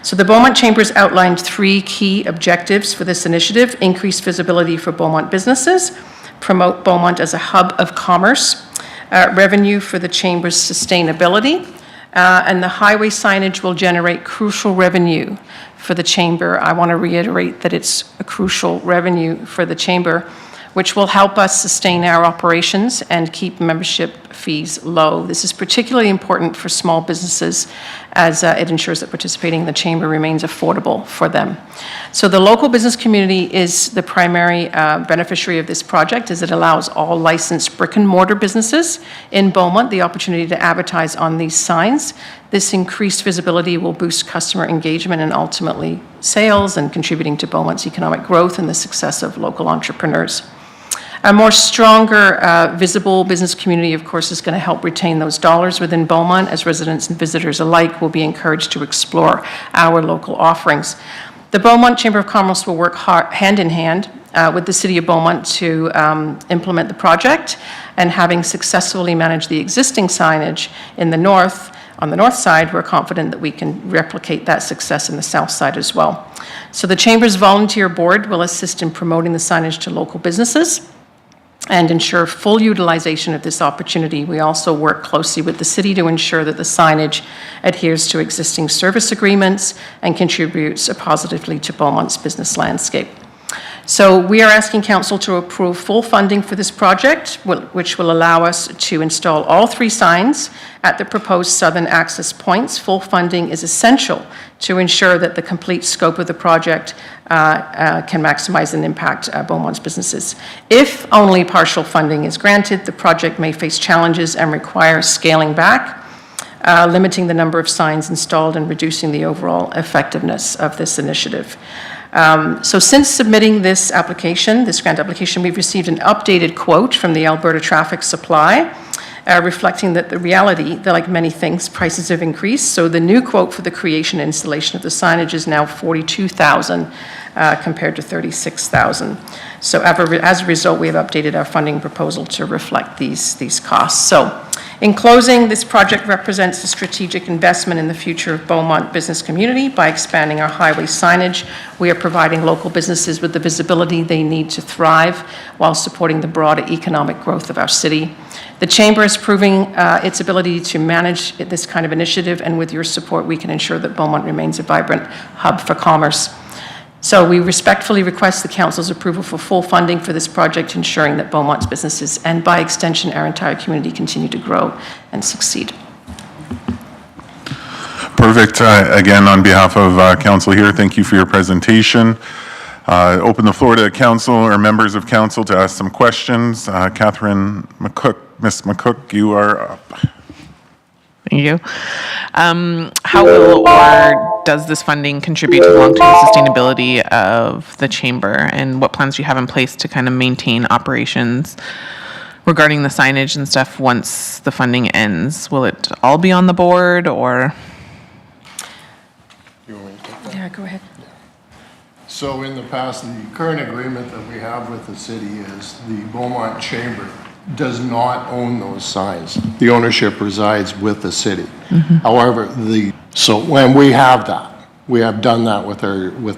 So the Beaumont Chamber's outlined 3 key objectives for this initiative: increase visibility for Beaumont businesses, promote Beaumont as a hub of commerce, revenue for the Chamber's sustainability, and the highway signage will generate crucial revenue for the Chamber. I want to reiterate that it's a crucial revenue for the Chamber, which will help us sustain our operations and keep membership fees low. This is particularly important for small businesses as it ensures that participating in the Chamber remains affordable for them. So the local business community is the primary beneficiary of this project, as it allows all licensed brick and mortar businesses in Beaumont the opportunity to advertise on these signs. This increased visibility will boost customer engagement and ultimately sales, and contributing to Beaumont's economic growth and the success of local entrepreneurs. A more stronger, visible business community, of course, is going to help retain those dollars within Beaumont, as residents and visitors alike will be encouraged to explore our local offerings. The Beaumont Chamber of Commerce will work hand in hand with the City of Beaumont to implement the project, and having successfully managed the existing signage in the north, on the north side, we're confident that we can replicate that success in the south side as well. So the Chamber's volunteer board will assist in promoting the signage to local businesses and ensure full utilization of this opportunity. We also work closely with the city to ensure that the signage adheres to existing service agreements and contributes positively to Beaumont's business landscape. So we are asking council to approve full funding for this project, which will allow us to install all 3 signs at the proposed southern access points. Full funding is essential to ensure that the complete scope of the project can maximize and impact Beaumont's businesses. If only partial funding is granted, the project may face challenges and require scaling back, limiting the number of signs installed and reducing the overall effectiveness of this initiative. So since submitting this application, this grant application, we've received an updated quote from the Alberta Traffic Supply, reflecting that the reality that, like many things, prices have increased. So the new quote for the creation and installation of the signage is now $42,000 compared to $36,000. So as a result, we have updated our funding proposal to reflect these costs. So in closing, this project represents a strategic investment in the future of Beaumont business community. By expanding our highway signage, we are providing local businesses with the visibility they need to thrive while supporting the broader economic growth of our city. The Chamber is proving its ability to manage this kind of initiative, and with your support, we can ensure that Beaumont remains a vibrant hub for commerce. So we respectfully request the Council's approval for full funding for this project, ensuring that Beaumont's businesses, and by extension our entire community, continue to grow and succeed. Perfect. Again, on behalf of Council here, thank you for your presentation. Open the floor to Council or members of Council to ask some questions. Catherine McCook, Ms. McCook, you are up. Thank you. How will or does this funding contribute to the long-term sustainability of the chamber? And what plans do you have in place to kind of maintain operations regarding the signage and stuff once the funding ends? Will it all be on the board, or? Yeah, go ahead. So in the past, the current agreement that we have with the city is the Beaumont Chamber does not own those signs. The ownership resides with the city. However, so when we have that, we have done that with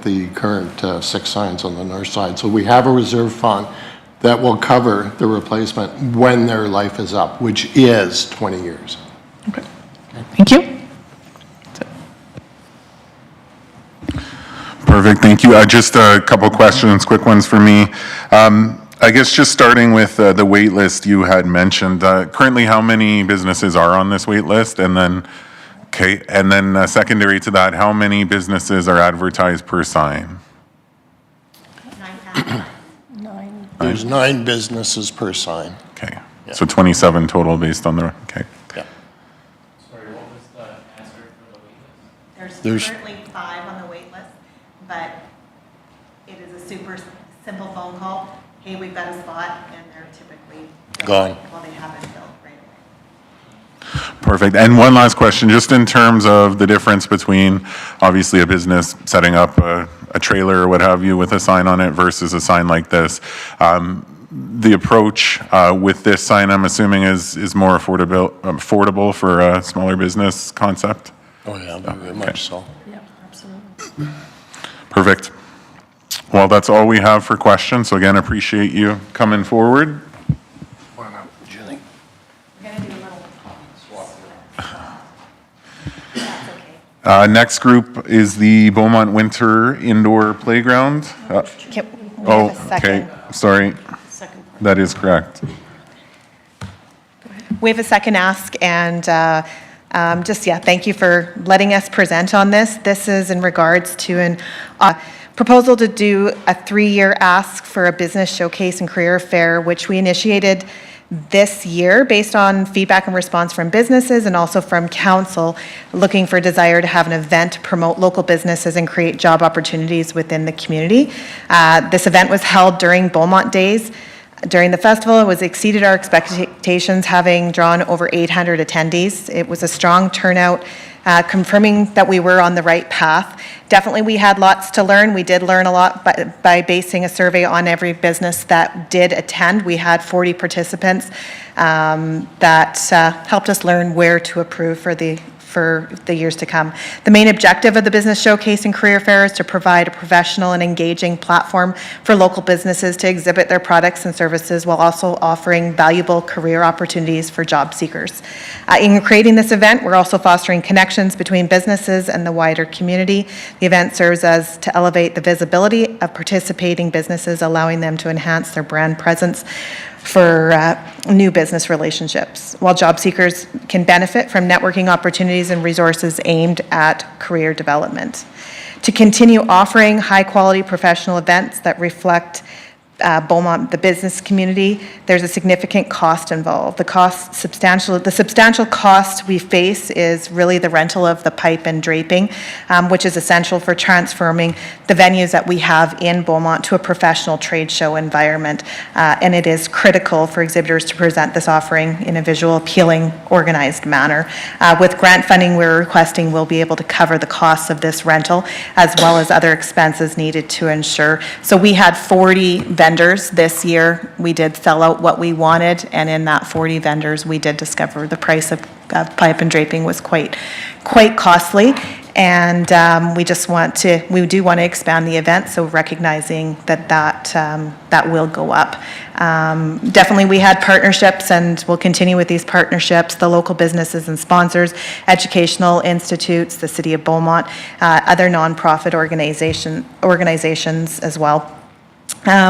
the current 6 signs on the north side. So we have a reserve fund that will cover the replacement when their life is up, which is 20 years. Okay. Thank you. Perfect, thank you. Just a couple questions, quick ones for me. I guess just starting with the wait list you had mentioned. Currently, how many businesses are on this wait list? And then, secondary to that, how many businesses are advertised per sign? 9. There's 9 businesses per sign. Okay, so 27 total based on the, okay. Yeah. Sorry, what was the answer for the wait list? There's currently 5 on the wait list, but it is a super simple phone call. Hey, we've got a spot, and they're typically gone. Well, they haven't filled right away. Perfect. And one last question, just in terms of the difference between obviously a business setting up a trailer or what have you with a sign on it versus a sign like this. The approach with this sign, I'm assuming, is more affordable for a smaller business concept? Oh, yeah, very much so. Yeah, absolutely. Perfect. Well, that's all we have for questions. So again, appreciate you coming forward. Next group is the Beaumont Winter Indoor Playground. Okay, sorry. That is correct. We have a second ask, and thank you for letting us present on this. This is in regards to an proposal to do a 3-year ask for a business showcase and career fair, which we initiated this year based on feedback and response from businesses and also from council, looking for desire to have an event to promote local businesses and create job opportunities within the community. This event was held during Beaumont Days. During the festival, it was exceeded our expectations, having drawn over 800 attendees. It was a strong turnout, confirming that we were on the right path. Definitely, we had lots to learn. We did learn a lot by basing a survey on every business that did attend. We had 40 participants that helped us learn where to improve for the years to come. The main objective of the Business Showcase and Career Fair is to provide a professional and engaging platform for local businesses to exhibit their products and services while also offering valuable career opportunities for job seekers. In creating this event, we're also fostering connections between businesses and the wider community. The event serves as to elevate the visibility of participating businesses, allowing them to enhance their brand presence for new business relationships, while job seekers can benefit from networking opportunities and resources aimed at career development. To continue offering high-quality professional events that reflect Beaumont, the business community, there's a significant cost involved. The substantial cost we face is really the rental of the pipe and draping, which is essential for transforming the venues that we have in Beaumont to a professional trade show environment. And it is critical for exhibitors to present this offering in a visual, appealing, organized manner. With grant funding we're requesting, we'll be able to cover the costs of this rental as well as other expenses needed to ensure. So we had 40 vendors this year. We did sell out what we wanted, and in that 40 vendors, we did discover the price of pipe and draping was quite costly. And we do want to expand the event, so recognizing that will go up. Definitely we had partnerships, and we'll continue with these partnerships, the local businesses and sponsors, educational institutes, the City of Beaumont, other nonprofit organizations as well.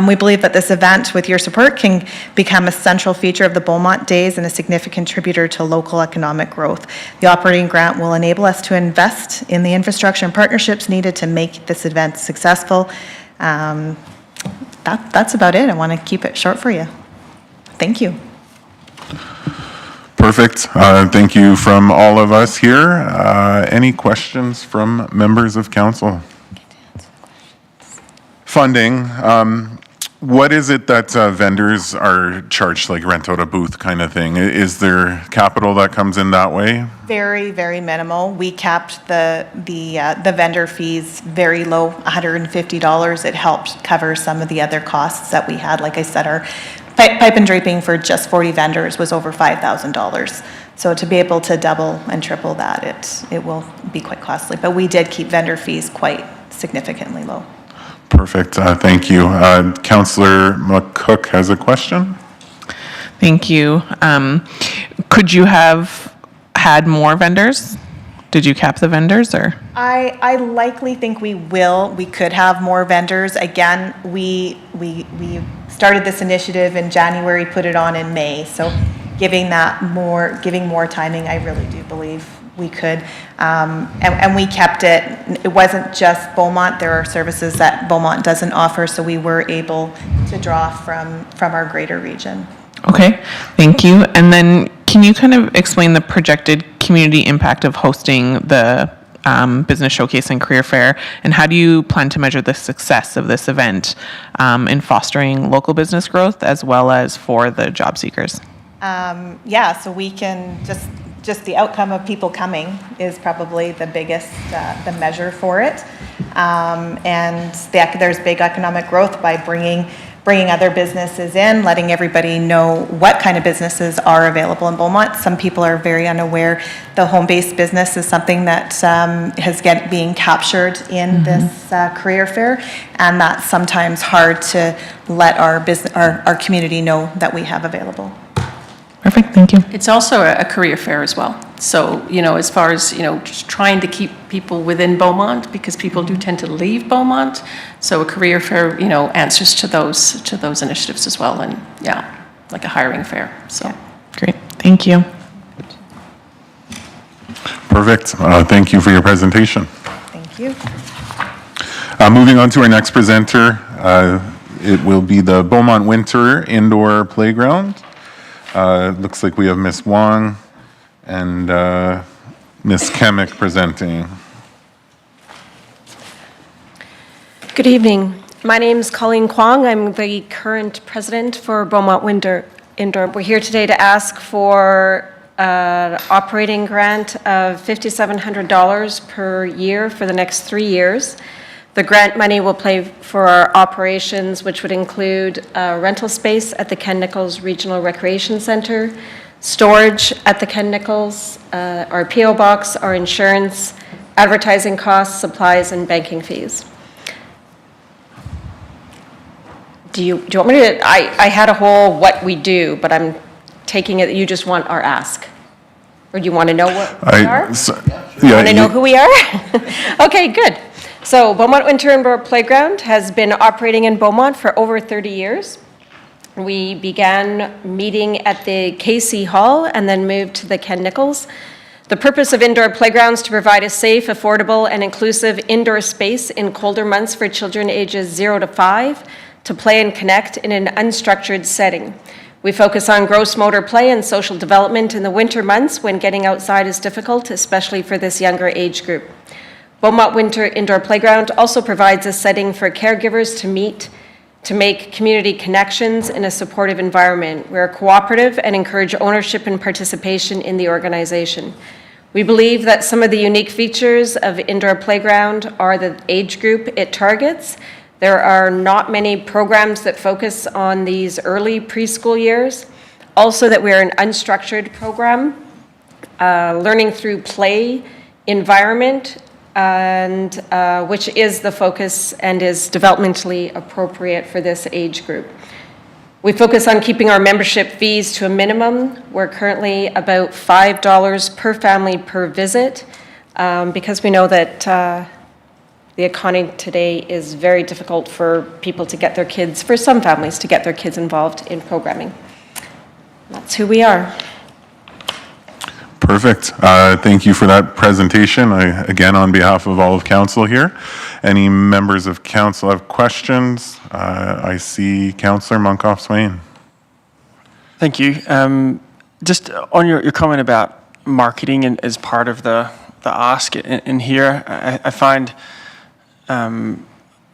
We believe that this event, with your support, can become a central feature of the Beaumont Days and a significant contributor to local economic growth. The operating grant will enable us to invest in the infrastructure and partnerships needed to make this event successful. That's about it. I want to keep it short for you. Thank you. Perfect. Thank you from all of us here. Any questions from members of council? Funding. What is it that vendors are charged, like rent out a booth kind of thing? Is there capital that comes in that way? Very, very minimal. We capped the vendor fees very low, $150. It helped cover some of the other costs that we had. Like I said, our pipe and draping for just 40 vendors was over $5,000. So to be able to double and triple that, it will be quite costly. But we did keep vendor fees quite significantly low. Perfect. Thank you. Councillor McCook has a question. Thank you. Could you have had more vendors? Did you cap the vendors or? I likely think we will. We could have more vendors. Again, we started this initiative in January, put it on in May. So giving more timing, I really do believe we could. And we kept it. It wasn't just Beaumont. There are services that Beaumont doesn't offer, so we were able to draw from our greater region. Okay, thank you. And then can you kind of explain the projected community impact of hosting the Business Showcase and Career Fair, and how do you plan to measure the success of this event in fostering local business growth as well as for the job seekers? Yeah, so we can just the outcome of people coming is probably the biggest, the measure for it. And there's big economic growth by bringing other businesses in, letting everybody know what kind of businesses are available in Beaumont. Some people are very unaware. The home-based business is something that being captured in this career fair, and that's sometimes hard to let our community know that we have available. Perfect, thank you. It's also a career fair as well. So, as far as, just trying to keep people within Beaumont, because people do tend to leave Beaumont. So a career fair, answers to those initiatives as well. And yeah, like a hiring fair, so. Great, thank you. Perfect. Thank you for your presentation. Thank you. Moving on to our next presenter, it will be the Beaumont Winter Indoor Playground. Looks like we have Ms. Wong and Ms. Kemick presenting. Good evening. My name is Colleen Kwong. I'm the current president for Beaumont Winter Indoor. We're here today to ask for an operating grant of $5,700 per year for the next 3 years. The grant money will pay for our operations, which would include rental space at the Ken Nichols Regional Recreation Center, storage at the Ken Nichols, our P.O. box, our insurance, advertising costs, supplies, and banking fees. Do you want me to, I had a whole what we do, but I'm taking it that you just want our ask. Or do you want to know what we are? You want to know who we are? Okay, good. So Beaumont Winter Indoor Playground has been operating in Beaumont for over 30 years. We began meeting at the KC Hall and then moved to the Ken Nichols. The purpose of indoor playgrounds is to provide a safe, affordable, and inclusive indoor space in colder months for children ages 0 to 5 to play and connect in an unstructured setting. We focus on gross motor play and social development in the winter months when getting outside is difficult, especially for this younger age group. Beaumont Winter Indoor Playground also provides a setting for caregivers to meet, to make community connections in a supportive environment. We're cooperative and encourage ownership and participation in the organization. We believe that some of the unique features of indoor playground are the age group it targets. There are not many programs that focus on these early preschool years. Also that we're an unstructured program, learning through play environment, and which is the focus and is developmentally appropriate for this age group. We focus on keeping our membership fees to a minimum. We're currently about $5 per family per visit because we know that the economy today is very difficult for people to get their kids, for some families, to get their kids involved in programming. That's who we are. Perfect. Thank you for that presentation. Again, on behalf of all of council here, any members of council have questions? I see Councillor Munkoff-Swain. Thank you. Just on your comment about marketing and as part of the ask in here, I find a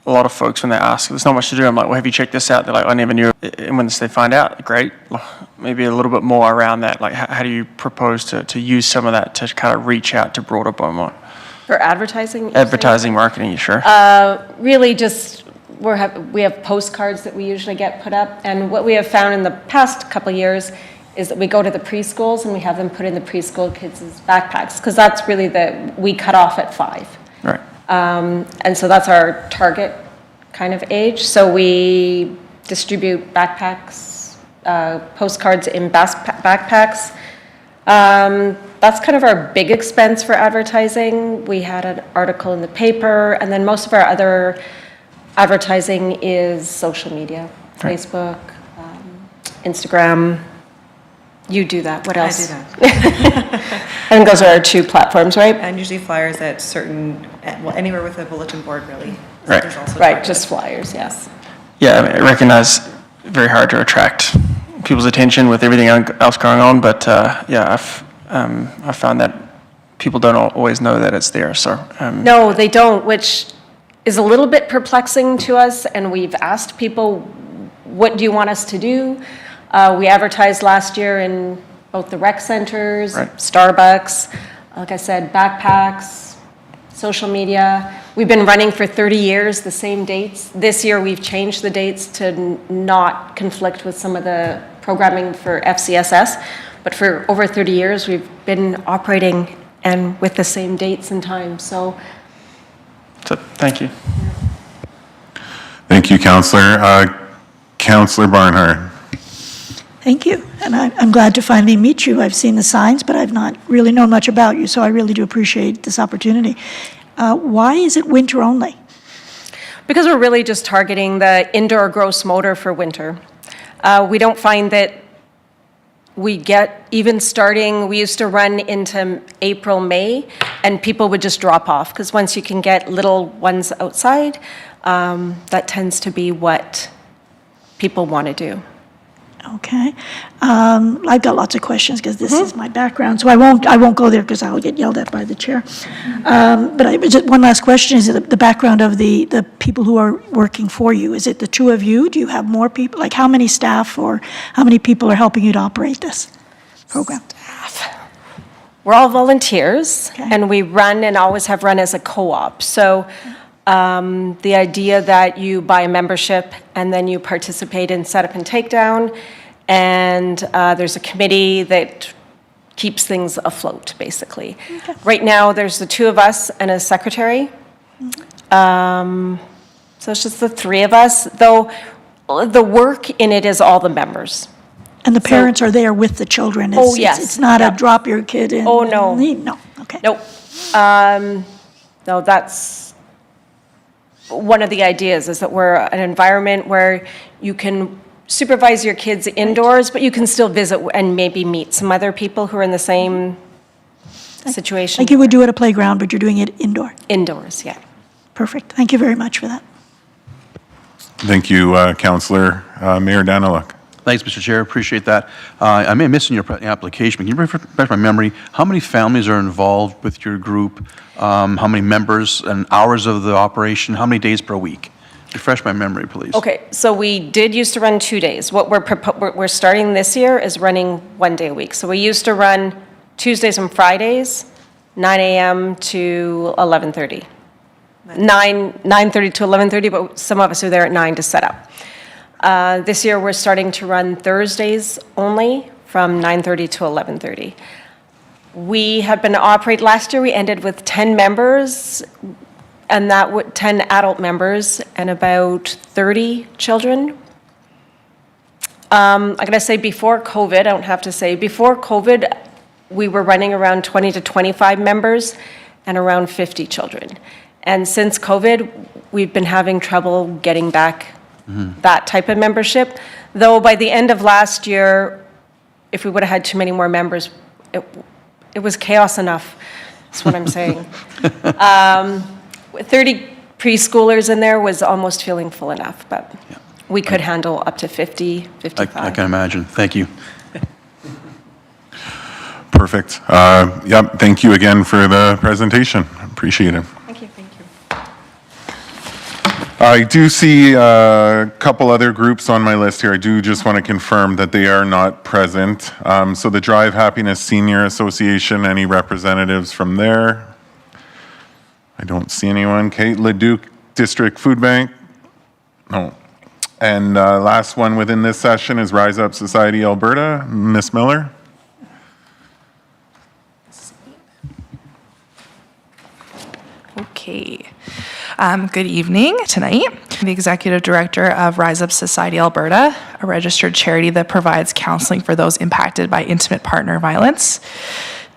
lot of folks, when they ask, there's not much to do. I'm like, well, have you checked this out? They're like, I never knew. And once they find out, great. Maybe a little bit more around that. Like, how do you propose to use some of that to kind of reach out to broader Beaumont? For advertising? you're Advertising, marketing, sure. Really just, we have postcards that we usually get put up. And what we have found in the past couple of years is that we go to the preschools and we have them put in the preschool kids' backpacks, because that's really we cut off at 5. Right. And so that's our target kind of age. So we distribute backpacks, postcards in backpacks. That's kind of our big expense for advertising. We had an article in the paper, and then most of our other advertising is social media, Right. Facebook, Instagram. You do that. What else? I do that. I think those are our 2 platforms, right? And usually flyers at certain, well, anywhere with a bulletin board, really. So Right. there's also Right, targeted. just flyers, yes. Yeah, I mean, I recognize very hard to attract people's attention with everything else going on, but yeah, I've found that people don't always know that it's there. So No, they don't, which is a little bit perplexing to us, and we've asked people, what do you want us to do? We advertised last year in both the rec centers, Right. Starbucks, like I said, backpacks, social media. We've been running for 30 years, the same dates. This year, we've changed the dates to not conflict with some of the programming for FCSS, but for over 30 years, we've been operating and with the same dates and times, so. So, thank you. Thank you, Councillor. Councillor Barnhart. Thank you, and I'm glad to finally meet you. I've seen the signs, but I've not really known much about you, so I really do appreciate this opportunity. Why is it winter only? Because we're really just targeting the indoor gross motor for winter. We don't find that we get, even starting, we used to run into April, May, and people would just drop off, because once you can get little ones outside, that tends to be what people want to do. Okay. I've got lots of questions because this is my background, so I won't go there because I'll get yelled at by the chair. But just one last question, is it the background of the people who are working for you? Is it the 2 of you? Do you have more people? Like how many staff or how many people are helping you to operate this program? We're all volunteers, Okay. and we run and always have run as a co-op. So the idea that you buy a membership and then you participate in setup and takedown, and there's a committee that keeps things afloat, basically. Okay. Right now, there's the 2 of us and a secretary. So it's just the 3 of us, though the work in it is all the members. And the parents are there with the children? Oh, yes. It's not Yeah. a drop your kid in? Oh, no. and leave? No, okay. Nope. No, that's one of the ideas, is that we're an environment where you can supervise your kids indoors, but you can still visit and maybe meet some other people who are in the same situation. Like you would do at a playground, but you're doing it indoor? Indoors, yeah. Perfect. Thank you very much for that. Thank you, Councillor. Mayor Daniluk. Thanks, Mr. Chair. Appreciate that. I may have missed in your application, but can you refresh my memory? How many families are involved with your group? How many members and hours of the operation? How many days per week? Refresh my memory, please. Okay, so we did used to run 2 days. What we're starting this year is running 1 day a week. So we used to run Tuesdays and Fridays, 9 a.m. to 11:30. 9:30 to 11:30, but some of us are there at 9 to set up. This year, we're starting to run Thursdays only from 9:30 to 11:30. We have been operating, last year we ended with 10 members, and 10 adult members and about 30 children. I'm going to say before COVID, I don't have to say, before COVID, we were running around 20 to 25 members and around 50 children. And since COVID, we've been having trouble getting back that type of membership. Though by the end of last year, if we would have had too many more members, it was chaos enough, is what I'm saying. 30 preschoolers in there was almost feeling full enough, but we could handle up to 50, 55. I can imagine. Thank you. Perfect. Yep, thank you again for the presentation. Appreciate it. Thank you, thank you. I do see a couple other groups on my list here. I do just want to confirm that they are not present. So the Drive Happiness Senior Association, any representatives from there? I don't see anyone. Okay, Leduc District Food Bank? No. And last one within this session is Rise Up Society Alberta. Ms. Miller? Okay. Good evening tonight. I'm the Executive Director of Rise Up Society Alberta, a registered charity that provides counseling for those impacted by intimate partner violence.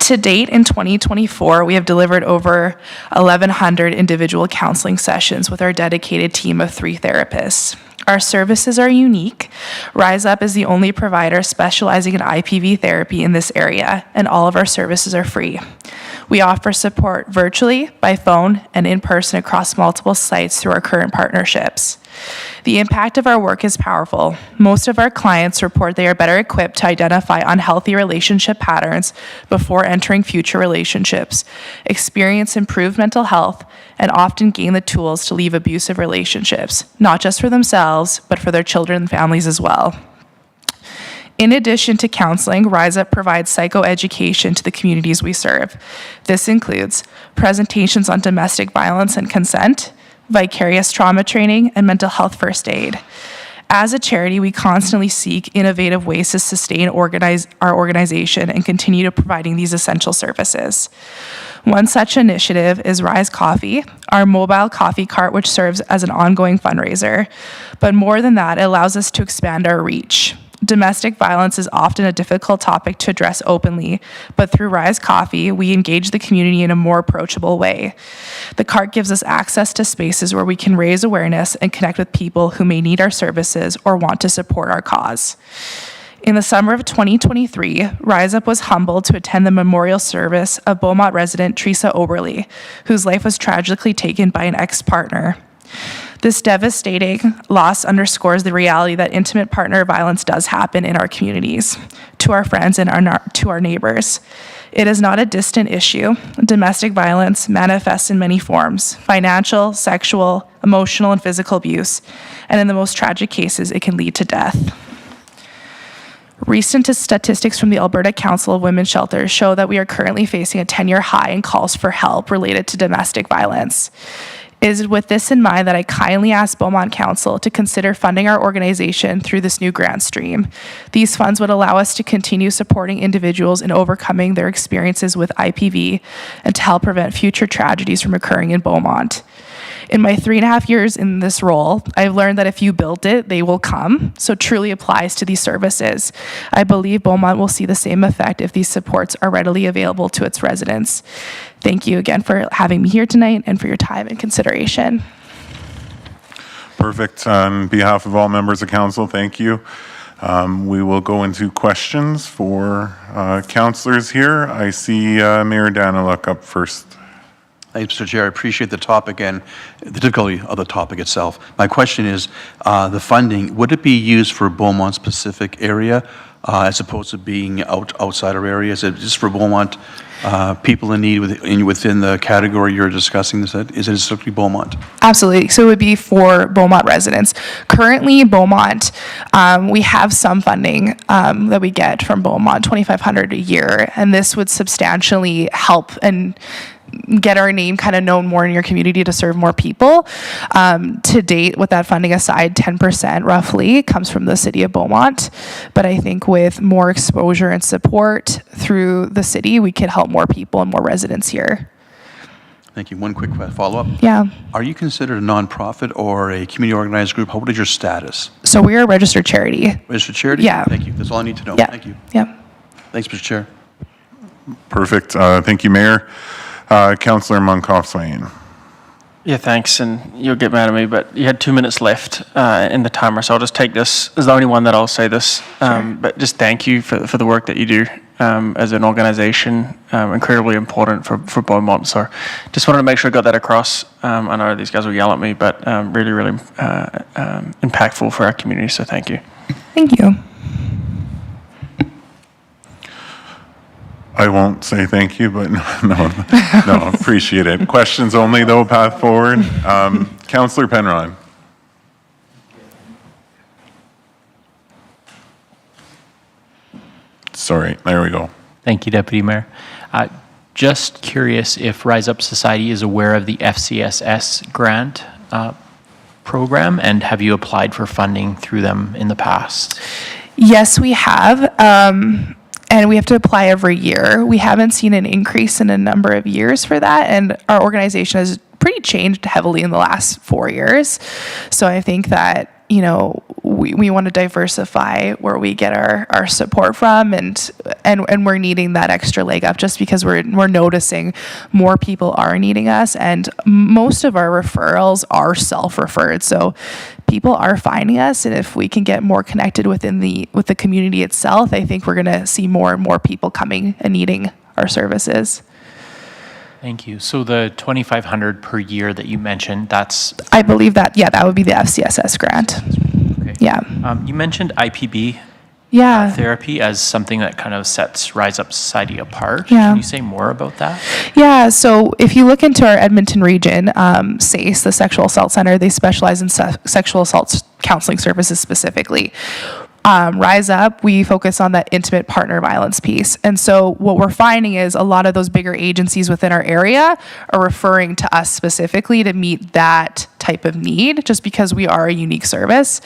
To date, in 2024, we have delivered over 1,100 individual counseling sessions with our dedicated team of 3 therapists. Our services are unique. Rise Up is the only provider specializing in IPV therapy in this area, and all of our services are free. We offer support virtually, by phone, and in person across multiple sites through our current partnerships. The impact of our work is powerful. Most of our clients report they are better equipped to identify unhealthy relationship patterns before entering future relationships, experience improved mental health, and often gain the tools to leave abusive relationships, not just for themselves, but for their children and families as well. In addition to counseling, Rise Up provides psychoeducation to the communities we serve. This includes presentations on domestic violence and consent, vicarious trauma training, and mental health first aid. As a charity, we constantly seek innovative ways to sustain our organization and continue to providing these essential services. One such initiative is Rise Coffee, our mobile coffee cart, which serves as an ongoing fundraiser. But more than that, it allows us to expand our reach. Domestic violence is often a difficult topic to address openly, but through Rise Coffee, we engage the community in a more approachable way. The cart gives us access to spaces where we can raise awareness and connect with people who may need our services or want to support our cause. In the summer of 2023, Rise Up was humbled to attend the memorial service of Beaumont resident Teresa Oberly, whose life was tragically taken by an ex-partner. This devastating loss underscores the reality that intimate partner violence does happen in our communities, to our friends and to our neighbors. It is not a distant issue. Domestic violence manifests in many forms: financial, sexual, emotional, and physical abuse. And in the most tragic cases, it can lead to death. Recent statistics from the Alberta Council of Women's Shelters show that we are currently facing a 10-year high in calls for help related to domestic violence. It is with this in mind that I kindly ask Beaumont Council to consider funding our organization through this new grant stream. These funds would allow us to continue supporting individuals in overcoming their experiences with IPV and to help prevent future tragedies from occurring in Beaumont. In my 3.5 years in this role, I've learned that if you build it, they will come. So it truly applies to these services. I believe Beaumont will see the same effect if these supports are readily available to its residents. Thank you again for having me here tonight and for your time and consideration. Perfect. On behalf of all members of council, thank you. We will go into questions for councillors here. I see Mayor Daniluk up first. Thanks, Mr. Chair. I appreciate the topic and the difficulty of the topic itself. My question is, the funding, would it be used for Beaumont specific area as opposed to being outside our area? Is it just for Beaumont people in need within the category you're discussing? Is it strictly Beaumont? Absolutely. So it would be for Beaumont residents. Currently, Beaumont, we have some funding that we get from Beaumont, $2,500 a year, and this would substantially help and get our name kind of known more in your community to serve more people. To date, with that funding aside, 10% roughly comes from the city of Beaumont. But I think with more exposure and support through the city, we could help more people and more residents here. Thank you. One quick follow-up. Yeah. Are you considered a nonprofit or a community organized group? What is your status? So we are a registered charity. Registered charity? Yeah. Thank you. That's all I need to know. Yeah. Thank you. Yeah. Thanks, Mr. Chair. Perfect. Thank you, Mayor. Councillor Munkoff-Swain. Yeah, thanks, and you'll get mad at me, but you had 2 minutes left in the timer, so I'll just take this as the only one that I'll say this. But just thank you for the work that you do as an organisation, incredibly important for Beaumont. So just wanted to make sure I got that across. I know these guys will yell at me, but really, really impactful for our community, so thank you. Thank you. I won't say thank you, but no, appreciate it. Questions only, though, path forward. Councillor Penrod. Sorry, there we go. Thank you, Deputy Mayor. Just curious if Rise Up Society is aware of the FCSS grant program, and have you applied for funding through them in the past? Yes, we have. And we have to apply every year. We haven't seen an increase in a number of years for that, and our organization has pretty changed heavily in the last 4 years. So I think that, you know, we want to diversify where we get our support from, and we're needing that extra leg up just because we're noticing more people are needing us, and most of our referrals are self-referred. So people are finding us, and if we can get more connected with the community itself, I think we're going to see more and more people coming and needing our services. Thank you. So the $2,500 per year that you mentioned, that's... I believe that, yeah, that would be the FCSS grant. Okay. Yeah. You mentioned IPB therapy as something that kind of sets Rise Up Society apart. Yeah. Can you say more about that? Yeah, so if you look into our Edmonton region, SACE, the Sexual Assault Center, they specialize in sexual assault counseling services specifically. Rise Up, we focus on that intimate partner violence piece. And so what we're finding is a lot of those bigger agencies within our area are referring to us specifically to meet that type of need, just because we are a unique service.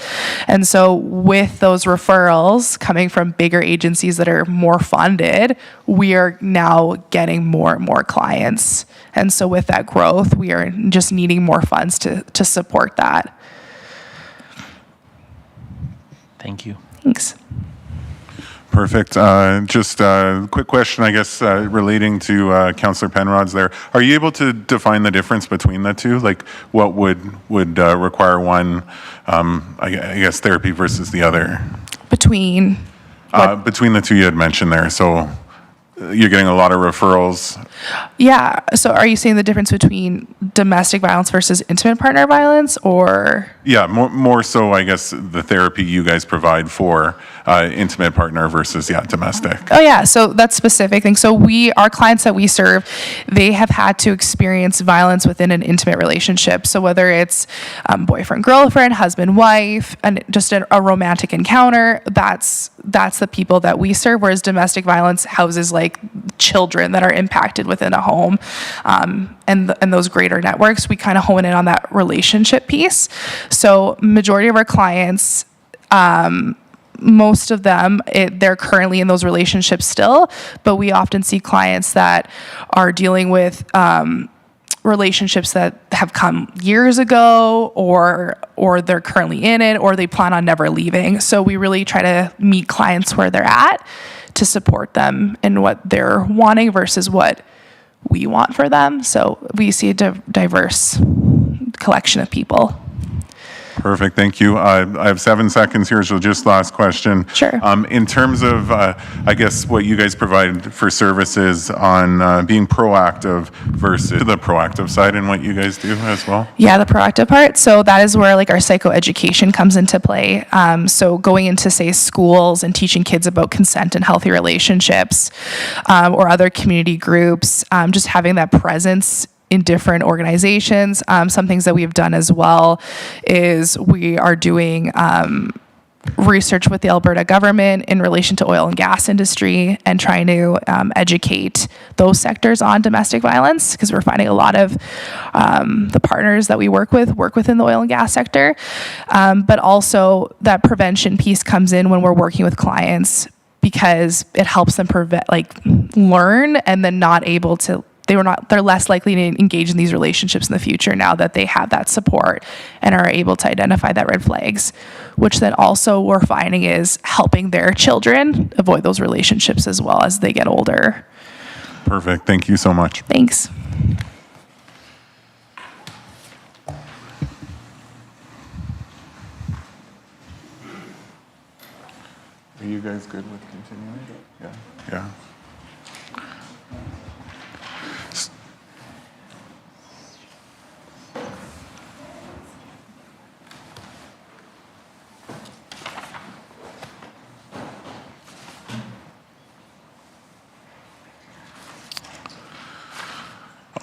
And so with those referrals coming from bigger agencies that are more funded, we are now getting more and more clients. And so with that growth, we are just needing more funds to support that. Thank you. Thanks. Perfect. Just a quick question, I guess, relating to Councillor Penrod's there. Are you able to define the difference between the two? Like, what would require one, I guess, therapy versus the other? Between the two you had mentioned there. So you're getting a lot of referrals. Yeah. So are you saying the difference between domestic violence versus intimate partner violence, or? Yeah, more so, I guess, the therapy you guys provide for intimate partner versus, domestic. Oh yeah, so that's specific thing. So our clients that we serve, they have had to experience violence within an intimate relationship. So whether it's boyfriend, girlfriend, husband, wife, and just a romantic encounter, that's the people that we serve. Whereas domestic violence houses like children that are impacted within a home, and those greater networks. We kind of hone in on that relationship piece. So majority of our clients, most of them, they're currently in those relationships still, but we often see clients that are dealing with relationships that have come years ago, or they're currently in it, or they plan on never leaving. So we really try to meet clients where they're at to support them in what they're wanting versus what we want for them. So we see a diverse collection of people. Perfect, thank you. I have 7 seconds here, so just last question. Sure. In terms of, I guess, what you guys provide for services on being proactive versus the proactive side, and what you guys do as well? Yeah, the proactive part. So that is where like our psychoeducation comes into play. So going into, say, schools and teaching kids about consent and healthy relationships, or other community groups, just having that presence in different organizations. Some things that we've done as well is we are doing research with the Alberta government in relation to oil and gas industry, and trying to educate those sectors on domestic violence, because we're finding a lot of the partners that we work within the oil and gas sector. But also that prevention piece comes in when we're working with clients, because it helps them learn, and then they're less likely to engage in these relationships in the future now that they have that support and are able to identify that red flags, which then also we're finding is helping their children avoid those relationships as well as they get older. Perfect. Thank you so much. Thanks. Are you guys good with continuing? Yeah. Yeah.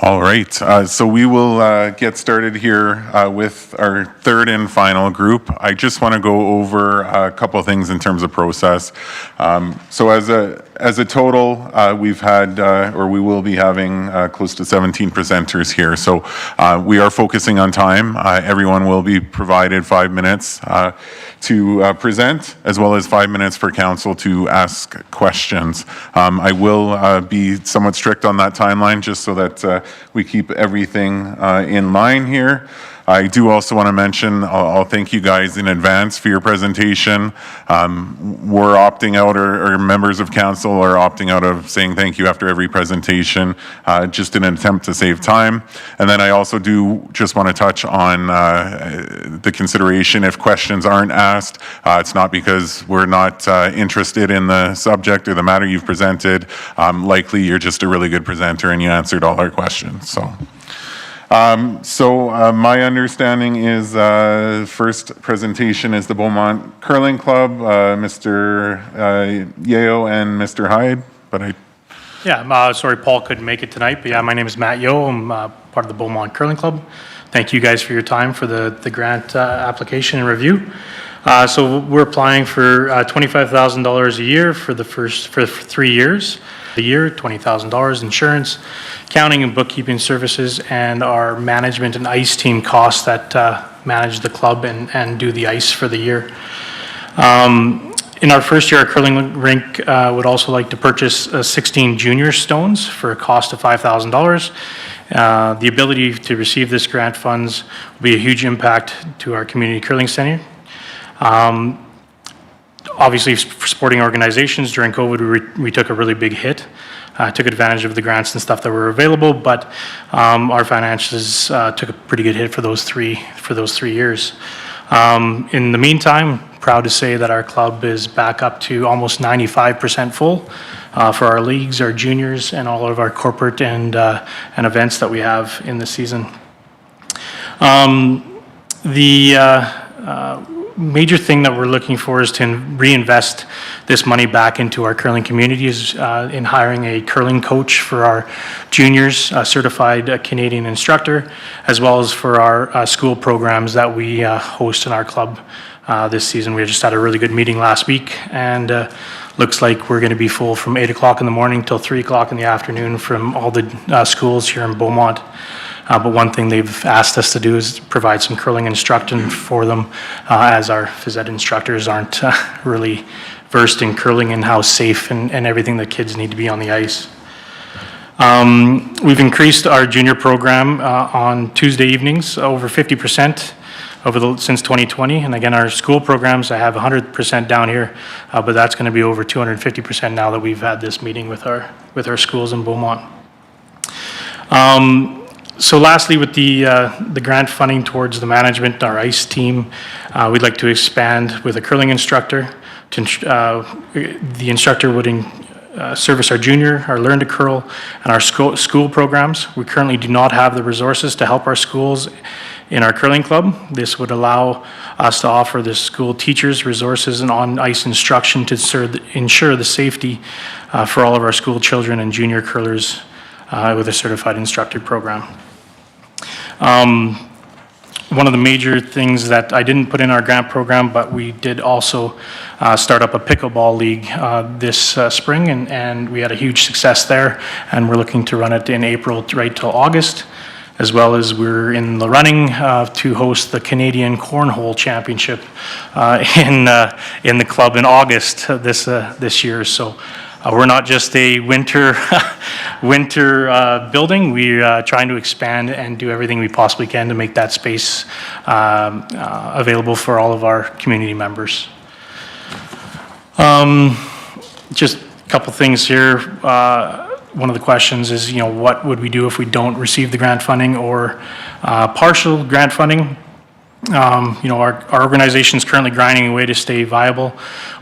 All right, so we will get started here with our third and final group. I just want to go over a couple of things in terms of process. So as a total, we've had, or we will be having close to 17 presenters here. So we are focusing on time. Everyone will be provided 5 minutes to present, as well as 5 minutes for council to ask questions. I will be somewhat strict on that timeline, just so that we keep everything in line here. I do also want to mention, I'll thank you guys in advance for your presentation. We're opting out, or members of council are opting out of saying thank you after every presentation, just in an attempt to save time. And then I also do just want to touch on the consideration if questions aren't asked. It's not because we're not interested in the subject or the matter you've presented. Likely you're just a really good presenter and you answered all our questions. So my understanding is first presentation is the Beaumont Curling Club, Mr. Yeo and Mr. Hyde, but Yeah, sorry Paul couldn't make it tonight, but yeah, my name is Matt Yeo. I'm part of the Beaumont Curling Club. Thank you guys for your time for the grant application and review. So we're applying for $25,000 a year for 3 years. A year, $20,000 insurance, accounting and bookkeeping services, and our management and ice team costs that manage the club and do the ice for the year. In our first year, our curling rink would also like to purchase 16 junior stones for a cost of $5,000. The ability to receive this grant funds will be a huge impact to our community curling center. Obviously, for sporting organizations during COVID, we took a really big hit, took advantage of the grants and stuff that were available, but our finances took a pretty good hit for those three years. In the meantime, proud to say that our club is back up to almost 95% full for our leagues, our juniors, and all of our corporate and events that we have in the season. Major thing that we're looking for is to reinvest this money back into our curling communities in hiring a curling coach for our juniors, a certified Canadian instructor, as well as for our school programs that we host in our club this season. We just had a really good meeting last week, and looks like we're going to be full from 8 o'clock in the morning till 3 o'clock in the afternoon from all the schools here in Beaumont. But one thing they've asked us to do is provide some curling instruction for them, as our phys ed instructors aren't really versed in curling and how safe and everything the kids need to be on the ice. We've increased our junior program on Tuesday evenings over 50% since 2020. And again, our school programs, I have 100% down here, but that's going to be over 250% now that we've had this meeting with our schools in Beaumont. So lastly, with the grant funding towards the management, our ice team, we'd like to expand with a curling instructor. The instructor would service our junior, our Learn to Curl, and our school programs. We currently do not have the resources to help our schools in our curling club. This would allow us to offer the school teachers resources and on-ice instruction to ensure the safety for all of our school children and junior curlers with a certified instructor program. One of the major things that I didn't put in our grant program, but we did also start up a pickleball league this spring, and we had a huge success there, and we're looking to run it in April right till August, as well as we're in the running to host the Canadian Cornhole Championship in the club in August this year. So we're not just a winter building. We're trying to expand and do everything we possibly can to make that space available for all of our community members. Just a couple things here. One of the questions is, what would we do if we don't receive the grant funding or partial grant funding? Our organization is currently grinding away to stay viable.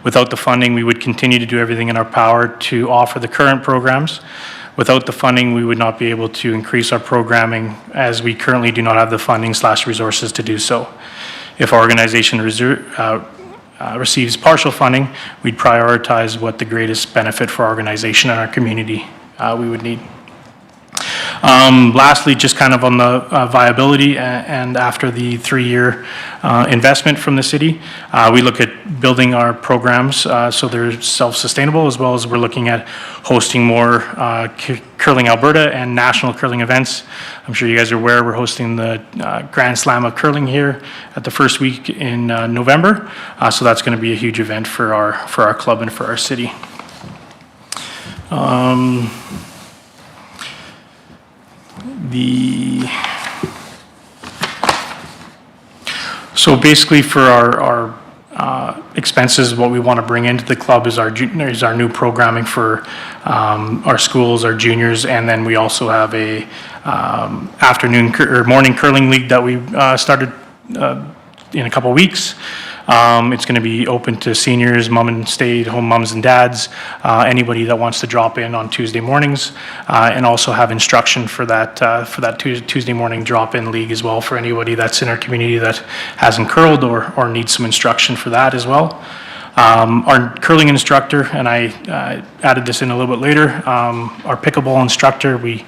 Without the funding, we would continue to do everything in our power to offer the current programs. Without the funding, we would not be able to increase our programming, as we currently do not have the funding/resources to do so. If our organization receives partial funding, we'd prioritize what the greatest benefit for our organization and our community we would need. Lastly, just kind of on the viability and after the 3-year investment from the city, we look at building our programs so they're self-sustainable, as well as we're looking at hosting more Curling Alberta and national curling events. I'm sure you guys are aware we're hosting the Grand Slam of Curling here at the first week in November. So that's going to be a huge event for our club and for our city. So basically for our expenses, what we want to bring into the club is our new programming for our schools, our juniors, and then we also have a afternoon or morning curling league that we started in a couple weeks. It's going to be open to seniors, mom and stay-at-home moms and dads, anybody that wants to drop in on Tuesday mornings, and also have instruction for that Tuesday morning drop-in league as well for anybody that's in our community that hasn't curled or needs some instruction for that as well. Our curling instructor, and I added this in a little bit later, our pickleball instructor, we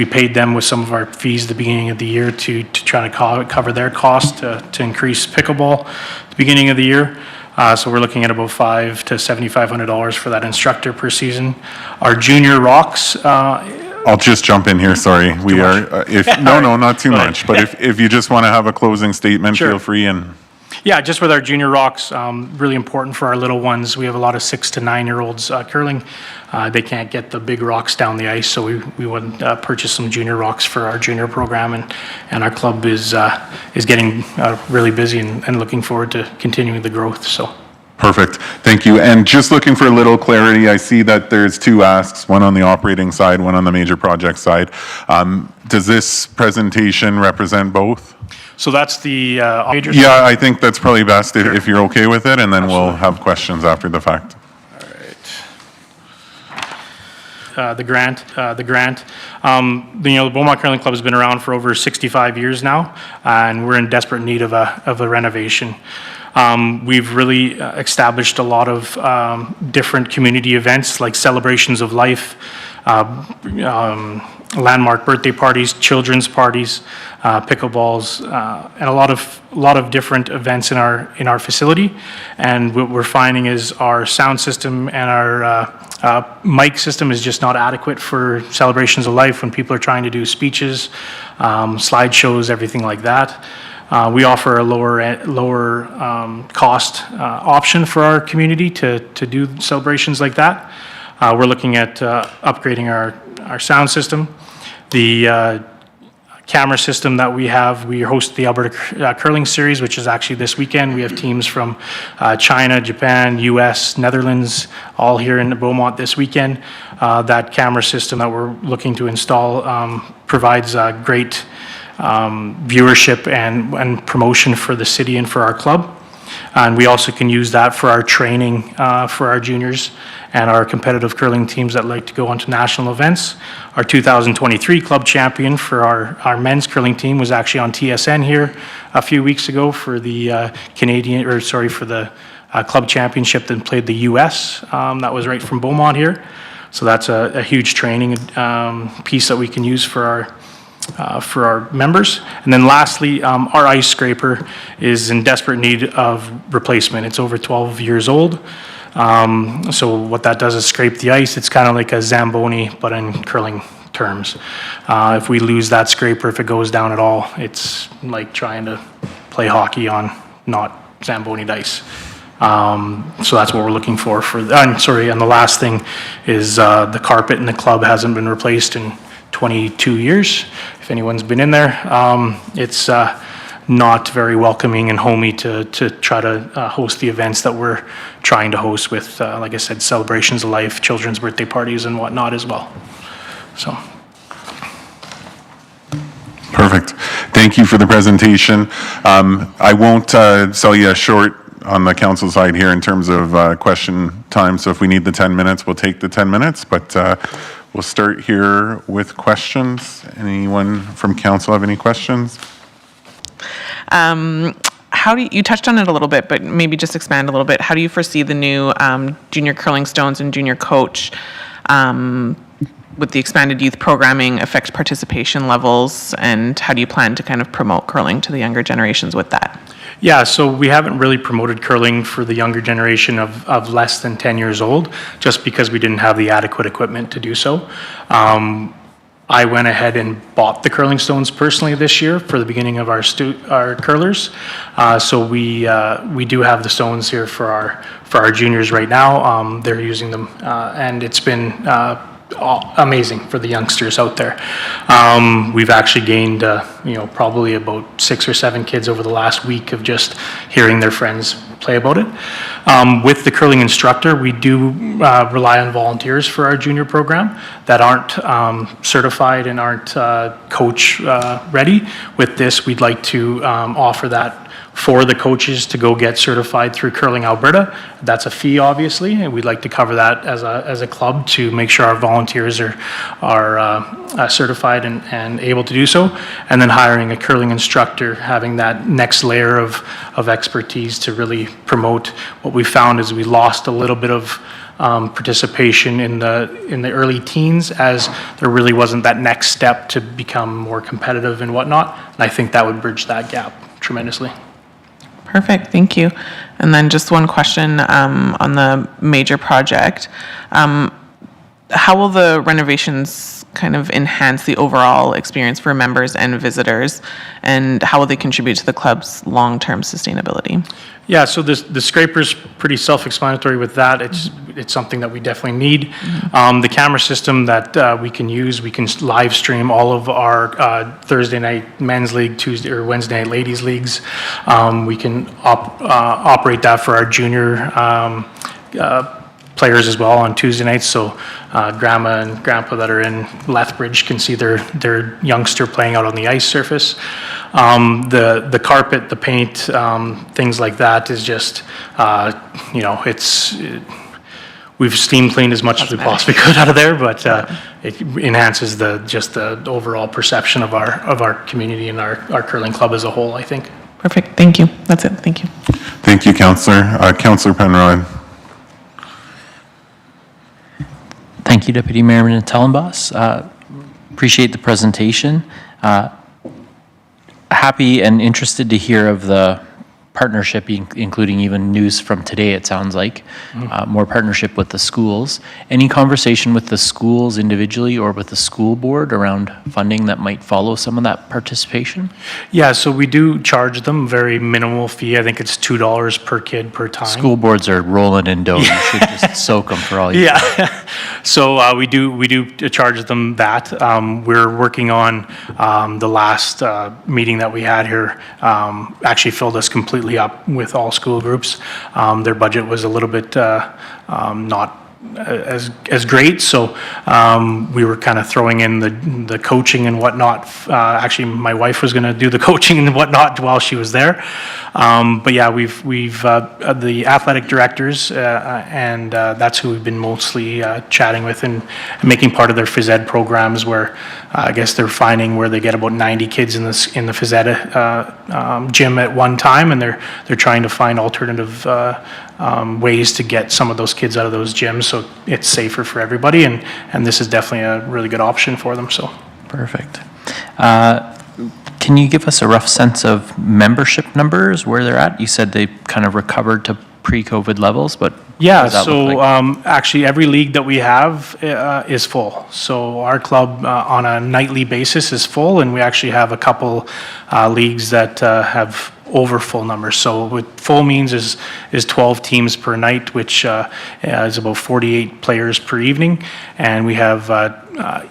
paid them with some of our fees at the beginning of the year to try to cover their cost to increase pickleball at the beginning of the year. So we're looking at about $500 to $7,500 for that instructor per season. Our junior rocks. I'll just jump in here, sorry. We are, no, not too much, but if you just want to have a closing statement, Sure. feel free and. Yeah, just with our junior rocks, really important for our little ones. We have a lot of 6 to 9-year-olds curling. They can't get the big rocks down the ice, so we would purchase some junior rocks for our junior program, and our club is getting really busy and looking forward to continuing the growth. So. Perfect, thank you. And just looking for a little clarity, I see that there's 2 asks, one on the operating side, one on the major project side. Does this presentation represent both? So that's the major. Yeah, I think that's probably best if you're okay with it, and then we'll have questions after the fact. The grant. The Beaumont Curling Club has been around for over 65 years now, and we're in desperate need of a renovation. We've really established a lot of different community events like celebrations of life, landmark birthday parties, children's parties, pickleballs, and a lot of different events in our facility. And what we're finding is our sound system and our mic system is just not adequate for celebrations of life when people are trying to do speeches, slideshows, everything like that. We offer a lower cost option for our community to do celebrations like that. We're looking at upgrading our sound system. The camera system that we have, we host the Alberta Curling Series, which is actually this weekend. We have teams from China, Japan, US, Netherlands, all here in Beaumont this weekend. That camera system that we're looking to install provides great viewership and promotion for the city and for our club. And we also can use that for our training for our juniors and our competitive curling teams that like to go on to national events. Our 2023 club champion for our men's curling team was actually on TSN here a few weeks ago for the for the club championship that played the US. That was right from Beaumont here. So that's a huge training piece that we can use for our members. And then lastly, our ice scraper is in desperate need of replacement. It's over 12 years old. So what that does is scrape the ice. It's kind of like a Zamboni, but in curling terms. If we lose that scraper, if it goes down at all, it's like trying to play hockey on not Zamboni ice. So that's what we're looking for. And the last thing is the carpet in the club hasn't been replaced in 22 years. If anyone's been in there, it's not very welcoming and homey to try to host the events that we're trying to host with, like I said, celebrations of life, children's birthday parties and whatnot as well. So. Perfect. Thank you for the presentation. I won't sell you a short on the council side here in terms of question time. So if we need the 10 minutes, we'll take the 10 minutes, but we'll start here with questions. Anyone from council have any questions? How do you touched on it a little bit, but maybe just expand a little bit. How do you foresee the new junior curling stones and junior coach with the expanded youth programming affect participation levels, and how do you plan to kind of promote curling to the younger generations with that? Yeah, so we haven't really promoted curling for the younger generation of less than 10 years old, just because we didn't have the adequate equipment to do so. I went ahead and bought the curling stones personally this year for the beginning of our curlers. So we do have the stones here for our juniors right now. They're using them, and it's been amazing for the youngsters out there. We've actually gained, probably about 6 or 7 kids over the last week of just hearing their friends play about it. With the curling instructor, we do rely on volunteers for our junior program that aren't certified and aren't coach ready. With this, we'd like to offer that for the coaches to go get certified through Curling Alberta. That's a fee, obviously, and we'd like to cover that as a club to make sure our volunteers are certified and able to do so. And then hiring a curling instructor, having that next layer of expertise to really promote. What we found is we lost a little bit of participation in the early teens, as there really wasn't that next step to become more competitive and whatnot. And I think that would bridge that gap tremendously. Perfect, thank you. And then just one question on the major project. How will the renovations kind of enhance the overall experience for members and visitors, and how will they contribute to the club's long-term sustainability? Yeah, so the scraper's pretty self-explanatory with that. It's something that we definitely need. The camera system that we can use, we can live stream all of our Thursday night men's league, Tuesday or Wednesday night ladies leagues. We can operate that for our junior players as well on Tuesday nights, so grandma and grandpa that are in Lethbridge can see their youngster playing out on the ice surface. The carpet, the paint, things like that is just, we've steam cleaned as much as we possibly could out of there, but it enhances the overall perception of our community and our curling club as a whole, I think. Perfect, thank you. That's it, thank you. Thank you, Councillor. Councillor Penrod. Thank you, Deputy Mayor Tellenboss. Appreciate the presentation. Happy and interested to hear of the partnership, including even news from today, it sounds like, more partnership with the schools. Any conversation with the schools individually or with the school board around funding that might follow some of that participation? Yeah, so we do charge them very minimal fee. I think it's $2 per kid per time. School boards are rolling in dough. You should just soak them for all you can. Yeah, so we do charge them that. We're working on the last meeting that we had here actually filled us completely up with all school groups. Their budget was a little bit not as great, so we were kind of throwing in the coaching and whatnot. Actually, my wife was going to do the coaching and whatnot while she was there. But yeah, we've the athletic directors, and that's who we've been mostly chatting with and making part of their phys ed programs, where I guess they're finding where they get about 90 kids in the phys ed gym at one time, and they're trying to find alternative ways to get some of those kids out of those gyms so it's safer for everybody, and this is definitely a really good option for them. So perfect. Can you give us a rough sense of membership numbers, where they're at? You said they kind of recovered to pre-COVID levels, but yeah, so actually every league that we have is full. So our club on a nightly basis is full, and we actually have a couple leagues that have over full numbers. So what full means is 12 teams per night, which is about 48 players per evening, and we have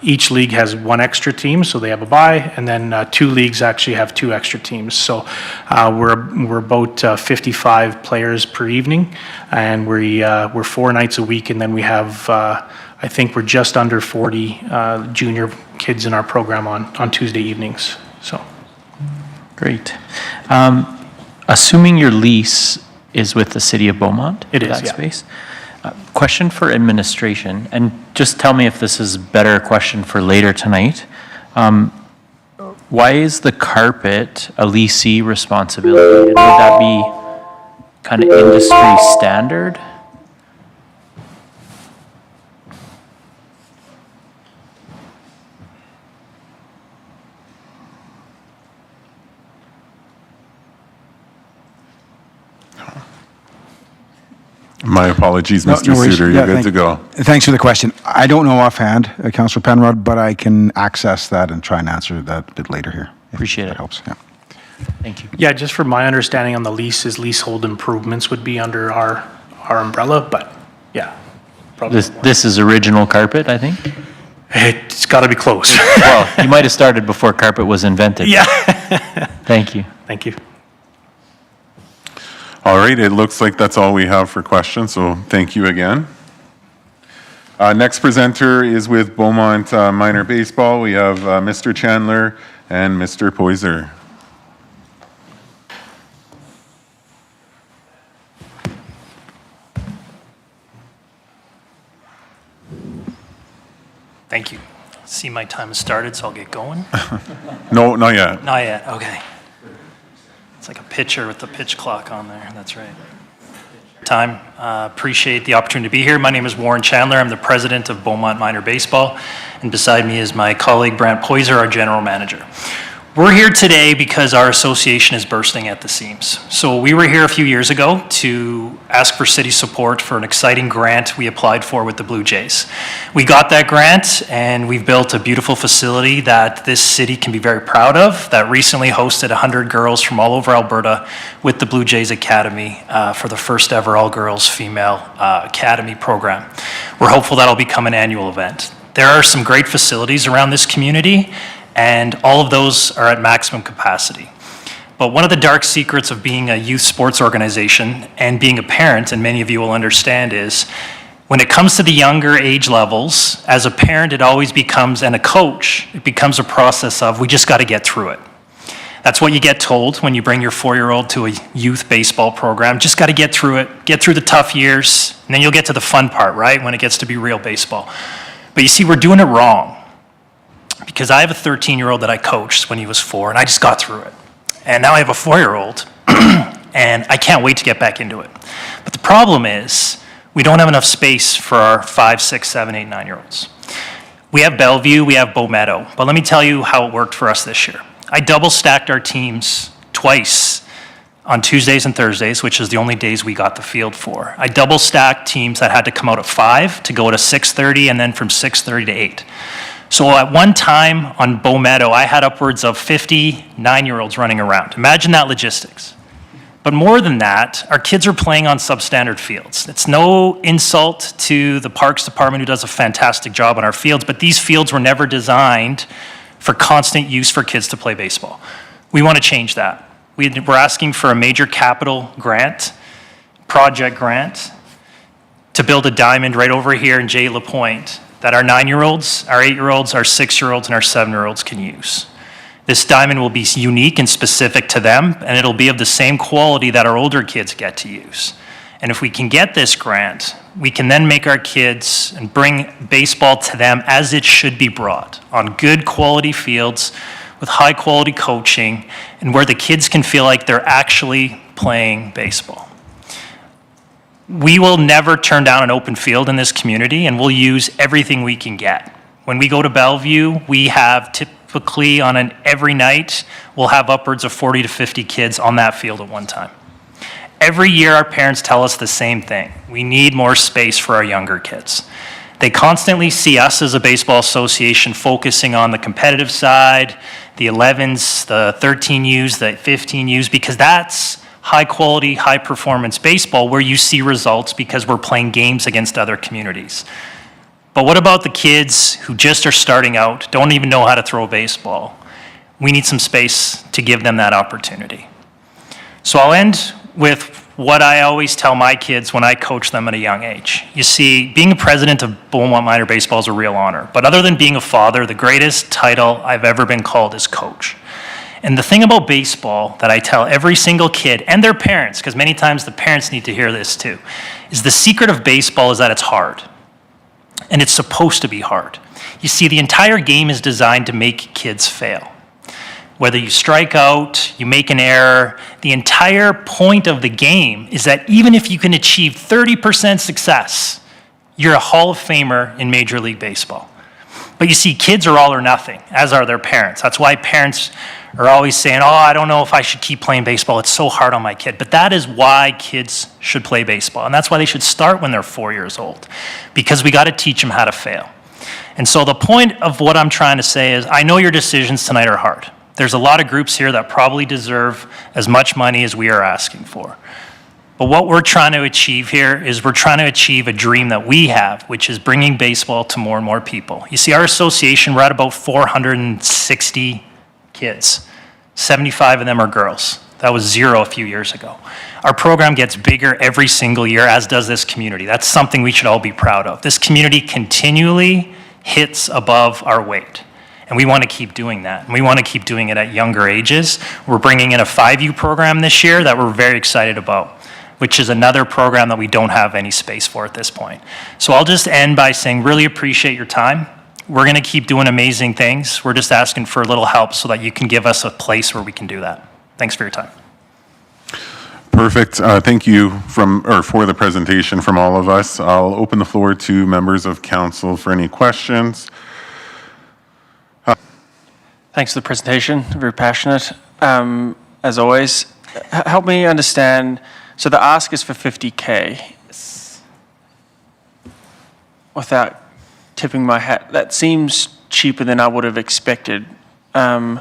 each league has one extra team, so they have a bye, and then 2 leagues actually have 2 extra teams. So we're about 55 players per evening, and we're 4 nights a week, and then we have I think we're just under 40 junior kids in our program on Tuesday evenings. So great. Assuming your lease is with the City of Beaumont? It is, that yeah. Space? Question for administration, and just tell me if this is a better question for later tonight. Why is the carpet a leasee responsibility? And would that be kind of industry standard? My apologies, No, Mr. no worries. Suter, Yeah, you're good to go. Thanks for the question. I don't know offhand, Councillor Penrod, but I can access that and try and answer that a bit later here. Appreciate it. Helps, yeah. Thank you. Yeah, just from my understanding on the leases, leasehold improvements would be under our umbrella, but yeah. Probably This is original carpet, I think? It's got to be close. Well, you might have started before carpet was invented. Yeah. Thank you. Thank you. All right, it looks like that's all we have for questions, so thank you again. Next presenter is with Beaumont Minor Baseball. We have Mr. Chandler and Mr. Poyser. Thank you. See, my time has started, so I'll get going. No, not yet. Not yet, okay. It's like a pitcher with the pitch clock on there, that's right. Time, appreciate the opportunity to be here. My name is Warren Chandler. I'm the president of Beaumont Minor Baseball, and beside me is my colleague Brant Poyser, our general manager. We're here today because our association is bursting at the seams. So we were here a few years ago to ask for city support for an exciting grant we applied for with the Blue Jays. We got that grant and we've built a beautiful facility that this city can be very proud of, that recently hosted 100 girls from all over Alberta with the Blue Jays Academy for the first ever all-girls female academy program. We're hopeful that'll become an annual event. There are some great facilities around this community, and all of those are at maximum capacity. But one of the dark secrets of being a youth sports organization and being a parent, and many of you will understand, is when it comes to the younger age levels, as a parent it always becomes, and a coach, it becomes a process of, we just got to get through it. That's what you get told when you bring your 4-year-old to a youth baseball program. Just got to get through it, get through the tough years, and then you'll get to the fun part, right? When it gets to be real baseball. But you see, we're doing it wrong. Because I have a 13-year-old that I coached when he was 4, and I just got through it. And now I have a 4-year-old, and I can't wait to get back into it. But the problem is, we don't have enough space for our 5, 6, 7, 8, 9-year-olds. We have Bellevue, we have Bow Meadow, but let me tell you how it worked for us this year. I double-stacked our teams twice on Tuesdays and Thursdays, which is the only days we got the field for. I double-stacked teams that had to come out at 5 to go to 6:30, and then from 6:30 to 8. So at one time on Bow Meadow, I had upwards of 50 9-year-olds running around. Imagine that logistics. But more than that, our kids are playing on substandard fields. It's no insult to the Parks Department, who does a fantastic job on our fields, but these fields were never designed for constant use for kids to play baseball. We want to change that. We're asking for a major capital grant, project grant, to build a diamond right over here in J. LaPointe that our 9-year-olds, our 8-year-olds, our 6-year-olds, and our 7-year-olds can use. This diamond will be unique and specific to them, and it'll be of the same quality that our older kids get to use. And if we can get this grant, we can then make our kids and bring baseball to them as it should be brought, on good quality fields, with high quality coaching, and where the kids can feel like they're actually playing baseball. We will never turn down an open field in this community, and we'll use everything we can get. When we go to Bellevue, we have typically every night, we'll have upwards of 40 to 50 kids on that field at one time. Every year, our parents tell us the same thing. We need more space for our younger kids. They constantly see us as a baseball association focusing on the competitive side, the 11s, the 13Us, the 15Us, because that's high quality, high performance baseball where you see results because we're playing games against other communities. But what about the kids who just are starting out, don't even know how to throw a baseball? We need some space to give them that opportunity. So I'll end with what I always tell my kids when I coach them at a young age. You see, being a president of Beaumont Minor Baseball is a real honor. But other than being a father, the greatest title I've ever been called is coach. And the thing about baseball that I tell every single kid and their parents, because many times the parents need to hear this too, is the secret of baseball is that it's hard. And it's supposed to be hard. You see, the entire game is designed to make kids fail. Whether you strike out, you make an error, the entire point of the game is that even if you can achieve 30% success, you're a Hall of Famer in Major League Baseball. But you see, kids are all or nothing, as are their parents. That's why parents are always saying, oh, I don't know if I should keep playing baseball. It's so hard on my kid. But that is why kids should play baseball. And that's why they should start when they're 4 years old, because we got to teach them how to fail. And so the point of what I'm trying to say is, I know your decisions tonight are hard. There's a lot of groups here that probably deserve as much money as we are asking for. But what we're trying to achieve here is we're trying to achieve a dream that we have, which is bringing baseball to more and more people. You see, our association, we're at about 460 kids. 75 of them are girls. That was 0 a few years ago. Our program gets bigger every single year, as does this community. That's something we should all be proud of. This community continually hits above our weight. And we want to keep doing that. And we want to keep doing it at younger ages. We're bringing in a 5U program this year that we're very excited about, which is another program that we don't have any space for at this point. So I'll just end by saying, really appreciate your time. We're going to keep doing amazing things. We're just asking for a little help so that you can give us a place where we can do that. Thanks for your time. Perfect. Thank you for the presentation from all of us. I'll open the floor to members of council for any questions. Thanks for the presentation. Very passionate, as always. Help me understand. So the ask is for 50K. Without tipping my hat, that seems cheaper than I would have expected. And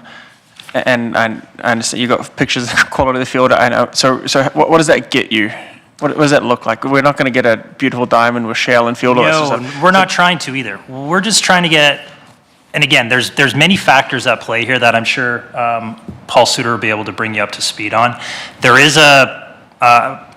I understand you got pictures of the quality of the field. I know. So what does that get you? What does that look like? We're not going to get a beautiful diamond with shale and field. No, we're not trying to either. We're just trying to get. And again, there's many factors at play here that I'm sure Paul Suter will be able to bring you up to speed on. There is a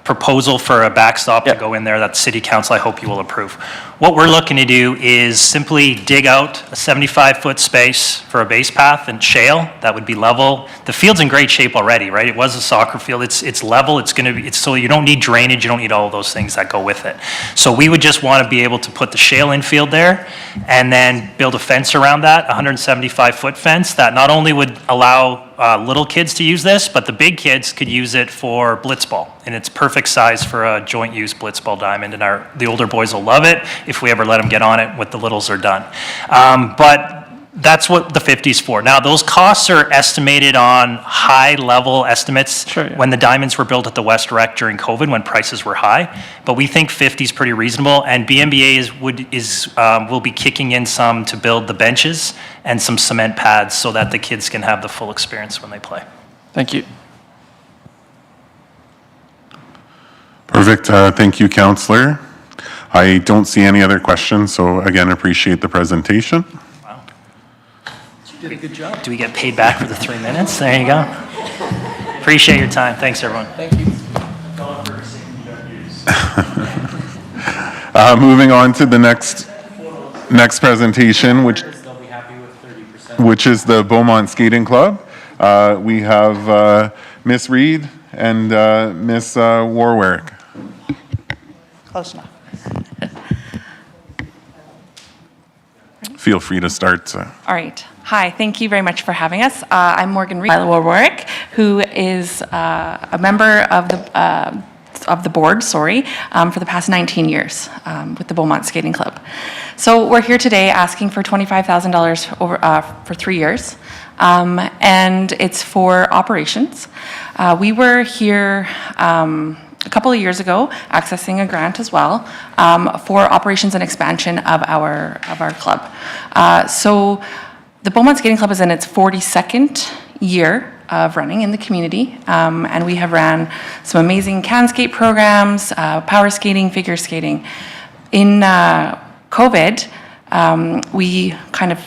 proposal for a backstop to go in there that City Council, I hope you will approve. What we're looking to do is simply dig out a 75-foot space for a base path and shale that would be level. The field's in great shape already, right? It was a soccer field. It's level. So you don't need drainage. You don't need all of those things that go with it. So we would just want to be able to put the shale infield there and then build a fence around that, a 175-foot fence that not only would allow little kids to use this, but the big kids could use it for blitzball. And it's perfect size for a joint use blitzball diamond. And the older boys will love it if we ever let them get on it. What the littles are done. But that's what the 50's for. Now, those costs are estimated on high-level estimates when the diamonds were built at the West Rec during COVID when prices were high. But we think 50 is pretty reasonable, and BMBA will be kicking in some to build the benches and some cement pads so that the kids can have the full experience when they play. Thank you. Perfect. Thank you, Councillor. I don't see any other questions, so again, appreciate the presentation. You did a good job. Do we get paid back for the 3 minutes? There you go. Appreciate your time. Thanks, everyone. Thank you. Moving on to the next presentation, which is the Beaumont Skating Club. We have Miss Reed and Miss Warwick. Close enough. Feel free to start. All right. Hi, thank you very much for having us. I'm Morgan Reed, Warwick, who is a member of the board, for the past 19 years with the Beaumont Skating Club. So we're here today asking for $25,000 over for 3 years, and it's for operations. We were here a couple of years ago, accessing a grant as well for operations and expansion of our club. So the Beaumont Skating Club is in its 42nd year of running in the community, and we have ran some amazing can skate programs, power skating, figure skating. In COVID, we kind of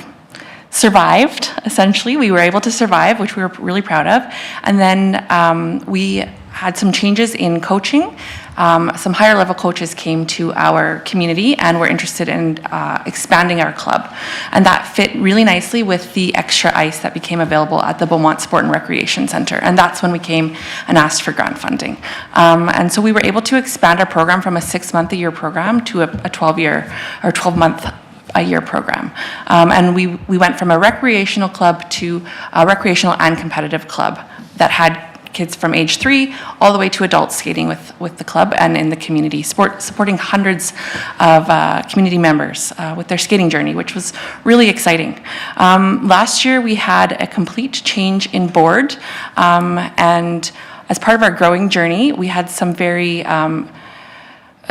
survived, essentially. We were able to survive, which we were really proud of. And then we had some changes in coaching. Some higher level coaches came to our community and were interested in expanding our club. And that fit really nicely with the extra ice that became available at the Beaumont Sport and Recreation Center. And that's when we came and asked for grant funding. And so we were able to expand our program from a 6-month-a-year program to a 12-month-a-year program. And we went from a recreational club to a recreational and competitive club that had kids from age 3 all the way to adults skating with the club and in the community, supporting hundreds of community members with their skating journey, which was really exciting. Last year, we had a complete change in board, and as part of our growing journey, we had some very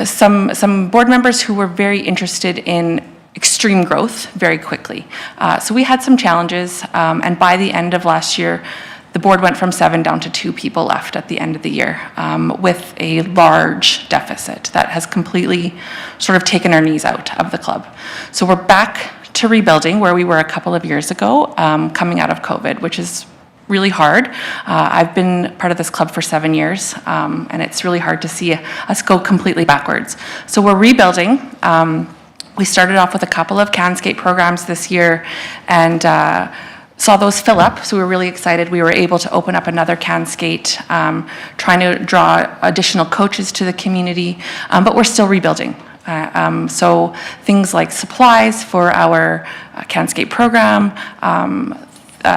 some board members who were very interested in extreme growth very quickly. So we had some challenges, and by the end of last year, the board went from 7 down to 2 people left at the end of the year, with a large deficit that has completely sort of taken our knees out of the club. So we're back to rebuilding where we were a couple of years ago, coming out of COVID, which is really hard. I've been part of this club for 7 years, and it's really hard to see us go completely backwards. So we're rebuilding. We started off with a couple of can skate programs this year and saw those fill up, so we were really excited. We were able to open up another can skate, trying to draw additional coaches to the community, but we're still rebuilding. So things like supplies for our can skate program,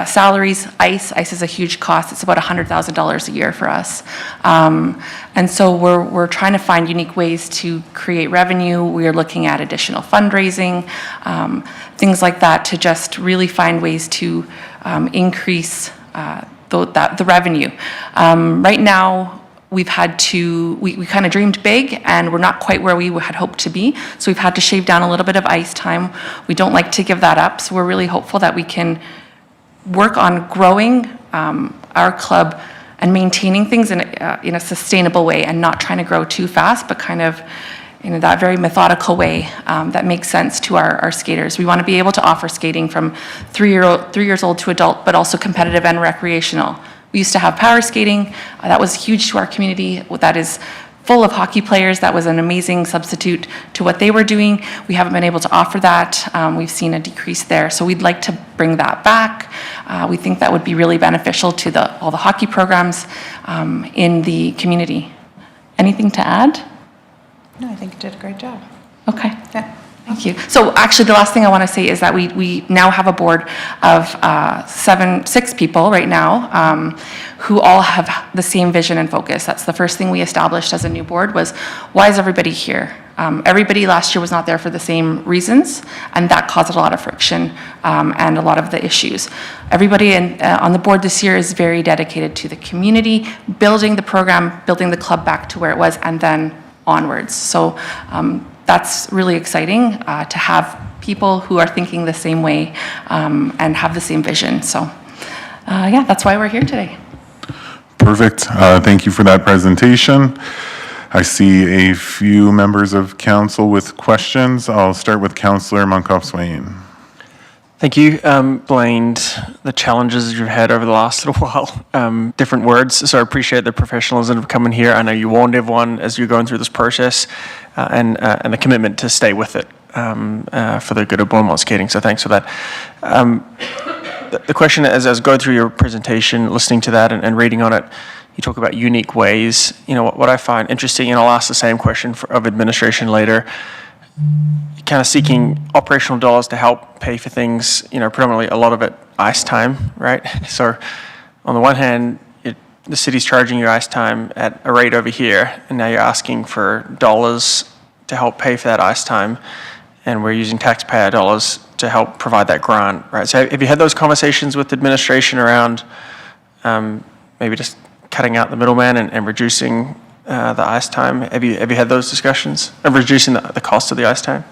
salaries, ice is a huge cost. It's about $100,000 a year for us. And so we're trying to find unique ways to create revenue. We're looking at additional fundraising, things like that, to just really find ways to increase the revenue. Right now, we've had to, we kind of dreamed big and we're not quite where we had hoped to be. So we've had to shave down a little bit of ice time. We don't like to give that up. So we're really hopeful that we can work on growing our club and maintaining things in a sustainable way and not trying to grow too fast, but kind of in that very methodical way that makes sense to our skaters. We want to be able to offer skating from 3 years old to adult, but also competitive and recreational. We used to have power skating. That was huge to our community. That is full of hockey players. That was an amazing substitute to what they were doing. We haven't been able to offer that. We've seen a decrease there. So we'd like to bring that back. We think that would be really beneficial to all the hockey programs in the community. Anything to add? No, I think you did a great job. Okay. Yeah. Thank you. So actually, the last thing I want to say is that we now have a board of 6 people right now who all have the same vision and focus. That's the first thing we established as a new board was, why is everybody here? Everybody last year was not there for the same reasons, and that caused a lot of friction and a lot of the issues. Everybody on the board this year is very dedicated to the community, building the program, building the club back to where it was, and then onwards. So that's really exciting to have people who are thinking the same way and have the same vision. So yeah, that's why we're here today. Perfect. Thank you for that presentation. I see a few members of council with questions. I'll start with Councillor Monkoff-Swain. Thank you. Blaine, the challenges you've had over the last little while, different words, so I appreciate the professionalism of coming here. I know you warned everyone as you're going through this process and the commitment to stay with it for the good of Beaumont skating, so thanks for that. The question as I was going through your presentation, listening to that and reading on it, you talk about unique ways. You know, what I find interesting, and I'll ask the same question of administration later, kind of seeking operational dollars to help pay for things, you know, predominantly a lot of it ice time, right? So on the one hand, the city's charging you ice time at a rate over here, and now you're asking for dollars to help pay for that ice time, and we're using taxpayer dollars to help provide that grant, right? So have you had those conversations with the administration around maybe just cutting out the middleman and reducing the ice time? Have you had those discussions of reducing the cost of the ice time?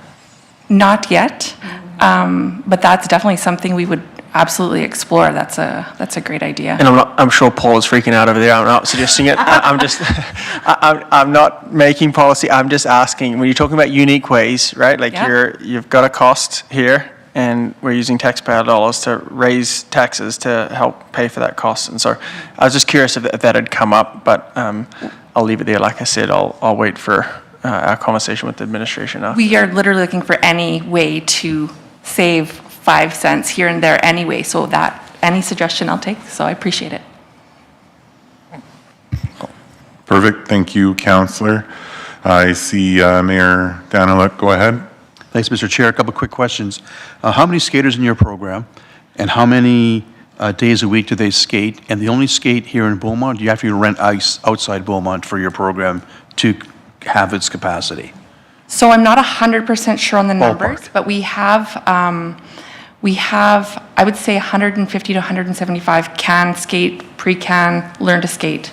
Not yet, but that's definitely something we would absolutely explore. That's a great idea. And I'm sure Paul is freaking out over there. I'm not suggesting it. I'm not making policy. I'm just asking, when you're talking about unique ways, right? Like you've got a cost here, and we're using taxpayer dollars to raise taxes to help pay for that cost. And so I was just curious if that had come up, but I'll leave it there. Like I said, I'll wait for our conversation with the administration now. We are literally looking for any way to save 5 cents here and there anyway, so that any suggestion I'll take, so I appreciate it. Perfect. Thank you, Councillor. I see Mayor Daniluk. Go ahead. Thanks, Mr. Chair. A couple quick questions. How many skaters in your program, and how many days a week do they skate? And they only skate here in Beaumont? Do you have to rent ice outside Beaumont for your program to have its capacity? So I'm not 100% sure on the numbers, but we have, I would say 150 to 175 can skate, pre-can, learn to skate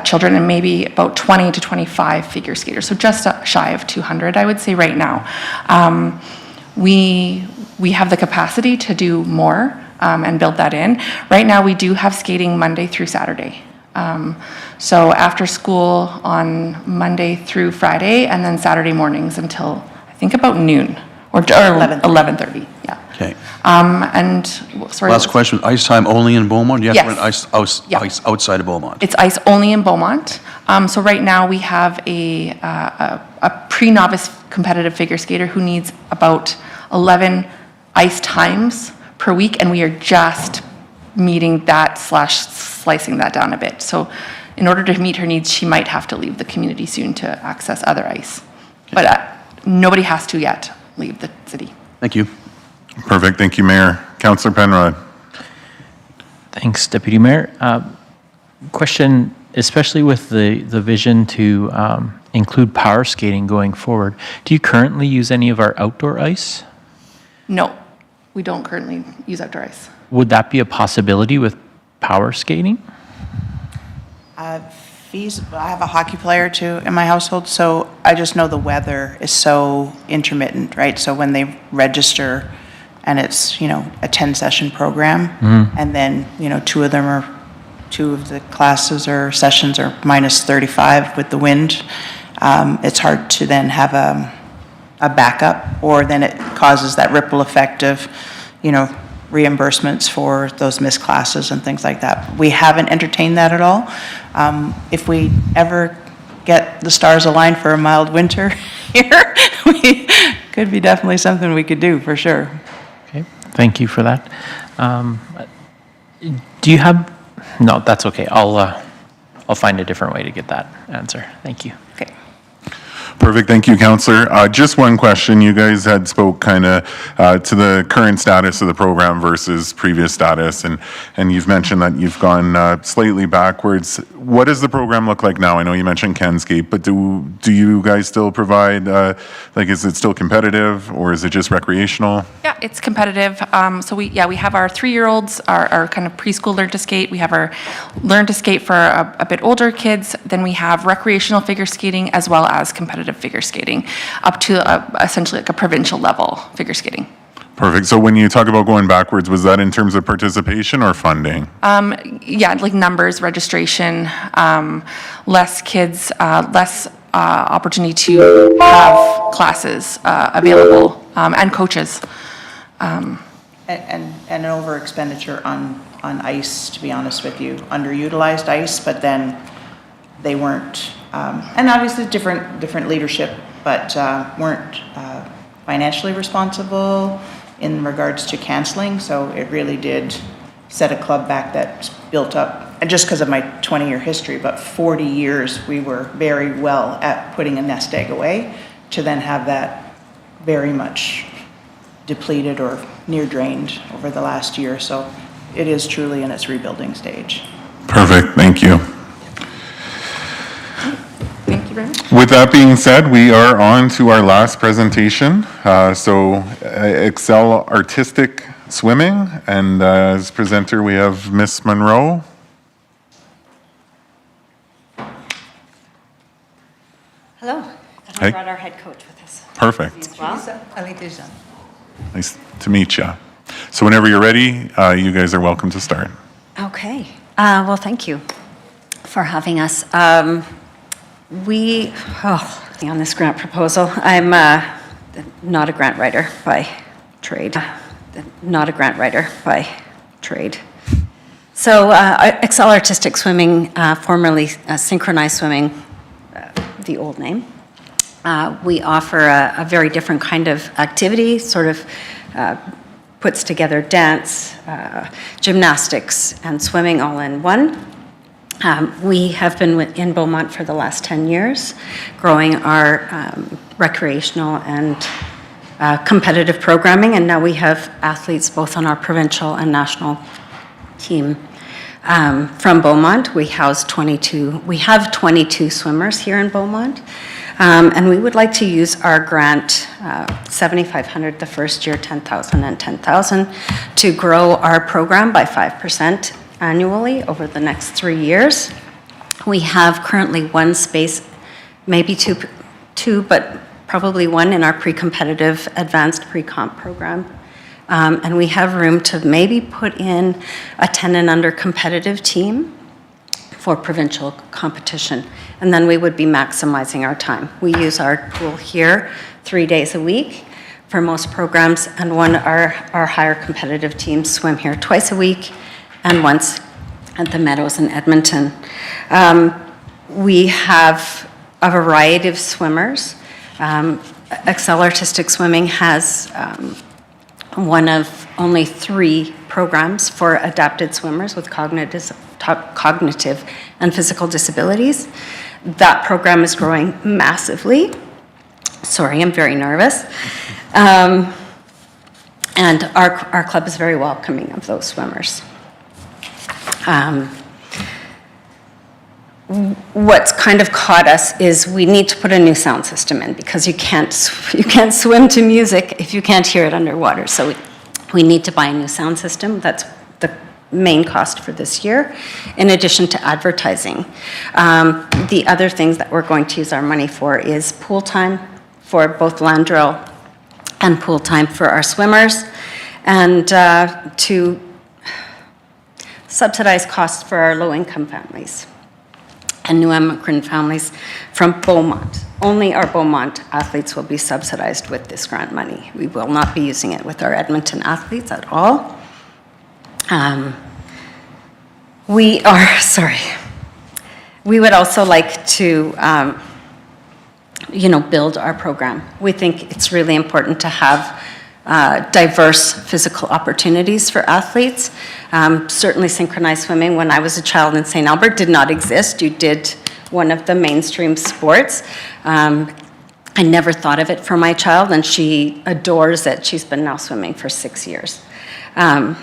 children, and maybe about 20 to 25 figure skaters. So just shy of 200, I would say right now. We have the capacity to do more and build that in. Right now, we do have skating Monday through Saturday. So after school on Monday through Friday, and then Saturday mornings until, I think, about noon, or 11:30, yeah. Okay. And, sorry. Last question, ice time only in Beaumont? Do you have to Yes. rent ice outside of Beaumont? It's ice only in Beaumont. So right now, we have a pre-novice competitive figure skater who needs about 11 ice times per week, and we are just meeting that / slicing that down a bit. So in order to meet her needs, she might have to leave the community soon to access other ice. But nobody has to yet leave the city. Thank you. Perfect. Thank you, Mayor. Councillor Penrod. Thanks, Deputy Mayor. Question, especially with the vision to include power skating going forward, do you currently use any of our outdoor ice? No, we don't currently use outdoor ice. Would that be a possibility with power skating? I have a hockey player too in my household, so I just know the weather is so intermittent, right? So when they register and it's, a 10-session program, and then, two of the classes or sessions are minus 35 with the wind, it's hard to then have a backup, or then it causes that ripple effect of, reimbursements for those missed classes and things like that. We haven't entertained that at all. If we ever get the stars aligned for a mild winter here, could be definitely something we could do for sure. Okay, thank you for that. Do you have, no, that's okay. I'll find a different way to get that answer. Thank you. Okay. Perfect. Thank you, Councillor. Just one question. You guys had spoke kind of to the current status of the program versus previous status, and you've mentioned that you've gone slightly backwards. What does the program look like now? I know you mentioned Kenscape, but do you guys still provide, is it still competitive, or is it just recreational? Yeah, it's competitive. So we have our 3-year-olds, our kind of preschool learn to skate. We have our learn to skate for a bit older kids. Then we have recreational figure skating as well as competitive figure skating up to essentially like a provincial level figure skating. Perfect. So when you talk about going backwards, was that in terms of participation or funding? Yeah, like numbers, registration, less kids, less opportunity to have classes available, and coaches. And an over expenditure on ice, to be honest with you, underutilized ice, but then they weren't, and obviously different leadership, but weren't financially responsible in regards to canceling. So it really did set a club back that's built up, and just because of my 20-year history, but 40 years we were very well at putting a nest egg away, to then have that very much depleted or near drained over the last year. So it is truly in its rebuilding stage. Perfect. Thank you. Thank you very much. With that being said, we are on to our last presentation. Excel Artistic Swimming, and as presenter we have Miss Monroe. Hello. And Hey. I brought our head coach with us. Perfect. As well. Nice to meet you. So whenever you're ready, you guys are welcome to start. Okay. Well, thank you for having us. On this grant proposal, I'm not a grant writer by trade. So Excel Artistic Swimming, formerly Synchronized Swimming, the old name. We offer a very different kind of activity, sort of puts together dance, gymnastics, and swimming all in one. We have been in Beaumont for the last 10 years, growing our recreational and competitive programming, and now we have athletes both on our provincial and national team. From Beaumont, we have 22 swimmers here in Beaumont, and we would like to use our grant, $7,500 the first year, $10,000 and $10,000, to grow our program by 5% annually over the next 3 years. We have currently one space, maybe two, but probably one in our pre-competitive advanced pre-comp program. And we have room to maybe put in a 10 and under competitive team for provincial competition. And then we would be maximizing our time. We use our pool here 3 days a week for most programs, and our higher competitive teams swim here twice a week and once at the Meadows in Edmonton. We have a variety of swimmers. Excel Artistic Swimming has one of only 3 programs for adapted swimmers with cognitive and physical disabilities. That program is growing massively. Sorry, I'm very nervous. And our club is very welcoming of those swimmers. What's kind of caught us is we need to put a new sound system in, because you can't swim to music if you can't hear it underwater. So we need to buy a new sound system. That's the main cost for this year, in addition to advertising. The other things that we're going to use our money for is pool time for both land drill and pool time for our swimmers, and to subsidize costs for our low-income families and new immigrant families from Beaumont. Only our Beaumont athletes will be subsidized with this grant money. We will not be using it with our Edmonton athletes at all. We would also like to, build our program. We think it's really important to have diverse physical opportunities for athletes. Certainly synchronized swimming, when I was a child in St. Albert, did not exist. You did one of the mainstream sports. I never thought of it for my child, and she adores it. She's been now swimming for 6 years. And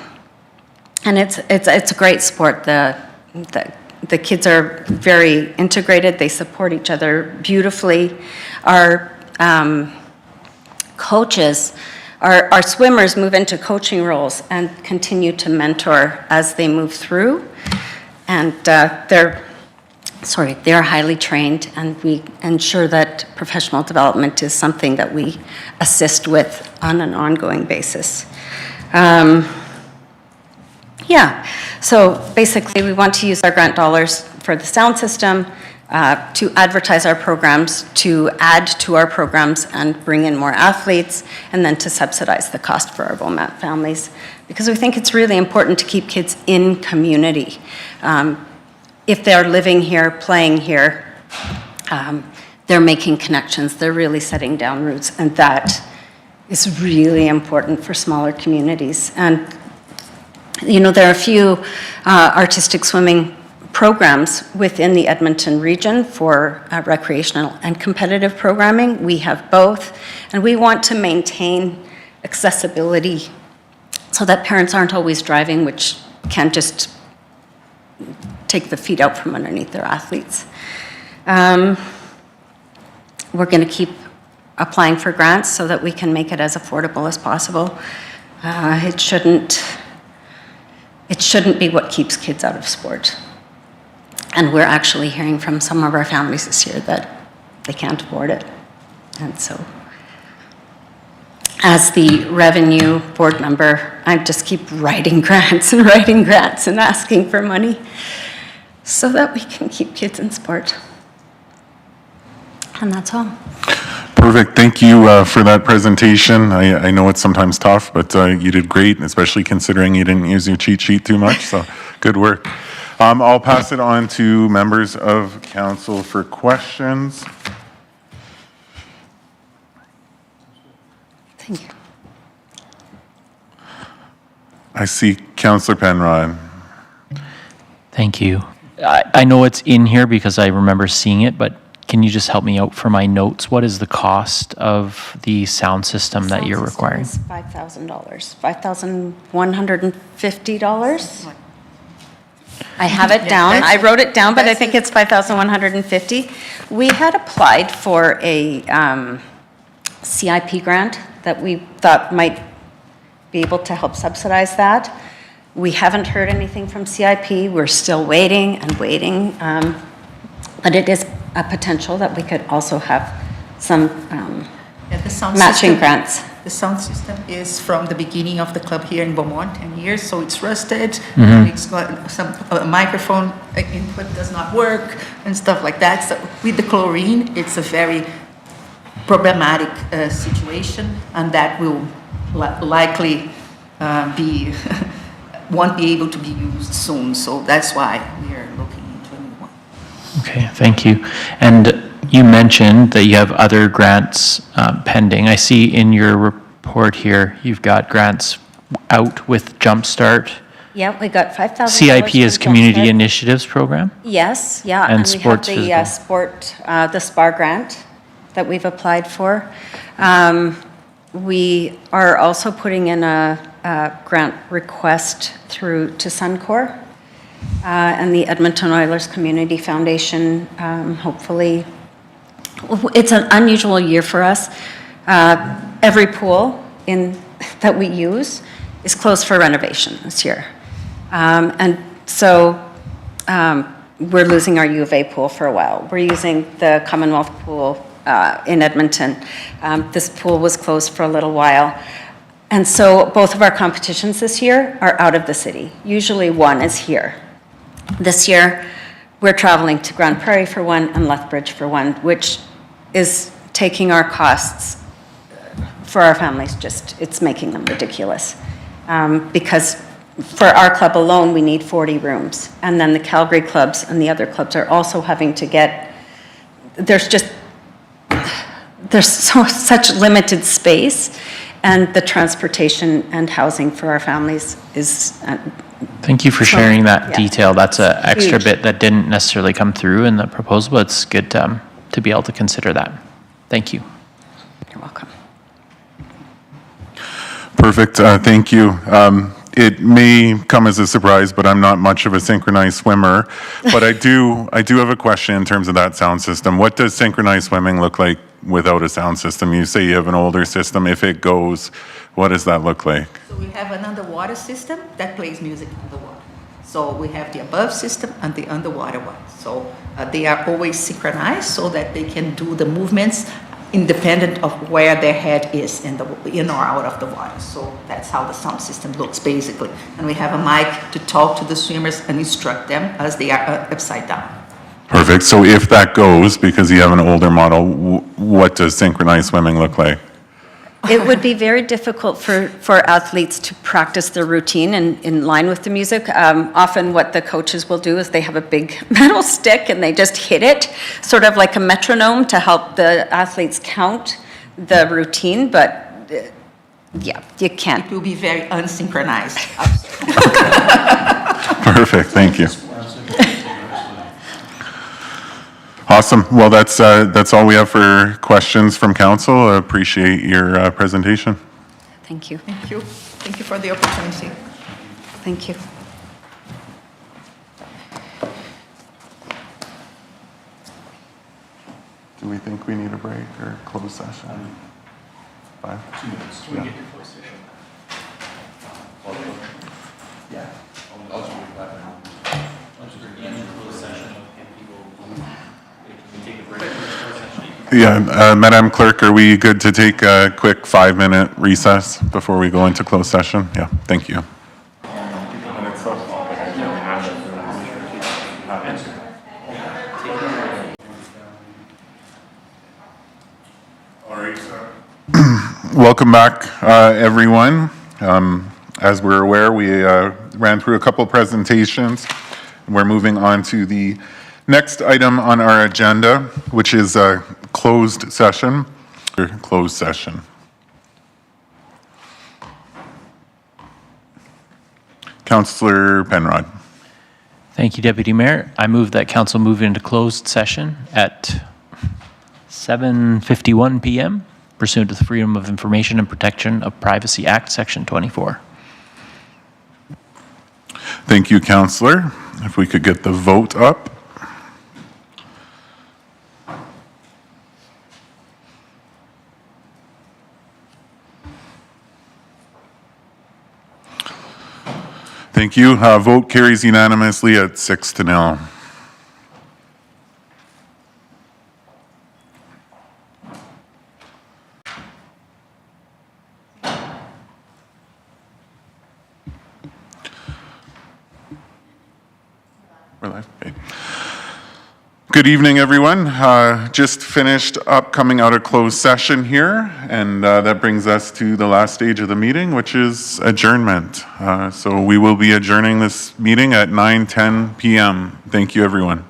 it's a great sport. The kids are very integrated. They support each other beautifully. Our coaches, our swimmers move into coaching roles and continue to mentor as they move through. And they're highly trained, and we ensure that professional development is something that we assist with on an ongoing basis. So basically we want to use our grant dollars for the sound system, to advertise our programs, to add to our programs and bring in more athletes, and then to subsidize the cost for our Beaumont families. Because we think it's really important to keep kids in community. If they're living here, playing here, they're making connections, they're really setting down roots, and that is really important for smaller communities. And there are a few artistic swimming programs within the Edmonton region for recreational and competitive programming. We have both, and we want to maintain accessibility so that parents aren't always driving, which can just take the feet out from underneath their athletes. We're going to keep applying for grants so that we can make it as affordable as possible. It shouldn't be what keeps kids out of sport. And we're actually hearing from some of our families this year that they can't afford it. And so, as the revenue board member, I just keep writing grants and asking for money so that we can keep kids in sport. And that's all. Perfect. Thank you for that presentation. I know it's sometimes tough, but you did great, especially considering you didn't use your cheat sheet too much, so good work. I'll pass it on to members of council for questions. Thank you. I see Councillor Penrod. Thank you. I know it's in here because I remember seeing it, but can you just help me out for my notes? What is the cost of the sound system that you're requiring? $5,000, $5,150. I have it down. I wrote it down, but I think it's $5,150. We had applied for a CIP grant that we thought might be able to help subsidize that. We haven't heard anything from CIP. We're still waiting and waiting. But it is a potential that we could also have some the sound matching system, grants. The sound system is from the beginning of the club here in Beaumont, 10 years, so it's rusted. Mhm. It's got some microphone input does not work and stuff like that. So with the chlorine, it's a very problematic situation, and that will likely be won't be able to be used soon. So that's why we are looking into a new one. Okay, thank you. And you mentioned that you have other grants pending. I see in your report here, you've got grants out with Jumpstart. Yeah, we got $5,000. CIP is from Community Jumpstart. Initiatives Program? Yes, yeah. And we have sports the physical. the SPAR grant that we've applied for. We are also putting in a grant request through to Suncor and the Edmonton Oilers Community Foundation. Hopefully, it's an unusual year for us. Every pool that we use is closed for renovation this year. And so we're losing our U of A pool for a while. We're using the Commonwealth pool in Edmonton. This pool was closed for a little while. And so both of our competitions this year are out of the city. Usually one is here. This year, we're traveling to Grand Prairie for one and Lethbridge for one, which is taking our costs for our families, it's making them ridiculous. Because for our club alone, we need 40 rooms. And then the Calgary clubs and the other clubs are also having to get, there's such limited space, and the transportation and housing for our families is. Thank you for sharing that yeah. detail. That's an extra Huge. bit that didn't necessarily come through in the proposal, but it's good to be able to consider that. Thank you. You're welcome. Perfect, thank you. It may come as a surprise, but I'm not much of a synchronized swimmer. But I do have a question in terms of that sound system. What does synchronized swimming look like without a sound system? You say you have an older system. If it goes, what does that look like? So we have an underwater system that plays music underwater. So we have the above system and the underwater one. So they are always synchronized so that they can do the movements independent of where their head is in or out of the water. So that's how the sound system looks basically. And we have a mic to talk to the swimmers and instruct them as they are upside down. Perfect. So if that goes, because you have an older model, what does synchronized swimming look like? It would be very difficult for athletes to practice their routine in line with the music. Often what the coaches will do is they have a big metal stick and they just hit it, sort of like a metronome to help the athletes count the routine, but yeah, you can't. It will be very unsynchronized. Perfect, thank you. Awesome. Well, that's all we have for questions from council. I appreciate your presentation. Thank you. Thank you. Thank you for the opportunity. Thank you. Do we think we need a break or closed session? 5? 2 minutes. Can we get to closed session? Yeah. I'll just bring that now. I'll just bring in closed session and people take a break. Yeah, Madam Clerk, are we good to take a quick 5-minute recess before we go into closed session? Yeah, thank you. Welcome back, everyone. As we're aware, we ran through a couple presentations. We're moving on to the next item on our agenda, which is a closed session. Councillor Penrod. Thank you, Deputy Mayor. I move that council move into closed session at 7:51 PM pursuant to the Freedom of Information and Protection of Privacy Act, Section 24. Thank you, Councillor. If we could get the vote up. Thank you. Vote carries unanimously at 6-0. We're live? Okay. Good evening, everyone. Just finished up coming out of closed session here, and that brings us to the last stage of the meeting, which is adjournment. So we will be adjourning this meeting at 9:10 p.m. Thank you, everyone.